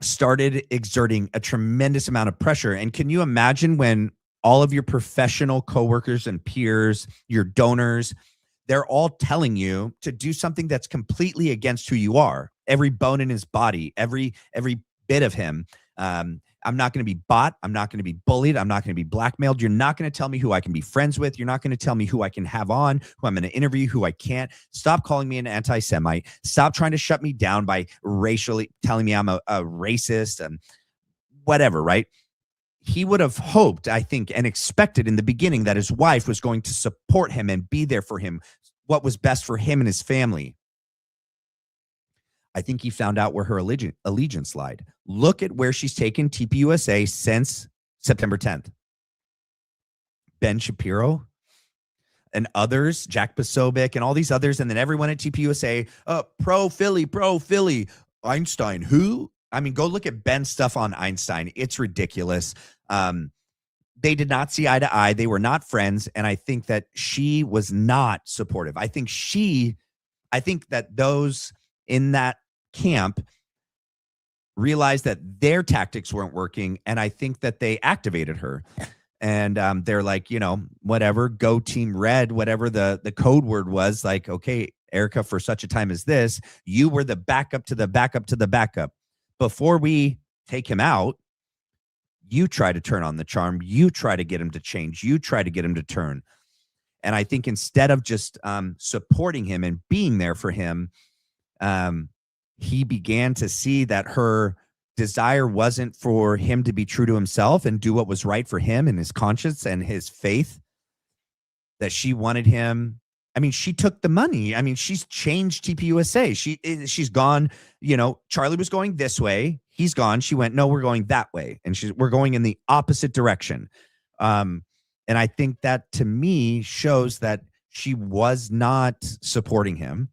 started exerting a tremendous amount of pressure. And can you imagine when all of your professional coworkers and peers, your donors, they're all telling you to do something that's completely against who you are. Every bone in his body, every bit of him. I'm not going to be bought. I'm not going to be bullied. I'm not going to be blackmailed. You're not going to tell me who I can be friends with. You're not going to tell me who I can have on, who I'm going to interview, who I can't. Stop calling me an anti-Semite. Stop trying to shut me down by racially telling me I'm a racist and whatever, right? He would have hoped, I think, and expected in the beginning that his wife was going to support him and be there for him, what was best for him and his family. I think he found out where her allegiance lied. Look at where she's taken TPUSA since September 10th. Ben Shapiro and others, Jack Posobiec and all these others, and then everyone at TPUSA, pro Philly. Einstein, who? I mean, go look at Ben's stuff on Einstein. It's ridiculous. They did not see eye to eye. They were not friends. And I think that she was not supportive. I think that those in that camp realized that their tactics weren't working. And I think that they activated her. And they're like, whatever, go Team Red, whatever the code word was, like, okay, Erica, for such a time as this, you were the backup to the backup to the backup. Before we take him out, you try to turn on the charm. You try to get him to change. You try to get him to turn. And I think instead of just supporting him and being there for him, he began to see that her desire wasn't for him to be true to himself and do what was right for him and his conscience and his faith, that she wanted him. I mean, she took the money. I mean, she's changed TPUSA. She's gone, Charlie was going this way. He's gone. She went, no, we're going that way. And we're going in the opposite direction. And I think that to me shows that she was not supporting him.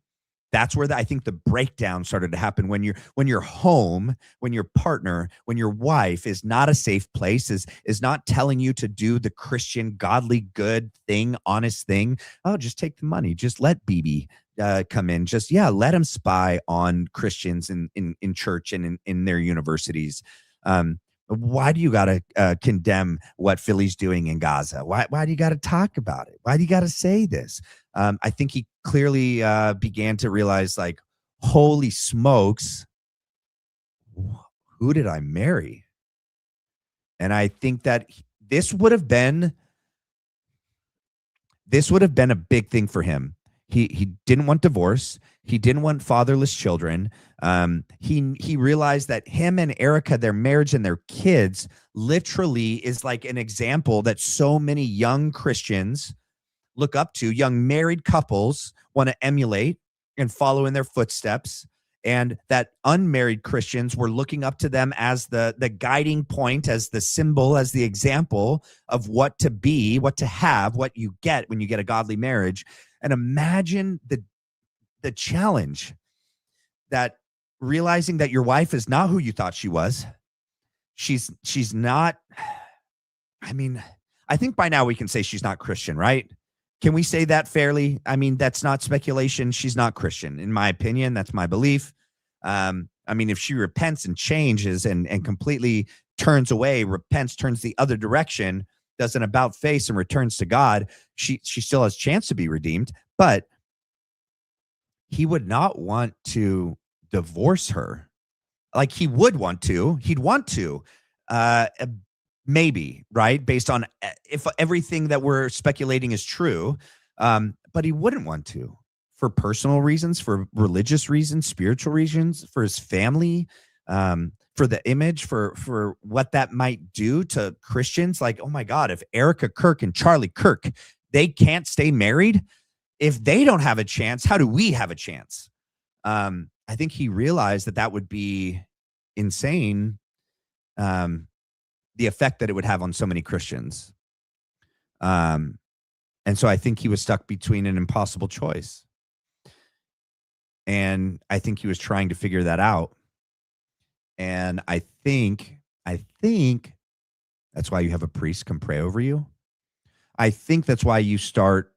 That's where I think the breakdown started to happen when you're home, when your partner, when your wife is not a safe place, is not telling you to do the Christian, godly, good thing, honest thing. Oh, just take the money. Just let BB come in. Just, let him spy on Christians in church and in their universities. Why do you got to condemn what Philly's doing in Gaza? Why do you got to talk about it? Why do you got to say this? I think he clearly began to realize, like, holy smokes, who did I marry? And I think that this would have been a big thing for him. He didn't want divorce. He didn't want fatherless children. He realized that him and Erica, their marriage and their kids, literally is like an example that so many young Christians look up to. Young married couples want to emulate and follow in their footsteps, and that unmarried Christians were looking up to them as the guiding point, as the symbol, as the example of what to be, what to have, what you get when you get a godly marriage. And imagine the challenge that realizing that your wife is not who you thought she was. She's not, I mean, I think by now we can say she's not Christian, right? Can we say that fairly? I mean, that's not speculation. She's not Christian, in my opinion. That's my belief. I mean, if she repents and changes and completely turns away, turns the other direction, does an about face and returns to God, she still has a chance to be redeemed. But he would not want to divorce her. Like, he would want to. He'd want to. Maybe, right? Based on if everything that we're speculating is true. But he wouldn't want to, for personal reasons, for religious reasons, spiritual reasons, for his family, for the image, for what that might do to Christians. Like, oh my God, if Erica Kirk and Charlie Kirk, they can't stay married, if they don't have a chance, how do we have a chance? I think he realized that would be insane. The effect that it would have on so many Christians. And so I think he was stuck between an impossible choice. And I think he was trying to figure that out. And I think that's why you have a priest come pray over you. I think that's why you start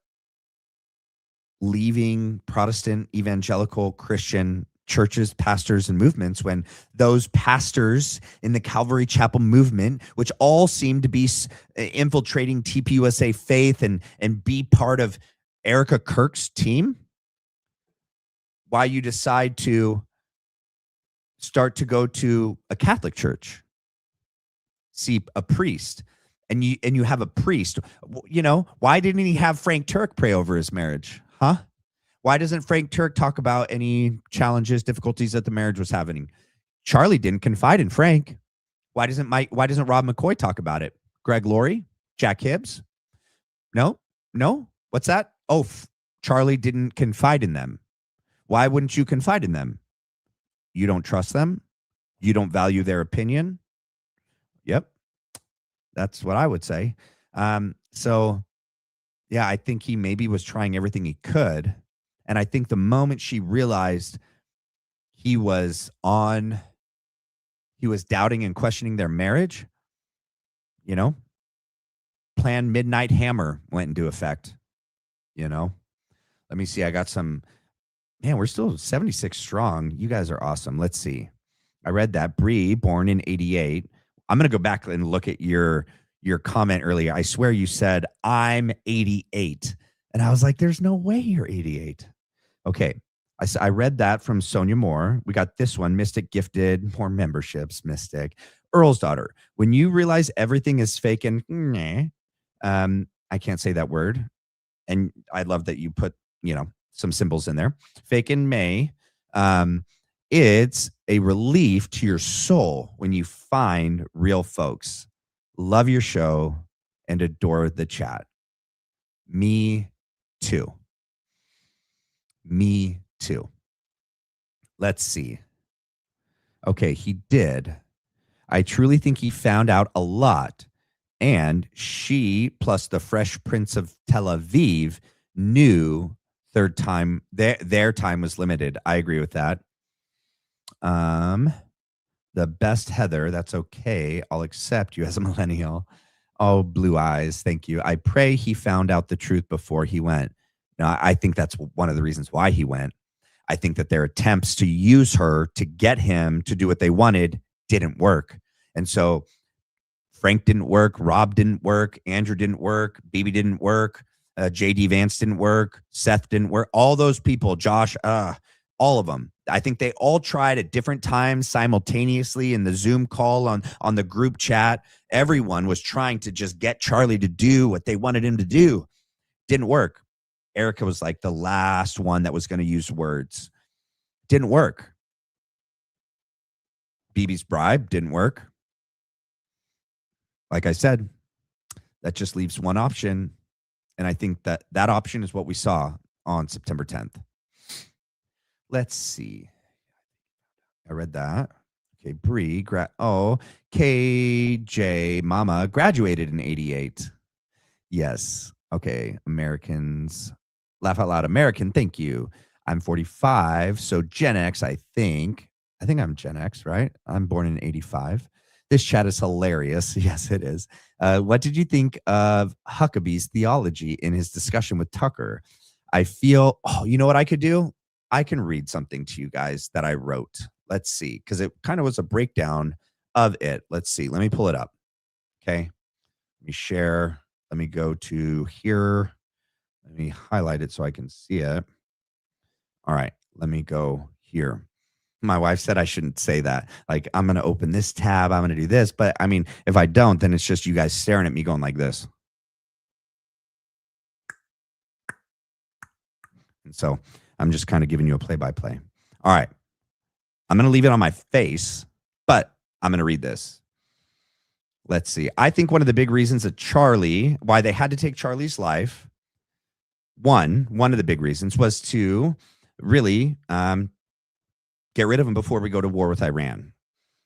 leaving Protestant, evangelical, Christian churches, pastors, and movements when those pastors in the Calvary Chapel movement, which all seem to be infiltrating TPUSA faith and be part of Erica Kirk's team, why you decide to start to go to a Catholic church, see a priest, and you have a priest. You know, why didn't he have Frank Turk pray over his marriage? Huh? Why doesn't Frank Turk talk about any challenges, difficulties that the marriage was having? Charlie didn't confide in Frank. Why doesn't Rob McCoy talk about it? Greg Laurie, Jack Hibbs? No. What's that? Oh, Charlie didn't confide in them. Why wouldn't you confide in them? You don't trust them? You don't value their opinion? Yep. That's what I would say. So yeah, I think he maybe was trying everything he could. And I think the moment she realized he was doubting and questioning their marriage, you know, Plan Midnight Hammer went into effect, you know. Let me see. I got some, man, we're still 76 strong. You guys are awesome. Let's see. I read that. Bree, born in 88. I'm going to go back and look at your comment earlier. I swear you said, I'm 88. And I was like, there's no way you're 88. Okay. I read that from Sonia Moore. We got this one, Mystic Gifted, more memberships, Mystic. Earl's daughter. When you realize everything is fake and I can't say that word. And I love that you put, you know, some symbols in there. Fake in May. It's a relief to your soul when you find real folks. Love your show and adore the chat. Me too. Me too. Let's see. Okay, he did. I truly think he found out a lot. And she, plus the Fresh Prince of Tel Aviv, knew their time was limited. I agree with that. The best Heather, that's okay. I'll accept you as a millennial. Oh, blue eyes. Thank you. I pray he found out the truth before he went. Now, I think that's one of the reasons why he went. I think that their attempts to use her to get him to do what they wanted didn't work. And so Frank didn't work. Rob didn't work. Andrew didn't work. BB didn't work. JD Vance didn't work. Seth didn't work. All those people, Josh, all of them. I think they all tried at different times simultaneously in the Zoom call on the group chat. Everyone was trying to just get Charlie to do what they wanted him to do. Didn't work. Erica was like the last one that was going to use words. Didn't work. BB's bribe didn't work. Like I said, that just leaves one option. And I think that option is what we saw on September 10th. Let's see. I read that. Okay, Bree. KJ Mama graduated in 88. Yes. Okay, Americans. Laugh out loud. American, thank you. I'm 45, so Gen X, I think. I think I'm Gen X, right? I'm born in 85. This chat is hilarious. Yes, it is. What did you think of Huckabee's theology in his discussion with Tucker? I feel, you know what I could do? I can read something to you guys that I wrote. Let's see, because it kind of was a breakdown of it. Let's see. Let me pull it up. Okay. Let me share. Let me go to here. Let me highlight it so I can see it. All right. Let me go here. My wife said I shouldn't say that. Like, I'm going to open this tab. I'm going to do this. But I mean, if I don't, then it's just you guys staring at me going like this. And so I'm just kind of giving you a play-by-play. All right. I'm going to leave it on my face, but I'm going to read this. Let's see. I think one of the big reasons that why they had to take Charlie's life, one of the big reasons was to really get rid of him before we go to war with Iran.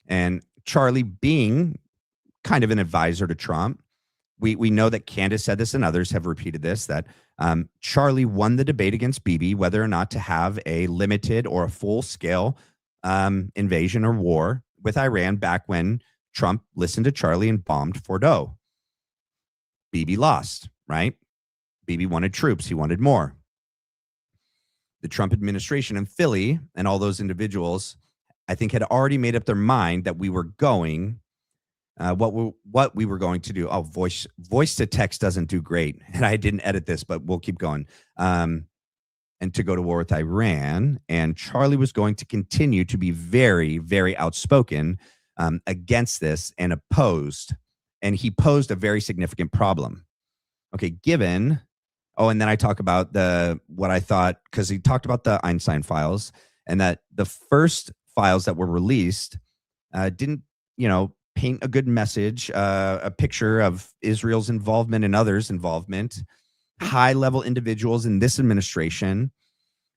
And Charlie being kind of an advisor to Trump, we know that Candace said this and others have repeated this, that Charlie won the debate against Bibi, whether or not to have a limited or a full-scale invasion or war with Iran back when Trump listened to Charlie and bombed Fordo. Bibi lost, right? Bibi wanted troops. He wanted more. The Trump administration in Philly and all those individuals, I think, had already made up their mind that we were going, what we were going to do. Oh, voice to text doesn't do great. And I didn't edit this, but we'll keep going. And to go to war with Iran. And Charlie was going to continue to be very, very outspoken against this and opposed. And he posed a very significant problem. Okay, given, and then I talk about what I thought, because he talked about the Einstein files, and that the first files that were released didn't, paint a good message, a picture of Israel's involvement and others' involvement, high-level individuals in this administration,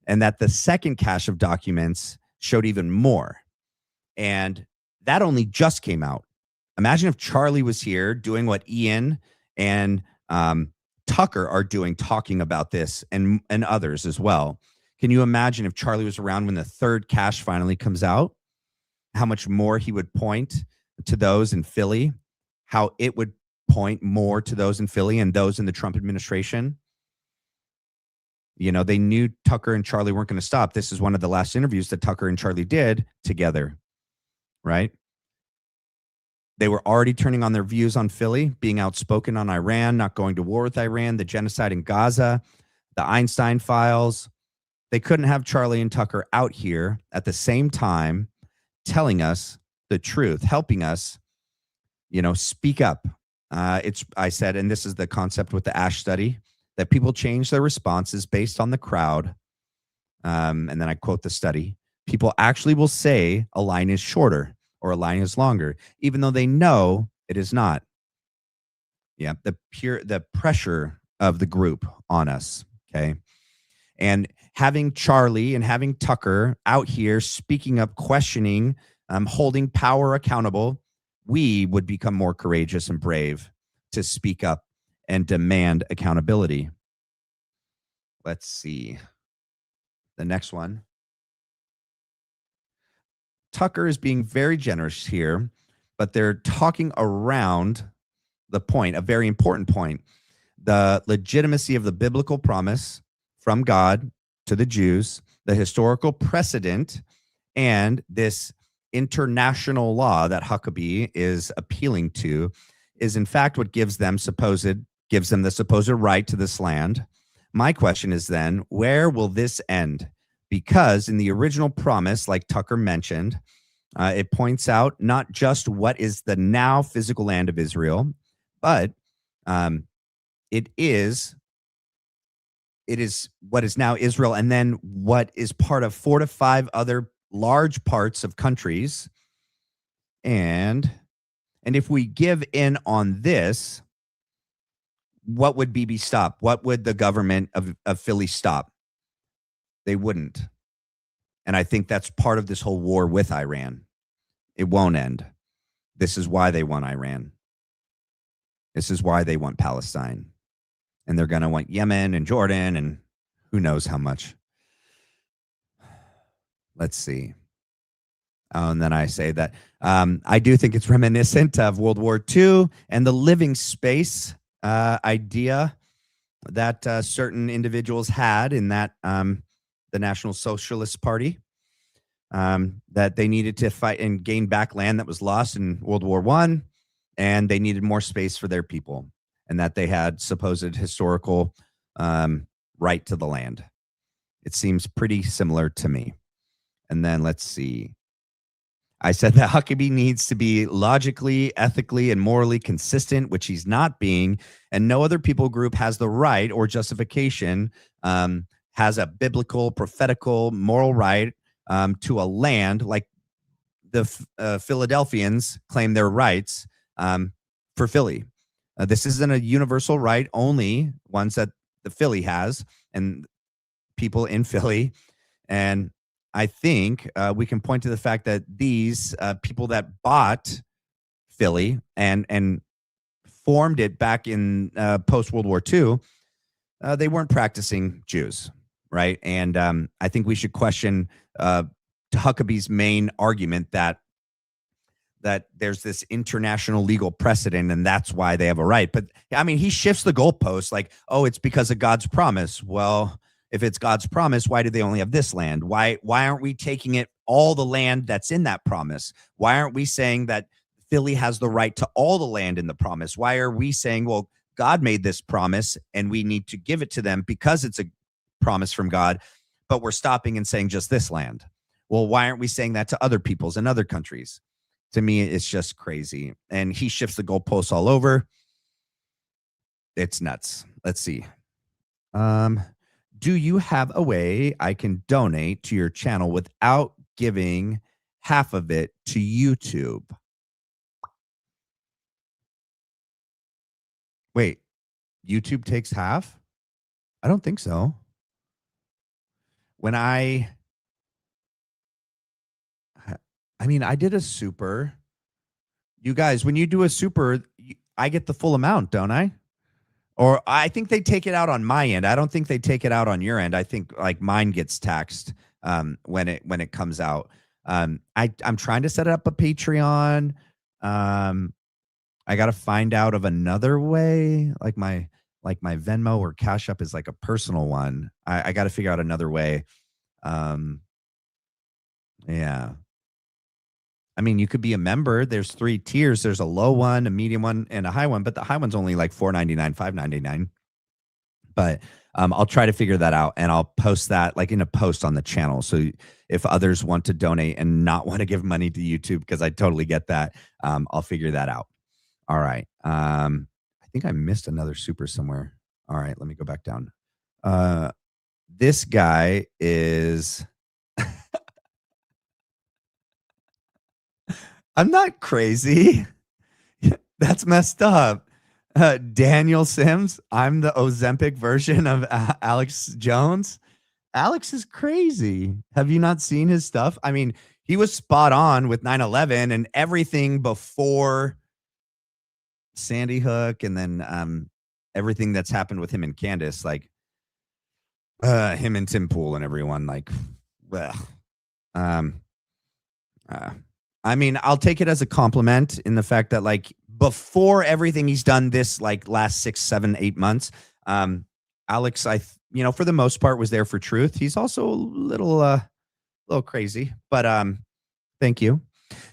and that the second cache of documents showed even more. And that only just came out. Imagine if Charlie was here doing what Ian and Tucker are doing, talking about this, and others as well. Can you imagine if Charlie was around when the third cache finally comes out? How much more he would point to those in Philly, how it would point more to those in Philly and those in the Trump administration. They knew Tucker and Charlie weren't going to stop. This is one of the last interviews that Tucker and Charlie did together, right? They were already turning on their views on Philly, being outspoken on Iran, not going to war with Iran, the genocide in Gaza, the Einstein files. They couldn't have Charlie and Tucker out here at the same time telling us the truth, helping us, speak up. I said, and this is the concept with the Ash study, that people change their responses based on the crowd. And then I quote the study. People actually will say a line is shorter or a line is longer, even though they know it is not. Yeah, the pressure of the group on us, okay? And having Charlie and having Tucker out here speaking up, questioning, holding power accountable, we would become more courageous and brave to speak up and demand accountability. Let's see. The next one. Tucker is being very generous here, but they're talking around the point, a very important point, the legitimacy of the biblical promise from God to the Jews, the historical precedent, and this international law that Huckabee is appealing to is in fact what gives them the supposed right to this land. My question is then, where will this end? Because in the original promise, like Tucker mentioned, it points out not just what is the now physical land of Israel, but it is what is now Israel, and then what is part of 4 to 5 other large parts of countries. And if we give in on this, what would Bibi stop? What would the government of Philly stop? They wouldn't. And I think that's part of this whole war with Iran. It won't end. This is why they want Iran. This is why they want Palestine. And they're going to want Yemen and Jordan and who knows how much. Let's see. And then I say that I do think it's reminiscent of World War II and the living space idea that certain individuals had in that the National Socialist Party, that they needed to fight and gain back land that was lost in World War I, and they needed more space for their people, and that they had supposed historical right to the land. It seems pretty similar to me. And then let's see. I said that Huckabee needs to be logically, ethically, and morally consistent, which he's not being, and no other people group has the right or justification, has a biblical, prophetical, moral right to a land like the Philadelphians claim their rights for Philly. This isn't a universal right, only ones that the Philly has and people in Philly. And I think we can point to the fact that these people that bought Philly and formed it back in post-World War II, they weren't practicing Jews, right? And I think we should question Huckabee's main argument that that there's this international legal precedent and that's why they have a right. But I mean, he shifts the goalpost like, oh, it's because of God's promise. Well, if it's God's promise, why do they only have this land? Why aren't we taking it all the land that's in that promise? Why aren't we saying that Philly has the right to all the land in the promise? Why are we saying, well, God made this promise and we need to give it to them because it's a promise from God, but we're stopping and saying just this land? Well, why aren't we saying that to other peoples and other countries? To me, it's just crazy. And he shifts the goalposts all over. It's nuts. Let's see. Do you have a way I can donate to your channel without giving half of it to YouTube? Wait, YouTube takes half? I don't think so. When I did a super. You guys, when you do a super, I get the full amount, don't I? Or I think they take it out on my end. I don't think they take it out on your end. I think like mine gets taxed when it comes out. I'm trying to set up a Patreon. I got to find out of another way. Like my Venmo or Cash App is like a personal one. I got to figure out another way. Yeah. I mean, you could be a member. There's 3 tiers. There's a low one, a medium one, and a high one. But the high one's only like $4.99, $5.99. But I'll try to figure that out, and I'll post that like in a post on the channel. So if others want to donate and not want to give money to YouTube, because I totally get that, I'll figure that out. All right. I think I missed another super somewhere. All right, let me go back down. This guy is... I'm not crazy. That's messed up. Daniel Sims. I'm the Ozempic version of Alex Jones. Alex is crazy. Have you not seen his stuff? I mean, he was spot on with 9/11 and everything before Sandy Hook, and then everything that's happened with him and Candace, like him and Tim Pool and everyone. Like, I mean, I'll take it as a compliment in the fact that, like, before everything he's done this, like, last 6, 7, 8 months, Alex, for the most part, was there for truth. He's also a little crazy, but thank you.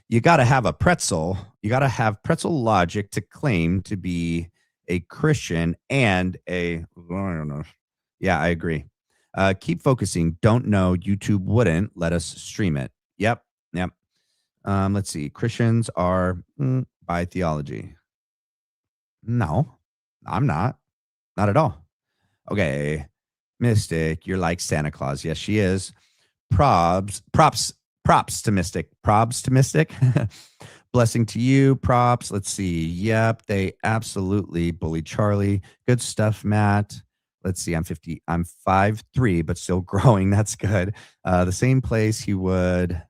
You got to have a pretzel. You got to have pretzel logic to claim to be a Christian and a. Yeah, I agree. Keep focusing. Don't know. YouTube wouldn't let us stream it. Yep. Let's see. Christians are by theology. No, I'm not. Not at all. Okay. Mystic, you're like Santa Claus. Yes, she is. Props to Mystic. Probs to Mystic. Blessing to you. Props. Let's see. Yep, they absolutely bullied Charlie. Good stuff, Matt. Let's see. I'm 5'3", but still growing. That's good. The same place he would.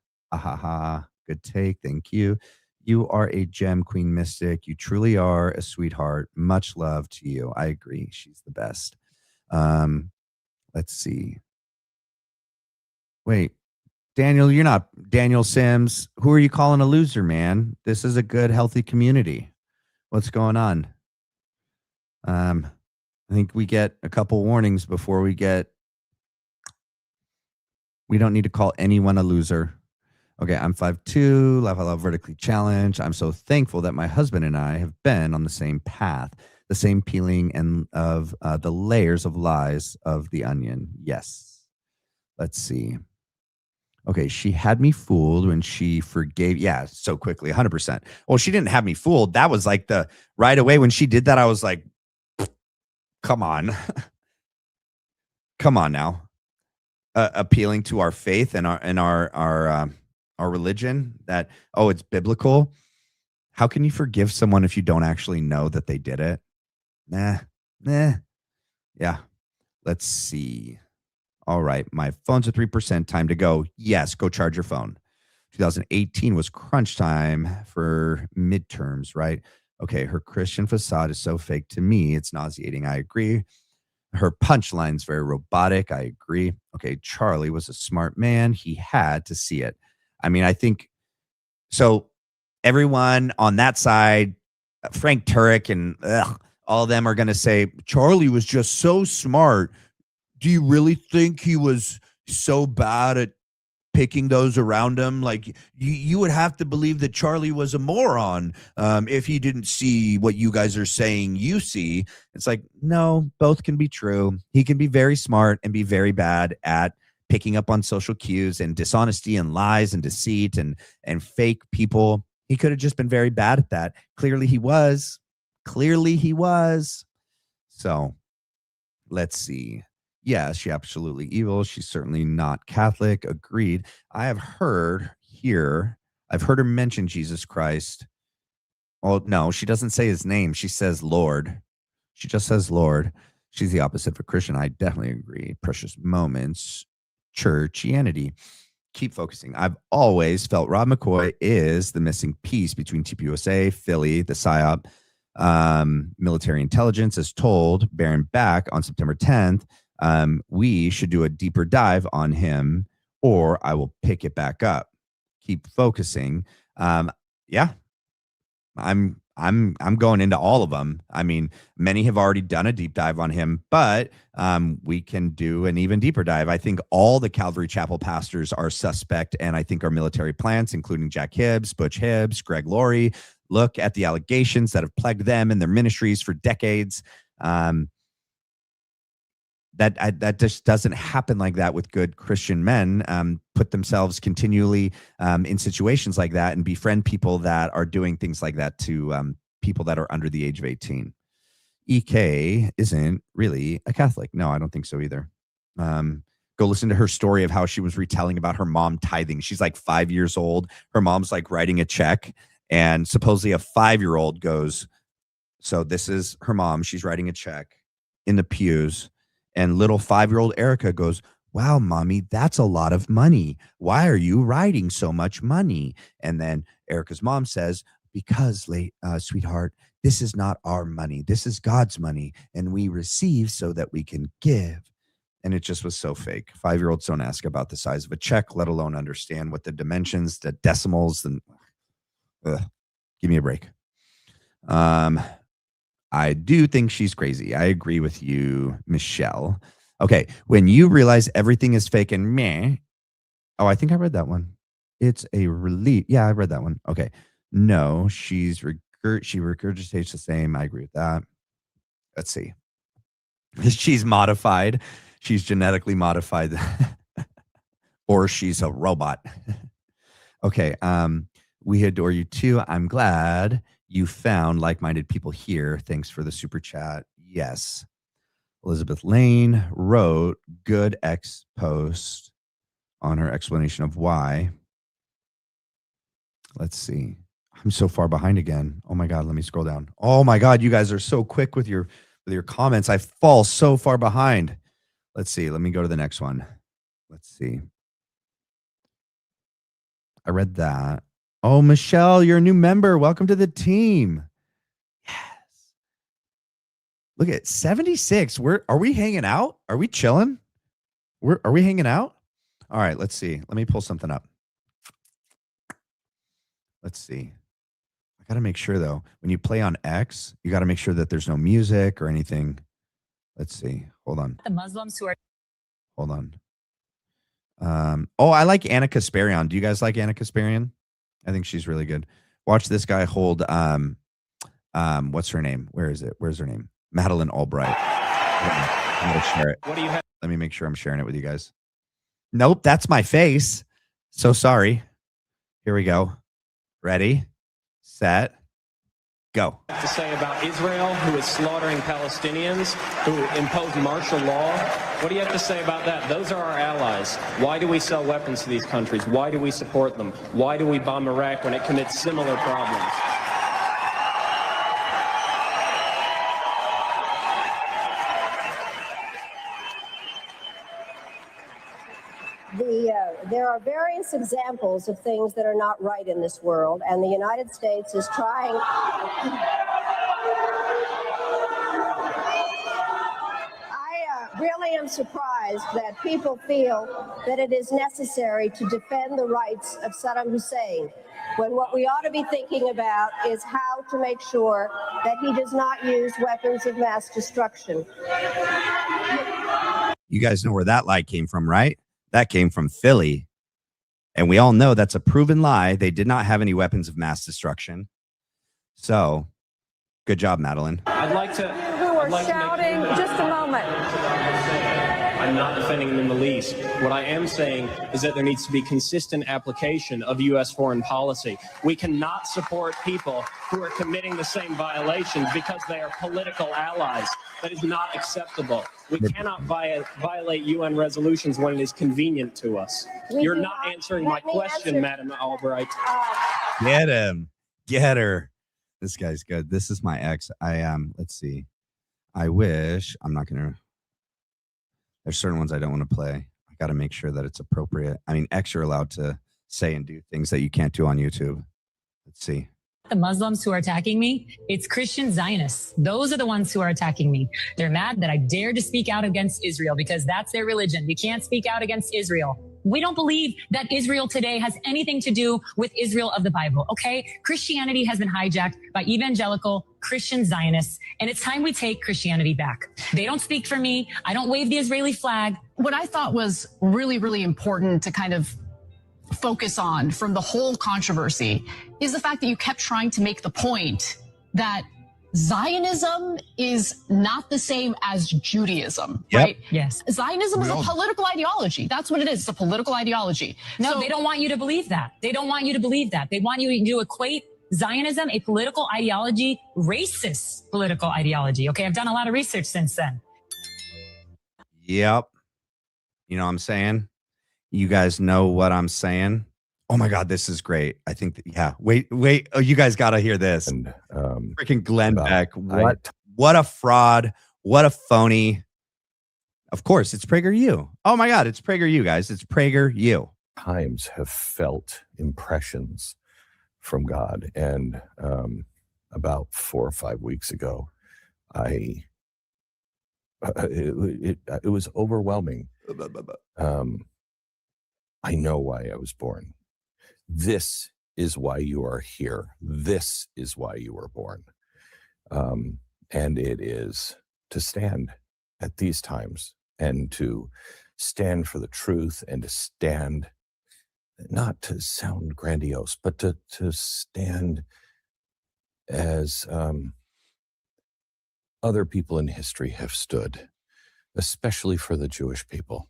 Good take. Thank you. You are a gem, Queen Mystic. You truly are a sweetheart. Much love to you. I agree. She's the best. Let's see. Wait, Daniel, you're not Daniel Sims. Who are you calling a loser, man? This is a good, healthy community. What's going on? I think we get a couple warnings before we don't need to call anyone a loser. Okay, I'm 5'2", love vertically challenged. I'm so thankful that my husband and I have been on the same path, the same peeling and of the layers of lies of the onion. Yes. Let's see. Okay, she had me fooled when she forgave. Yeah, so quickly, 100%. Well, she didn't have me fooled. That was like right away when she did that, I was like, come on. Come on now. Appealing to our faith and our religion, that, oh, it's biblical. How can you forgive someone if you don't actually know that they did it? Nah. Yeah. Let's see. All right. My phone's at 3%. Time to go. Yes. Go charge your phone. 2018 was crunch time for midterms, right? Okay. Her Christian facade is so fake to me. It's nauseating. I agree. Her punchline's very robotic. I agree. Okay. Charlie was a smart man. He had to see it. I mean, I think so. everyone on that side, Frank Turek and all of them are going to say, Charlie was just so smart. Do you really think he was so bad at picking those around him? Like you would have to believe that Charlie was a moron if he didn't see what you guys are saying you see. It's like, no, both can be true. He can be very smart and be very bad at picking up on social cues and dishonesty and lies and deceit and fake people. He could have just been very bad at that. Clearly he was. So let's see. Yes, she's absolutely evil. She's certainly not Catholic. Agreed. I've heard her mention Jesus Christ. Oh, no, she doesn't say his name. She says Lord. She just says Lord. She's the opposite of a Christian. I definitely agree. Precious moments. Churchianity. Keep focusing. I've always felt Rob McCoy is the missing piece between TPUSA, Philly, the PSYOP, military intelligence, as told Baron Back on September 10th. We should do a deeper dive on him, or I will pick it back up. Keep focusing. Yeah, I'm going into all of them. I mean, many have already done a deep dive on him, but we can do an even deeper dive. I think all the Calvary Chapel pastors are suspect, and I think our military plants, including Jack Hibbs, Butch Hibbs, Greg Laurie, look at the allegations that have plagued them and their ministries for decades. That just doesn't happen like that with good Christian men. Put themselves continually in situations like that and befriend people that are doing things like that to people that are under the age of 18. EK isn't really a Catholic. No, I don't think so either. Go listen to her story of how she was retelling about her mom tithing. She's like 5 years old. Her mom's like writing a check, and supposedly a 5-year-old goes, so this is her mom. She's writing a check in the pews. And little 5-year-old Erica goes, wow, mommy, that's a lot of money. Why are you writing so much money? And then Erica's mom says, because, sweetheart, this is not our money. This is God's money. And we receive so that we can give. And it just was so fake. 5-year-olds don't ask about the size of a check, let alone understand what the dimensions, the decimals, and give me a break. I do think she's crazy. I agree with you, Michelle. Okay, when you realize everything is fake and meh. Oh, I think I read that one. It's a relief. Yeah, I read that one. Okay. No, she regurgitates the same. I agree with that. Let's see. She's modified. She's genetically modified. Or she's a robot. Okay. We adore you too. I'm glad you found like-minded people here. Thanks for the super chat. Yes. Elizabeth Lane wrote good X post on her explanation of why. Let's see. I'm so far behind again. Oh my God. Let me scroll down. Oh my God. You guys are so quick with your comments. I fall so far behind. Let's see. Let me go to the next one. Let's see. I read that. Oh, Michelle, you're a new member. Welcome to the team. Yes. Look at 76. Are we hanging out? Are we chilling? Are we hanging out? All right, let's see. Let me pull something up. Let's see. I got to make sure, though, when you play on X, you got to make sure that there's no music or anything. Let's see. Hold on. The Muslims who are. Hold on. I like Anna Kasparian. Do you guys like Anna Kasparian? I think she's really good. Watch this guy hold what's her name? Where is it? Where's her name? Madeleine Albright. I'm gonna share it. What do you have? Let me make sure I'm sharing it with you guys. Nope, that's my face. So sorry. Here we go. Ready, set, go. To say about Israel, who is slaughtering Palestinians, who imposed martial law. What do you have to say about that? Those are our allies. Why do we sell weapons to these countries? Why do we support them? Why do we bomb Iraq when it commits similar problems? There are various examples of things that are not right in this world, and the United States is trying. I really am surprised that people feel that it is necessary to defend the rights of Saddam Hussein, when what we ought to be thinking about is how to make sure that he does not use weapons of mass destruction. You guys know where that lie came from, right? That came from Philly. And we all know that's a proven lie. They did not have any weapons of mass destruction. So, good job, Madeline. I'd like to... Who are shouting? Just a moment. I'm not defending them in the least. What I am saying is that there needs to be consistent application of U.S. foreign policy. We cannot support people who are committing the same violations because they are political allies. That is not acceptable. We cannot violate UN resolutions when it is convenient to us. You're not answering my question, Madam Albright. Get him. Get her. This guy's good. This is my ex. Let's see. I wish I'm not going to. There's certain ones I don't want to play. I got to make sure that it's appropriate. I mean, X, you're allowed to say and do things that you can't do on YouTube. Let's see. The Muslims who are attacking me, it's Christian Zionists. Those are the ones who are attacking me. They're mad that I dared to speak out against Israel because that's their religion. We can't speak out against Israel. We don't believe that Israel today has anything to do with Israel of the Bible, okay? Christianity has been hijacked by evangelical Christian Zionists, and it's time we take Christianity back. They don't speak for me. I don't wave the Israeli flag. What I thought was really, really important to kind of focus on from the whole controversy is the fact that you kept trying to make the point that Zionism is not the same as Judaism, right? Yes. Zionism is a political ideology. That's what it is. It's a political ideology. No, they don't want you to believe that. They don't want you to believe that. They want you to equate Zionism, a political ideology, racist political ideology. Okay, I've done a lot of research since then. Yep. You know what I'm saying? You guys know what I'm saying? Oh my God, this is great. I think that, yeah. Wait. Oh, you guys got to hear this. And, freaking Glenn Beck. What a fraud. What a phony. Of course, it's PragerU. Oh my God, it's PragerU, guys. It's PragerU. Times have felt impressions from God. And about 4 or 5 weeks ago, it was overwhelming. I know why I was born. This is why you are here. This is why you were born. And it is to stand at these times and to stand for the truth and to stand, not to sound grandiose, but to stand as other people in history have stood, especially for the Jewish people.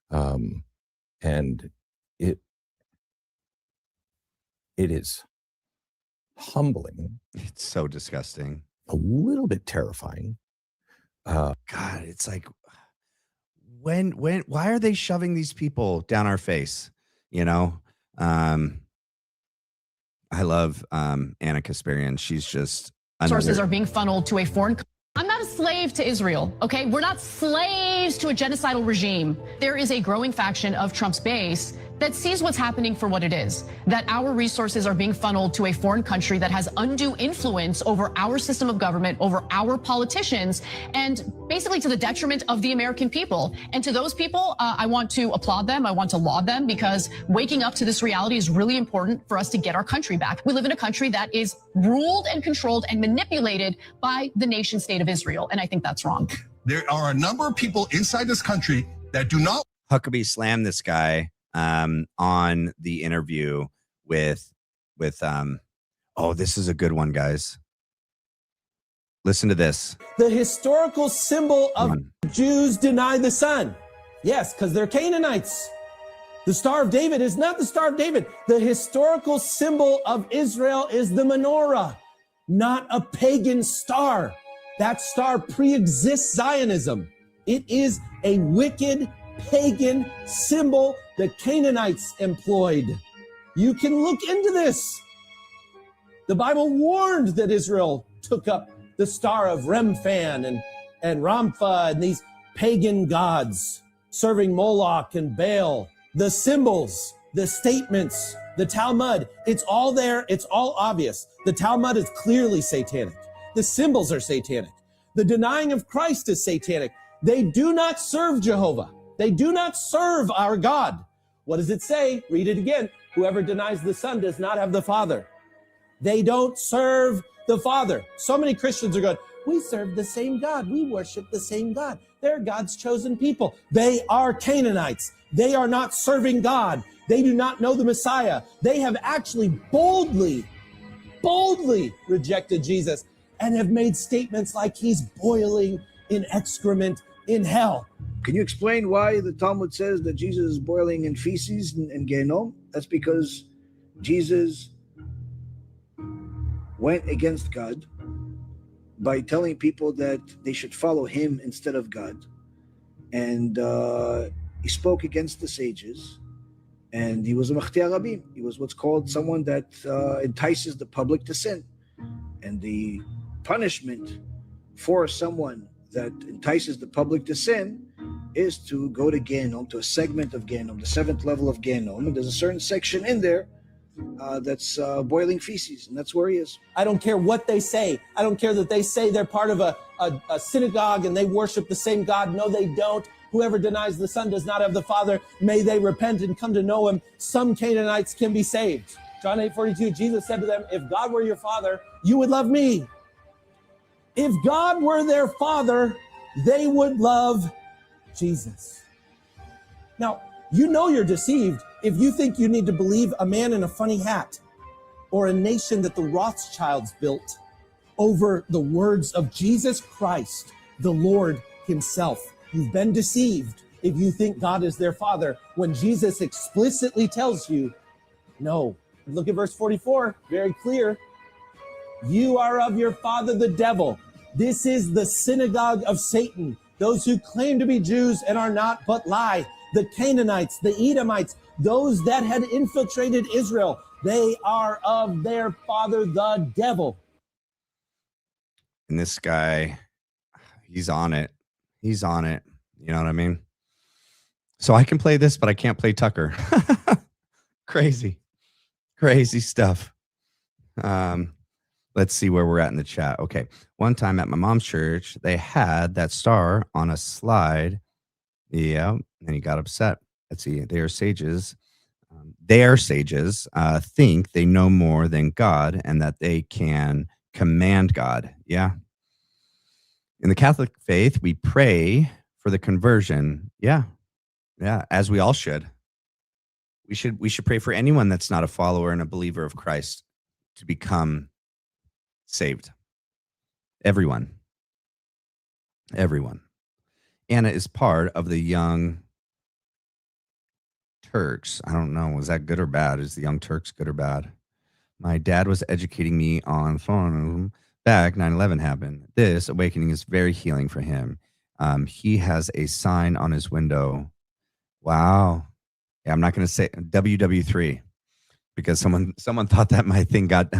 And it is humbling. It's so disgusting. A little bit terrifying. God, it's like, why are they shoving these people down our face? You know, I love Anna Kasparian. She's just sources are being funneled to a foreign. I'm not a slave to Israel, okay? We're not slaves to a genocidal regime. There is a growing faction of Trump's base that sees what's happening for what it is, that our resources are being funneled to a foreign country that has undue influence over our system of government, over our politicians, and basically to the detriment of the American people. And to those people, I want to applaud them. I want to laud them because waking up to this reality is really important for us to get our country back. We live in a country that is ruled and controlled and manipulated by the nation state of Israel. And I think that's wrong. There are a number of people inside this country that do not. Huckabee slammed this guy on the interview with oh, this is a good one, guys. Listen to this. The historical symbol of Jews deny the sun. Yes, because they're Canaanites. The Star of David is not the Star of David. The historical symbol of Israel is the menorah, not a pagan star. That star pre-exists Zionism. It is a wicked pagan symbol the Canaanites employed. You can look into this. The Bible warned that Israel took up the star of Remphan and Rampha and these pagan gods, serving Moloch and Baal. The symbols, the statements, the Talmud, it's all there. It's all obvious. The Talmud is clearly satanic. The symbols are satanic. The denying of Christ is satanic. They do not serve Jehovah. They do not serve our God. What does it say? Read it again. Whoever denies the Son does not have the Father. They don't serve the Father. So many Christians are going, we serve the same God. We worship the same God. They're God's chosen people. They are Canaanites. They are not serving God. They do not know the Messiah. They have actually boldly rejected Jesus and have made statements like he's boiling in excrement in hell. Can you explain why the Talmud says that Jesus is boiling in feces in Gehenom? That's because Jesus went against God by telling people that they should follow him instead of God. And he spoke against the sages, and he was a Machtia Rabim. He was what's called someone that entices the public to sin. And the punishment for someone that entices the public to sin is to go to Gehenom, to a segment of Gehenom, the 7th level of Gehenom. And there's a certain section in there that's boiling feces, and that's where he is. I don't care what they say. I don't care that they say they're part of a synagogue and they worship the same God. No, they don't. Whoever denies the Son does not have the Father. May they repent and come to know him. Some Canaanites can be saved. John 8:42, Jesus said to them, if God were your Father, you would love me. If God were their Father, they would love Jesus. Now, you know you're deceived if you think you need to believe a man in a funny hat or a nation that the Rothschilds built over the words of Jesus Christ, the Lord himself. You've been deceived if you think God is their Father when Jesus explicitly tells you, no. Look at verse 44, very clear. You are of your father the devil. This is the synagogue of Satan. Those who claim to be Jews and are not but lie. The Canaanites, the Edomites, those that had infiltrated Israel, they are of their father the devil. And this guy, he's on it. He's on it. You know what I mean? So I can play this, but I can't play Tucker. Crazy stuff. Let's see where we're at in the chat. Okay. One time at my mom's church, they had that star on a slide. Yeah. And he got upset. Let's see. They are sages. Think they know more than God and that they can command God. Yeah. In the Catholic faith, we pray for the conversion. Yeah. Yeah. As we all should. We should pray for anyone that's not a follower and a believer of Christ to become saved. Everyone. Anna is part of the Young Turks. I don't know. Was that good or bad? Is the Young Turks good or bad? My dad was educating me on phone back 9/11 happened. This awakening is very healing for him. He has a sign on his window. Wow. Yeah, I'm not going to say WW3 because someone thought that my thing got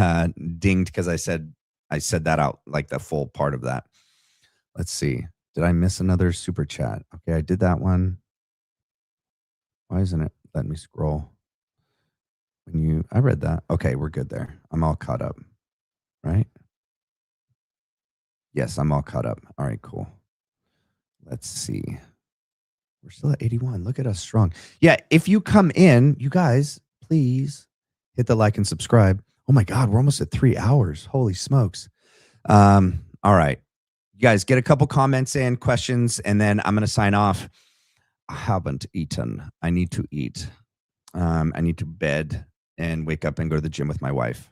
dinged because I said that out, like the full part of that. Let's see. Did I miss another super chat? Okay, I did that one. Why isn't it letting me scroll? I read that. Okay, we're good there. I'm all caught up, right? Yes, I'm all caught up. All right, cool. Let's see. We're still at 81. Look at us strong. Yeah, if you come in, you guys, please hit the like and subscribe. Oh my God, we're almost at 3 hours. Holy smokes. All right. You guys get a couple comments in, questions, and then I'm going to sign off. I haven't eaten. I need to eat. I need to bed and wake up and go to the gym with my wife.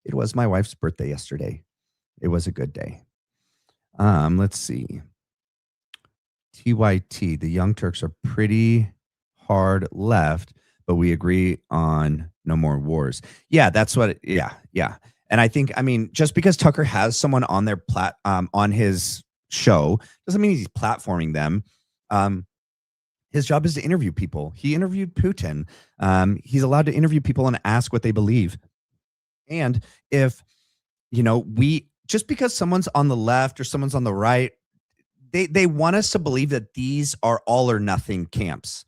It was my wife's birthday yesterday. It was a good day. Let's see. TYT, the Young Turks are pretty hard left, but we agree on no more wars. Yeah, that's what. Yeah. And I think, just because Tucker has someone on their on his show doesn't mean he's platforming them. His job is to interview people. He interviewed Putin. He's allowed to interview people and ask what they believe. And if, just because someone's on the left or someone's on the right, they want us to believe that these are all or nothing camps,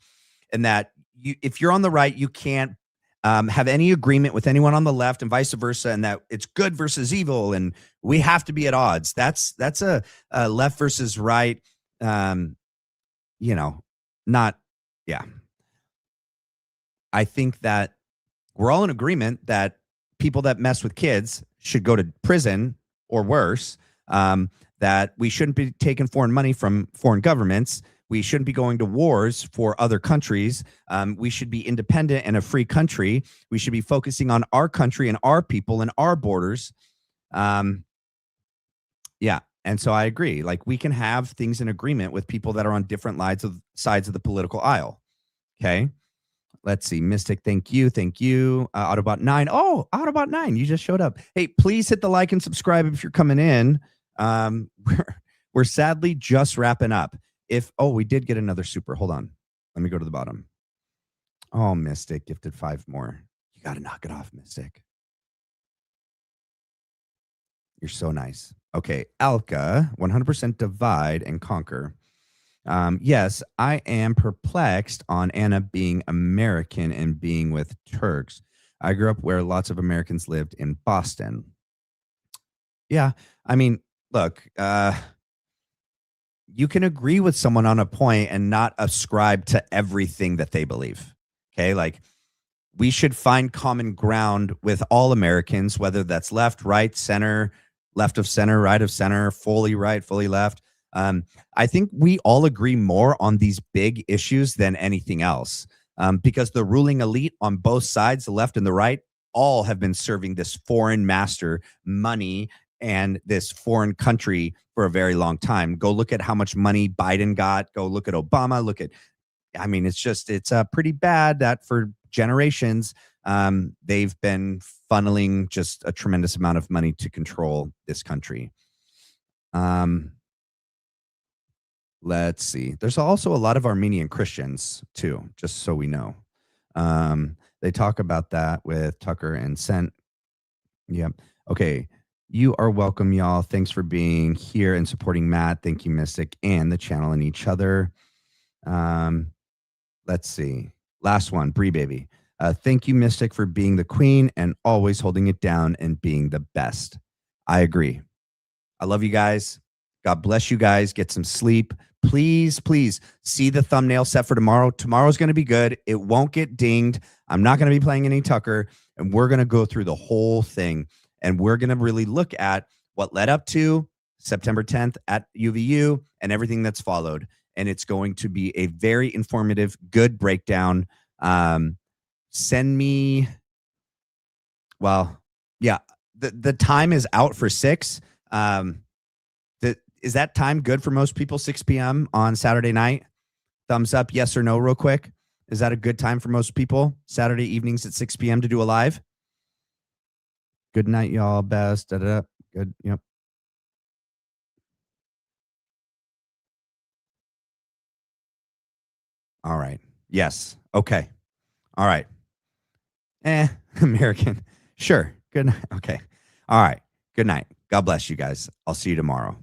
and that if you're on the right, you can't have any agreement with anyone on the left, and vice versa, and that it's good versus evil, and we have to be at odds. That's a left versus right not, yeah. I think that we're all in agreement that people that mess with kids should go to prison or worse, that we shouldn't be taking foreign money from foreign governments. We shouldn't be going to wars for other countries. We should be independent and a free country. We should be focusing on our country and our people and our borders. Yeah. And so I agree. Like, we can have things in agreement with people that are on different sides of the political aisle. Okay. Let's see. Mystic, thank you. Thank you. Autobot 9. Oh, Autobot 9, you just showed up. Hey, please hit the like and subscribe if you're coming in. We're sadly just wrapping up. We did get another super. Hold on. Let me go to the bottom. Oh, Mystic gifted 5 more. You got to knock it off, Mystic. You're so nice. Okay. Alka, 100% divide and conquer. Yes, I am perplexed on Anna being American and being with Turks. I grew up where lots of Americans lived in Boston. Yeah, I mean, look, you can agree with someone on a point and not ascribe to everything that they believe. Okay, like, we should find common ground with all Americans, whether that's left, right, center, left of center, right of center, fully right, fully left. I think we all agree more on these big issues than anything else, because the ruling elite on both sides, the left and the right, all have been serving this foreign master money and this foreign country for a very long time. Go look at how much money Biden got. Go look at Obama. It's pretty bad that for generations, they've been funneling just a tremendous amount of money to control this country. Let's see. There's also a lot of Armenian Christians too, just so we know. They talk about that with Tucker and Sent. Yep. Okay. You are welcome, y'all. Thanks for being here and supporting Matt. Thank you, Mystic, and the channel and each other. Let's see. Last one, Bree Baby. Thank you, Mystic, for being the queen and always holding it down and being the best. I agree. I love you guys. God bless you guys. Get some sleep. Please, please see the thumbnail set for tomorrow. Tomorrow's going to be good. It won't get dinged. I'm not going to be playing any Tucker, and we're going to go through the whole thing, and we're going to really look at what led up to September 10th at UVU and everything that's followed. And it's going to be a very informative, good breakdown. Send me, the time is out for 6. Is that time good for most people? 6 p.m. on Saturday night? Thumbs up, yes or no, real quick. Is that a good time for most people? Saturday evenings at 6 p.m. to do a live? Good night, y'all. Best. Da-da-da. Good. Yep. All right. Yes. Okay. All right. American. Sure. Good night. Okay. All right. Good night. God bless you guys. I'll see you tomorrow.